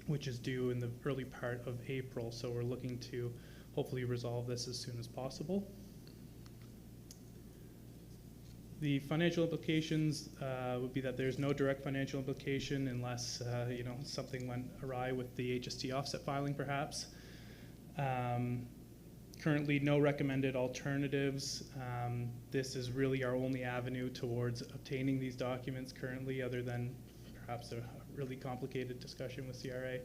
which is due in the early part of April. So we're looking to hopefully resolve this as soon as possible. The financial implications would be that there's no direct financial implication unless something went awry with the HST offset filing, perhaps. Currently, no recommended alternatives. This is really our only avenue towards obtaining these documents currently, other than perhaps a really complicated discussion with CRA.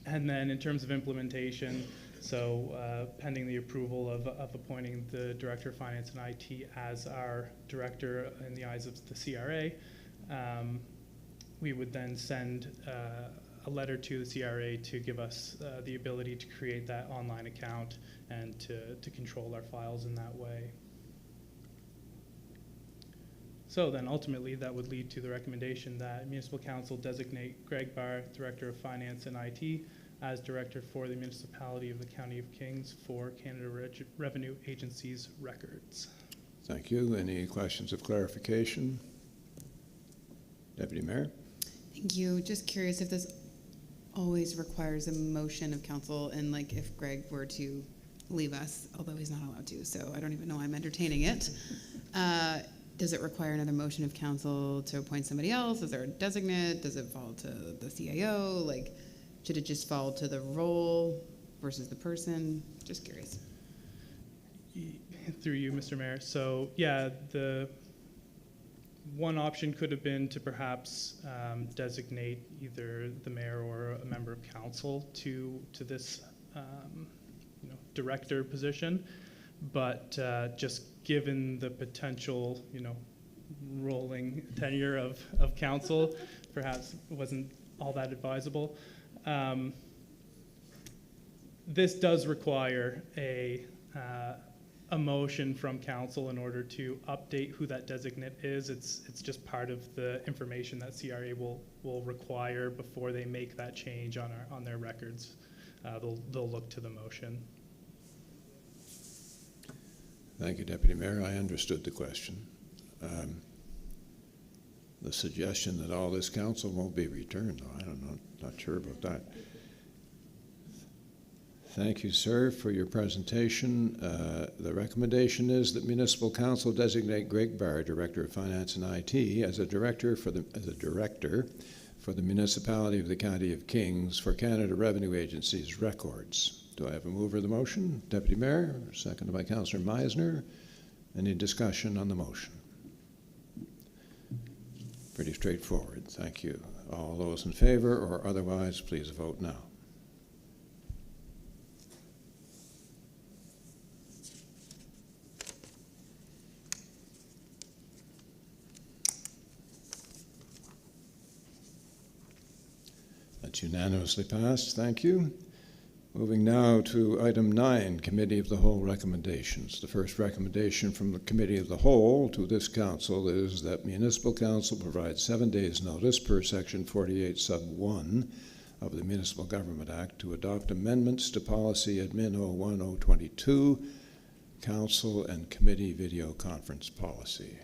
And then in terms of implementation, so pending the approval of appointing the Director of Finance and IT as our director in the eyes of the CRA, we would then send a letter to the CRA to give us the ability to create that online account and to control our files in that way. So then ultimately that would lead to the recommendation that Municipal Council designate Greg Barr, Director of Finance and IT, as Director for the Municipality of the County of Kings for Canada Revenue Agency's records. Thank you. Any questions of clarification? Deputy Mayor? Thank you. Just curious if this always requires a motion of council, and like if Greg were to leave us, although he's not allowed to, so I don't even know I'm entertaining it. Does it require another motion of council to appoint somebody else? Is there a designate? Does it fall to the CAO? Like, should it just fall to the role versus the person? Just curious. Through you, Mr. Mayor. So yeah, the one option could have been to perhaps designate either the mayor or a member of council to this director position, but just given the potential rolling tenure of council, perhaps wasn't all that advisable. This does require a motion from council in order to update who that designate is. It's just part of the information that CRA will require before they make that change on their records. They'll look to the motion. Thank you, Deputy Mayor. I understood the question. The suggestion that all this council won't be returned, though, I don't know, not sure about that. Thank you, sir, for your presentation. The recommendation is that Municipal Council designate Greg Barr, Director of Finance and IT, as a director for the Municipality of the County of Kings for Canada Revenue Agency's records. Do I have a mover of the motion? Deputy Mayor, seconded by Councillor Meisner. Any discussion on the motion? Pretty straightforward. Thank you. All those in favor or otherwise, please vote now. That's unanimously passed. Thank you. Moving now to item 9, Committee of the Whole recommendations. The first recommendation from the Committee of the Whole to this Council is that Municipal Council provide 7 days' notice per Section 48 Sub 1 of the Municipal Government Act to adopt amendments to Policy Admin 01-022, Council and Committee Videoconference Policy.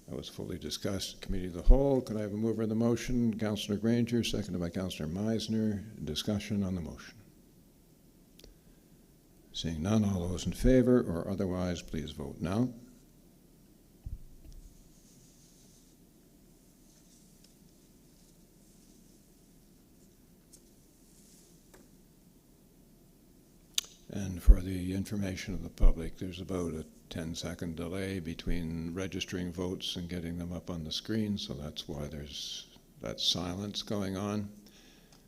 That was fully discussed, Committee of the Whole. Could I have a mover of the motion? Councillor Granger, seconded by Councillor Meisner. Discussion on the motion. Seeing none, all those in favor or otherwise, please vote now. And for the information of the public, there's about a 10-second delay between registering votes and getting them up on the screen, so that's why there's that silence going on.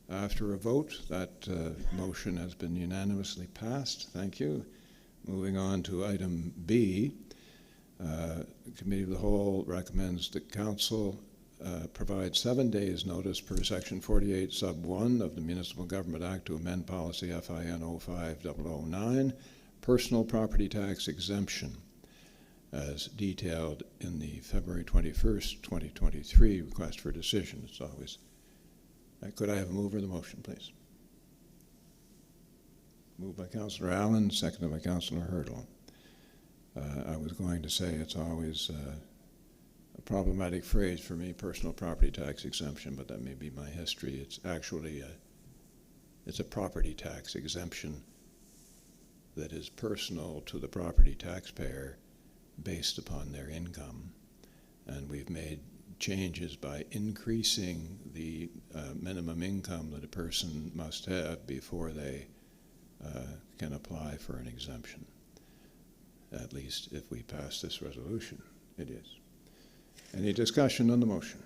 After a vote, that motion has been unanimously passed. Thank you. Moving on to item B, the Committee of the Whole recommends that Council provide 7 days notice per Section 48 Sub 1 of the Municipal Government Act to amend Policy FIN 05-009, Personal Property Tax Exemption, as detailed in the February 21st, 2023 request for decision. It's always. Could I have a mover of the motion, please? Moved by Councillor Allen, seconded by Councillor Hurdle. I was going to say it's always a problematic phrase for me, personal property tax exemption, but that may be my history. It's actually it's a property tax exemption that is personal to the property taxpayer based upon their income. And we've made changes by increasing the minimum income that a person must have before they can apply for an exemption. At least if we pass this resolution, it is. Any discussion on the motion?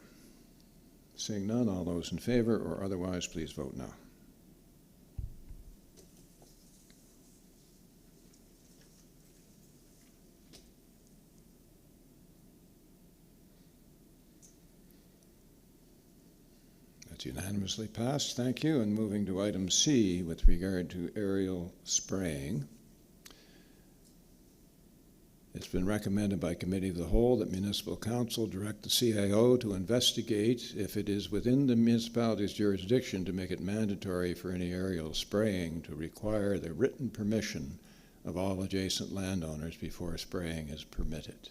Seeing none, all those in favor or otherwise, please vote now. That's unanimously passed. Thank you. And moving to item C with regard to aerial spraying. It's been recommended by Committee of the Whole that Municipal Council direct the CAO to investigate if it is within the municipality's jurisdiction to make it mandatory for any aerial spraying to require the written permission of all adjacent landowners before spraying is permitted.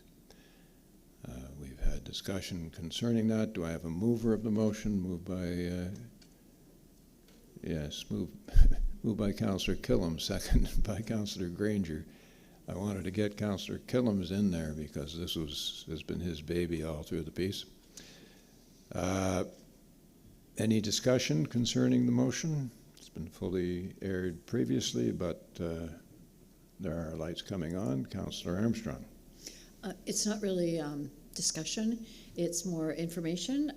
We've had discussion concerning that. Do I have a mover of the motion? Moved by, moved by Councillor Killam, seconded by Councillor Granger. I wanted to get Councillor Killam's in there because this has been his baby all through the piece. Any discussion concerning the motion? It's been fully aired previously, but there are lights coming on. Councillor Armstrong. It's not really discussion, it's more information.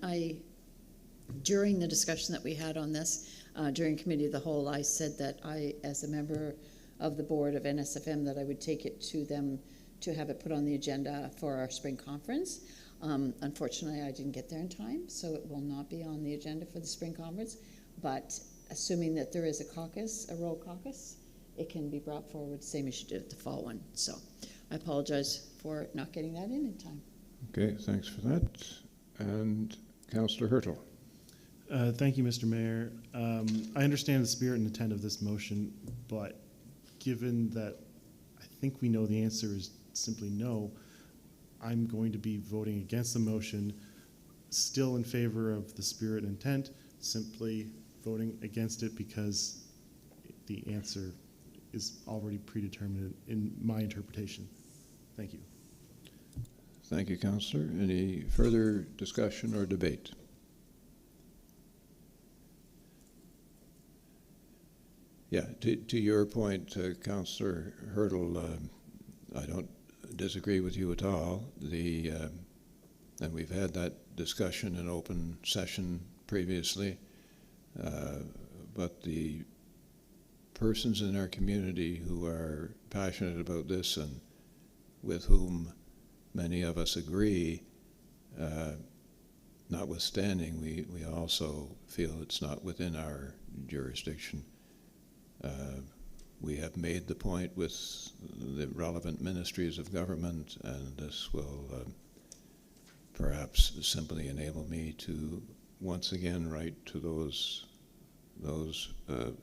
During the discussion that we had on this, during Committee of the Whole, I said that I, as a member of the board of NSFM, that I would take it to them to have it put on the agenda for our spring conference. Unfortunately, I didn't get there in time, so it will not be on the agenda for the spring conference, but assuming that there is a caucus, a roll caucus, it can be brought forward, same as you did at the fall one. So I apologize for not getting that in time. Okay, thanks for that. And Councillor Hurtle. Thank you, Mr. Mayor. I understand the spirit and intent of this motion, but given that I think we know the answer is simply no, I'm going to be voting against the motion, still in favor of the spirit and intent, simply voting against it because the answer is already predetermined in my interpretation. Thank you. Thank you, Councillor. Any further discussion or debate? Yeah, to your point, Councillor Hurdle, I don't disagree with you at all. And we've had that discussion in open session previously, but the persons in our community who are passionate about this and with whom many of us agree, notwithstanding, we also feel it's not within our jurisdiction. We have made the point with the relevant ministries of government, and this will perhaps simply enable me to once again write to those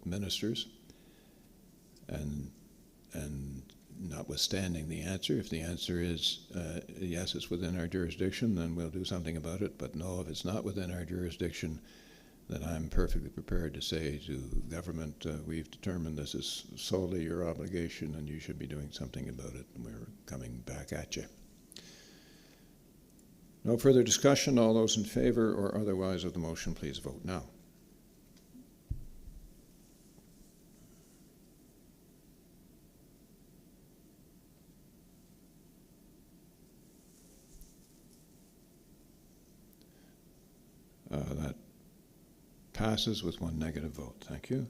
ministers, and notwithstanding the answer, if the answer is yes, it's within our jurisdiction, then we'll do something about it. But no, if it's not within our jurisdiction, then I'm perfectly prepared to say to government, we've determined this is solely your obligation and you should be doing something about it, and we're coming back at you. No further discussion. All those in favor or otherwise of the motion, please vote now. That passes with one negative vote. Thank you.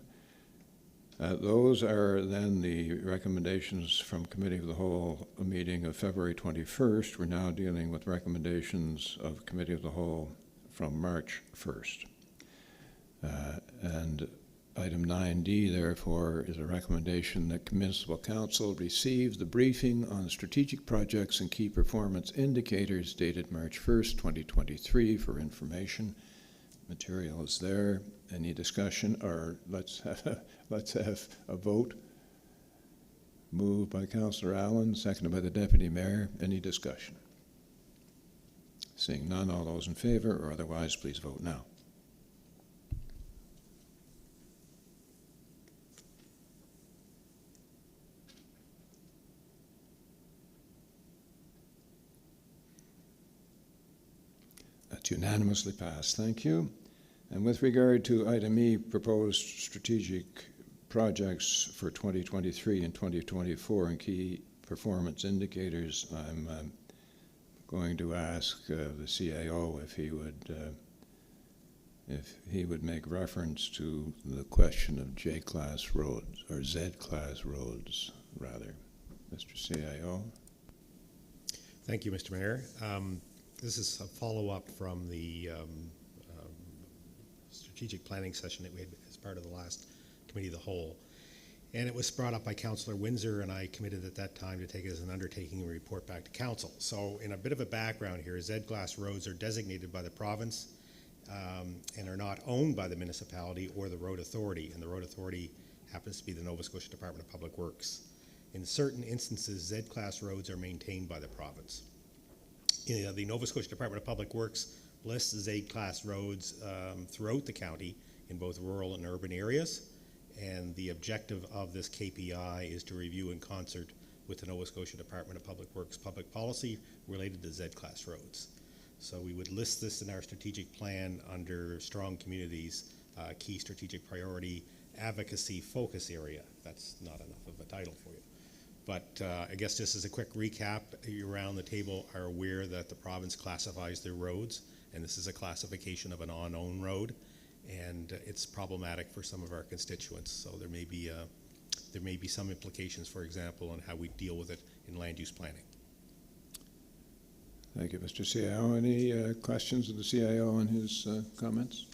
Those are then the recommendations from Committee of the Whole, a meeting of February 21st. We're now dealing with recommendations of Committee of the Whole from March 1st. And item 9D, therefore, is a recommendation that Municipal Council receive the briefing on strategic projects and key performance indicators dated March 1st, 2023 for information. Material is there. Any discussion? Or let's have a vote. Moved by Councillor Allen, seconded by the Deputy Mayor. Any discussion? Seeing none, all those in favor or otherwise, please vote now. That's unanimously passed. Thank you. And with regard to item E, proposed strategic projects for 2023 and 2024 and key performance indicators, I'm going to ask the CAO if he would make reference to the question of J-class roads, or Z-class roads, rather. Mr. CAO. Thank you, Mr. Mayor. This is a follow-up from the strategic planning session that we had as part of the last Committee of the Whole. And it was brought up by Councillor Windsor, and I committed at that time to take it as an undertaking and report back to Council. So in a bit of a background here, Z-class roads are designated by the province and are not owned by the municipality or the road authority, and the road authority happens to be the Nova Scotia Department of Public Works. In certain instances, Z-class roads are maintained by the province. The Nova Scotia Department of Public Works lists Z-class roads throughout the county in both rural and urban areas, and the objective of this KPI is to review in concert with the Nova Scotia Department of Public Works public policy related to Z-class roads. So we would list this in our strategic plan under strong communities, key strategic priority, advocacy focus area. That's not enough of a title for you. But I guess just as a quick recap, you around the table are aware that the province classifies their roads, and this is a classification of an unknown road, and it's problematic for some of our constituents. So there may be some implications, for example, on how we deal with it in land use planning. Thank you, Mr. CIO. Any questions of the CIO on his comments?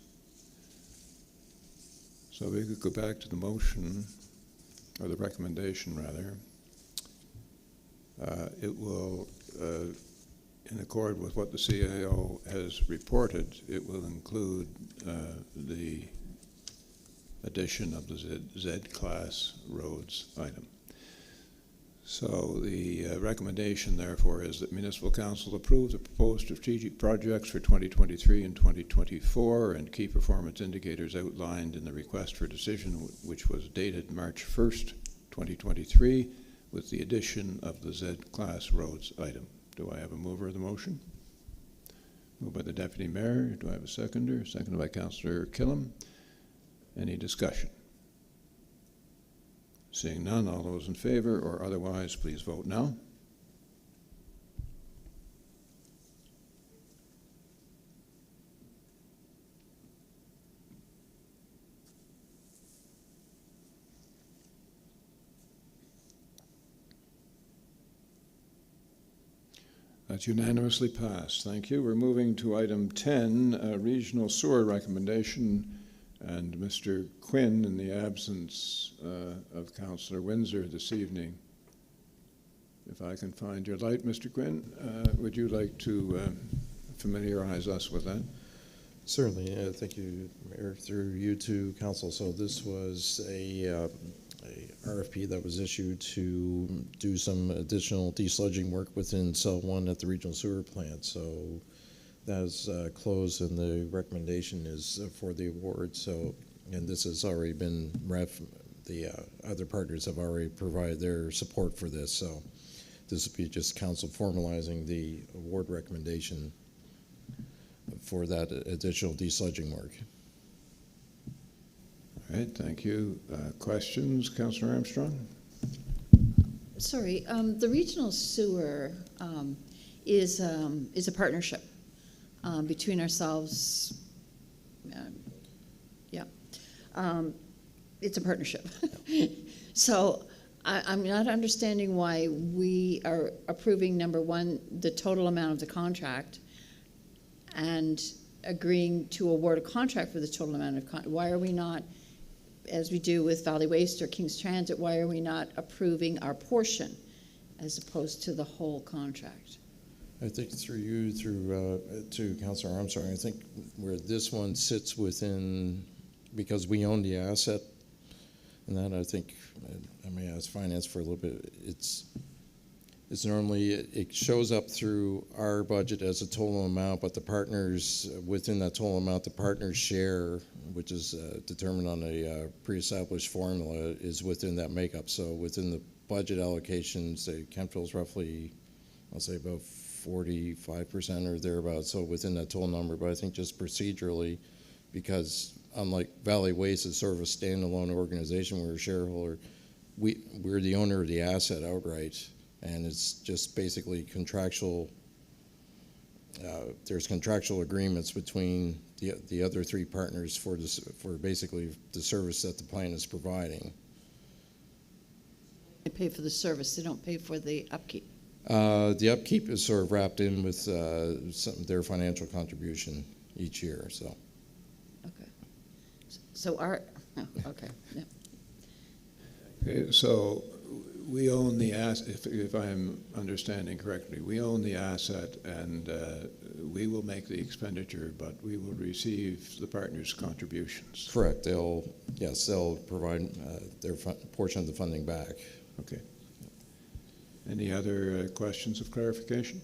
So we could go back to the motion, or the recommendation rather. It will, in accord with what the CIO has reported, it will include the addition of the Z-class roads item. So So the recommendation, therefore, is that Municipal Council approve the proposed strategic projects for 2023 and 2024 and key performance indicators outlined in the request for decision, which was dated March 1st, 2023, with the addition of the Z-Class roads item. Do I have a mover of the motion? Moved by the Deputy Mayor. Do I have a seconder? Seconded by Councillor Killam. Any discussion? Seeing none, all those in favor or otherwise, please vote now. That's unanimously passed. Thank you. We're moving to item 10, regional sewer recommendation. And Mr. Quinn, in the absence of Councillor Windsor this evening, if I can find your light, Mr. Quinn, would you like to familiarize us with that? Certainly. Thank you, Mayor, through you to Council. So this was a RFP that was issued to do some additional desludging work within Cell 1 at the regional sewer plant. So that is closed, and the recommendation is for the award. So, and this has already been the other partners have already provided their support for this. So this would be just council formalizing the award recommendation for that additional desludging work. All right, thank you. Questions, Councillor Armstrong? Sorry, the regional sewer is a partnership between ourselves. It's a partnership. So I'm not understanding why we are approving, number one, the total amount of the contract and agreeing to award a contract for the total amount of why are we not, as we do with Valley Waste or King's Transit, why are we not approving our portion as opposed to the whole contract? I think through you, to Councillor Armstrong, I think where this one sits within, because we own the asset, and that I think, I may ask finance for a little bit, it's normally, it shows up through our budget as a total amount, but the partners, within that total amount, the partners share, which is determined on a pre-established formula, is within that makeup. So within the budget allocations, Kentville's roughly, I'll say about 45% or thereabouts, so within that total number. But I think just procedurally, because unlike Valley Waste is sort of a standalone organization, we're a shareholder, we're the owner of the asset outright, and it's just basically contractual, there's contractual agreements between the other three partners for basically the service that the plant is providing. They pay for the service, they don't pay for the upkeep. The upkeep is sort of wrapped in with their financial contribution each year. So. Okay. So our okay. Yeah. Okay. So we own the asset. If I'm understanding correctly, we own the asset, and we will make the expenditure, but we will receive the partners' contributions. Correct. They'll provide their portion of the funding back. Okay. Any other questions of clarification?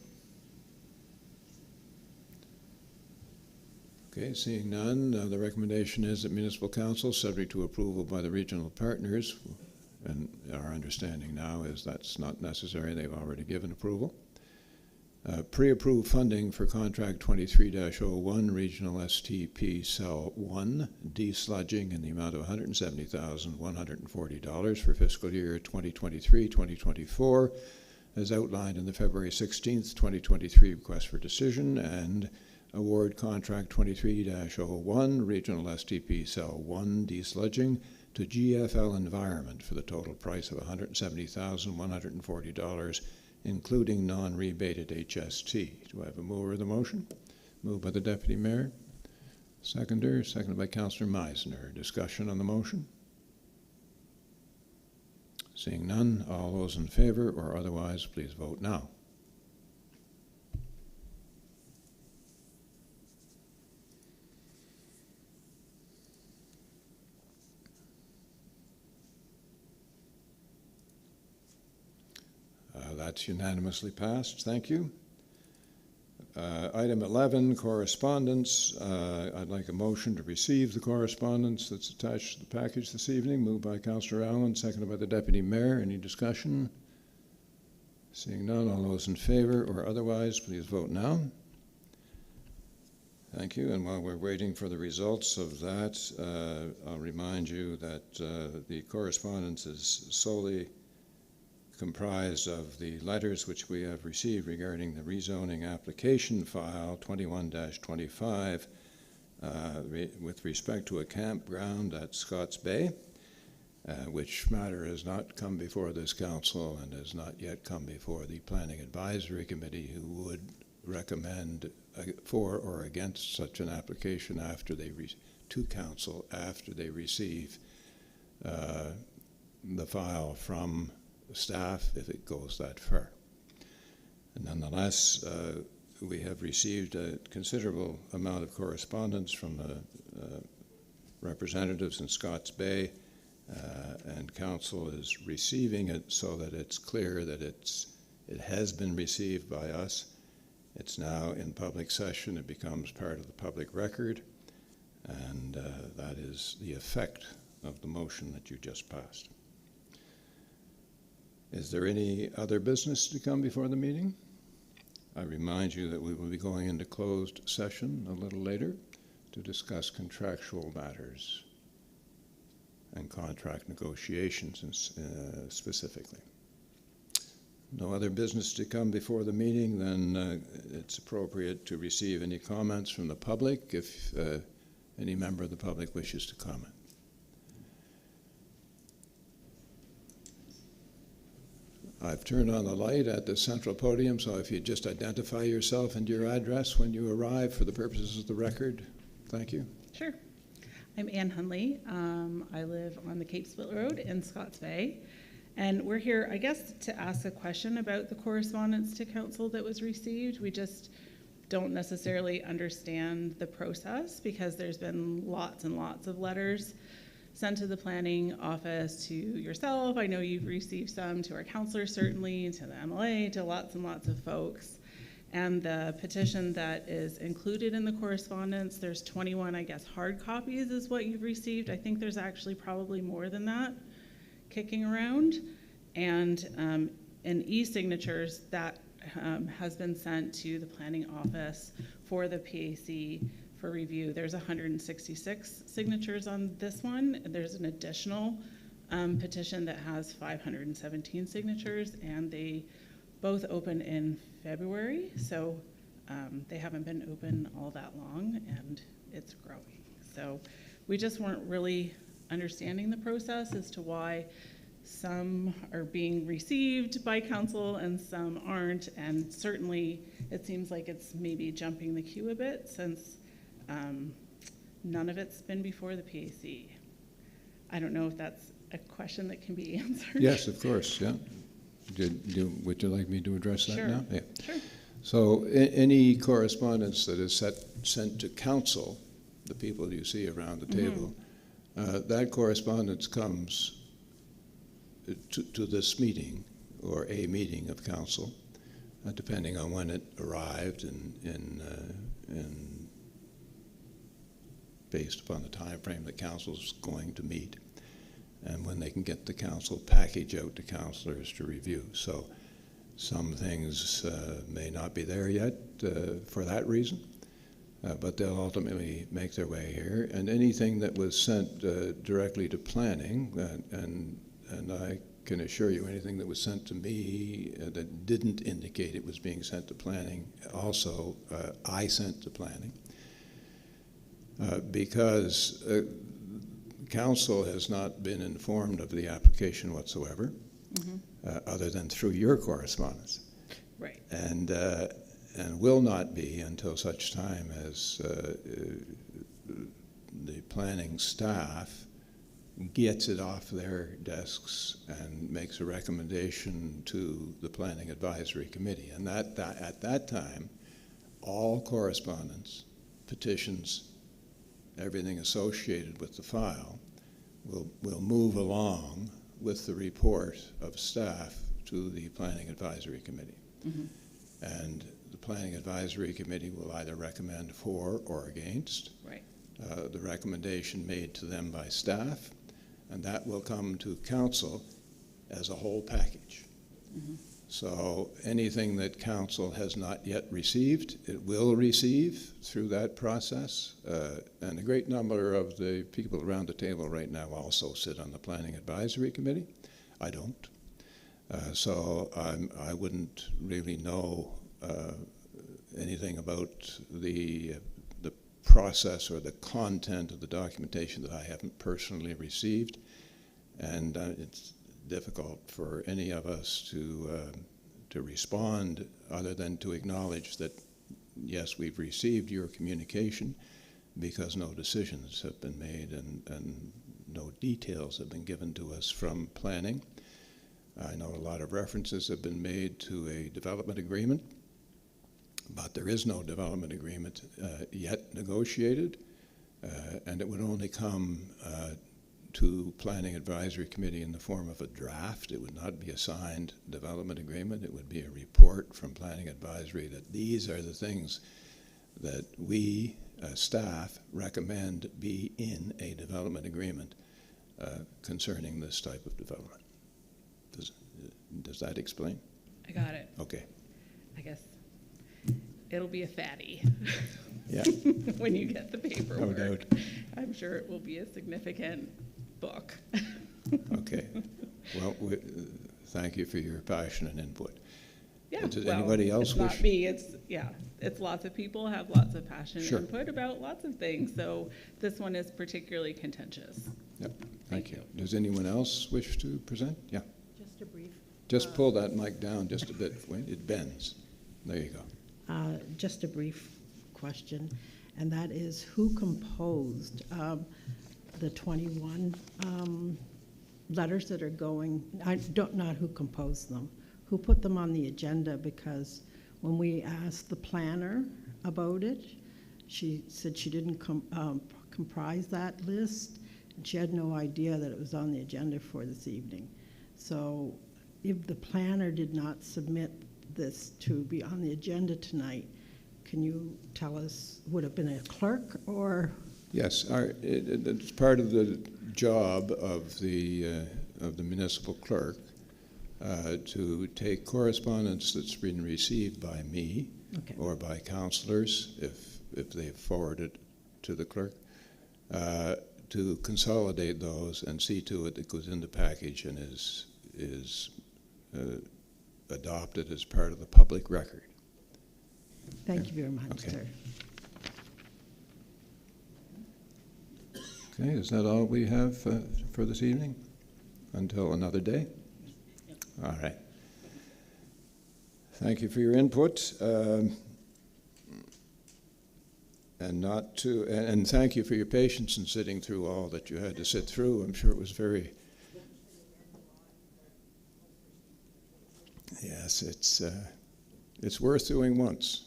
Okay, seeing none, the recommendation is that Municipal Council, subject to approval by the regional partners, and our understanding now is that's not necessary, they've already given approval. Pre-approved funding for Contract 23-01, Regional STP Cell 1, desludging in the amount of $170,140 for fiscal year 2023-2024, as outlined in the February 16th, 2023 request for decision, and award Contract 23-01, Regional STP Cell 1, desludging to GFL Environment for the total price of $170,140, including non-rebated HST. Do I have a mover of the motion? Moved by the Deputy Mayor. Seconder, seconded by Councillor Meisner. Discussion on the motion? Seeing none, all those in favor or otherwise, please vote now. That's unanimously passed. Thank you. Item 11, correspondence. I'd like a motion to receive the correspondence that's attached to the package this evening. Moved by Councillor Allen, seconded by the Deputy Mayor. Any discussion? Seeing none, all those in favor or otherwise, please vote now. Thank you. And while we're waiting for the results of that, I'll remind you that the correspondence is solely comprised of the letters which we have received regarding the rezoning application file 21-25 with respect to a campground at Scotts Bay, which matter has not come before this council and has not yet come before the Planning Advisory Committee, who would recommend for or against such an application after they to council after they receive the file from staff, if it goes that far. And nonetheless, we have received a considerable amount of correspondence from the representatives in Scotts Bay, and council is receiving it so that it's clear that it has been received by us. It's now in public session. It becomes part of the public record, and that is the effect of the motion that you just passed. Is there any other business to come before the meeting? I remind you that we will be going into closed session a little later to discuss contractual matters and contract negotiations specifically. No other business to come before the meeting, then it's appropriate to receive any comments from the public if any member of the public wishes to comment. I've turned on the light at the central podium, so if you just identify yourself and your address when you arrive for the purposes of the record. Thank you. Sure. I'm Ann Hunley. I live on the Cape Split Road in Scotts Bay. And we're here, I guess, to ask a question about the correspondence to council that was received. We just don't necessarily understand the process because there's been lots and lots of letters sent to the planning office, to yourself. I know you've received some, to our counselors certainly, to the MLA, to lots and lots of folks. And the petition that is included in the correspondence, there's 21, I guess, hard copies is what you've received. I think there's actually probably more than that kicking around. And in e-signatures, that has been sent to the planning office for the PAC for review. There's 166 signatures on this one. There's an additional petition that has 517 signatures, and they both open in February, so they haven't been open all that long, and it's growing. So we just weren't really understanding the process as to why some are being received by council and some aren't, and certainly it seems like it's maybe jumping the queue a bit since none of it's been before the PAC. I don't know if that's a question that can be answered. Yes, of course, yeah. Would you like me to address that Sure. now? Yeah. Sure. So any correspondence that is sent to council, the people you see around the table, that correspondence comes to this meeting or a meeting of council, depending on when it arrived and based upon the time frame that council's going to meet and when they can get the council package out to councillors to review. So some things may not be there yet for that reason, but they'll ultimately make their way here. And anything that was sent directly to planning, and I can assure you anything that was sent to me that didn't indicate it was being sent to planning, also I sent to planning. Because council has not been informed of the application whatsoever, other than through your correspondence. Right. And will not be until such time as the planning staff gets it off their desks and makes a recommendation to the Planning Advisory Committee. And at that time, all correspondence, petitions, everything associated with the file will move along with the report of staff to the Planning Advisory Committee. And the Planning Advisory Committee will either recommend for or against Right. the recommendation made to them by staff, and that will come to council as a whole package. So anything that council has not yet received, it will receive through that process. And a great number of the people around the table right now also sit on the Planning Advisory Committee. I don't. So I wouldn't really know anything about the process or the content of the documentation that I haven't personally received. And it's difficult for any of us to respond other than to acknowledge that, yes, we've received your communication, because no decisions have been made and no details have been given to us from planning. I know a lot of references have been made to a development agreement, but there is no development agreement yet negotiated, and it would only come to Planning Advisory Committee in the form of a draft. It would not be a signed development agreement. It would be a report from Planning Advisory that these are the things that we, staff, recommend be in a development agreement concerning this type of development. Does that explain? I got it. Okay. I guess it'll be a fatty. Yeah. When you get the paperwork. No doubt. I'm sure it will be a significant book. Okay. Well, thank you for your passion and input. Yeah. Does well, anybody else it's wish? not me. It's lots of people have lots of passion Sure. and input about lots of things. So this one is particularly contentious. Yep. Thank you. Does anyone else wish to present? Yeah. Just a brief. Just pull that mic down just a bit. It bends. There you go. Just a brief question, and that is who composed the 21 letters that are going, not who composed them, who put them on the agenda, because when we asked the planner about it, she said she didn't comprise that list, and she had no idea that it was on the agenda for this evening. So if the planner did not submit this to be on the agenda tonight, can you tell us, would it have been a clerk or? Yes, it's part of the job of the municipal clerk to take correspondence that's been received by me or by councillors, if they've forwarded to the clerk, to consolidate those and see to it that goes in the package and is adopted as part of the public record. Thank you very much, sir. Okay, is that all we have for this evening? Until another day? All right. Thank you for your input. And thank you for your patience in sitting through all that you had to sit through. I'm sure it was very... Yes, it's worth doing once.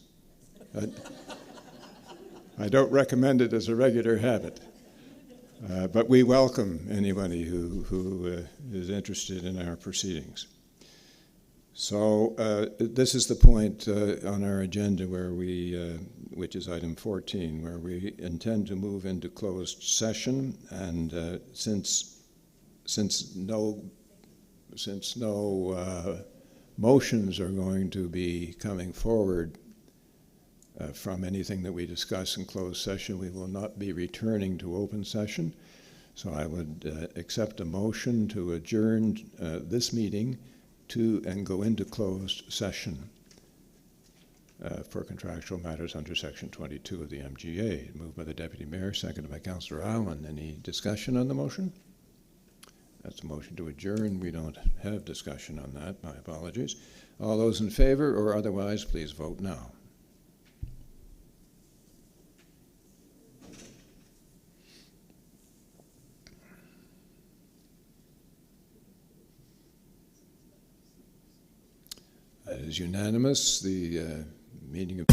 I don't recommend it as a regular habit, but we welcome anybody who is interested in our proceedings. So this is the point on our agenda where which is item 14, where we intend to move into closed session, and since no motions are going to be coming forward from anything that we discuss in closed session, we will not be returning to open session. So I would accept a motion to adjourn this meeting and go into closed session for contractual matters under Section 22 of the MGA. Moved by the Deputy Mayor, seconded by Councillor Allen. Any discussion on the motion? That's a motion to adjourn. We don't have discussion on that. My apologies. All those in favor or otherwise, please vote now. That is unanimous. The meeting of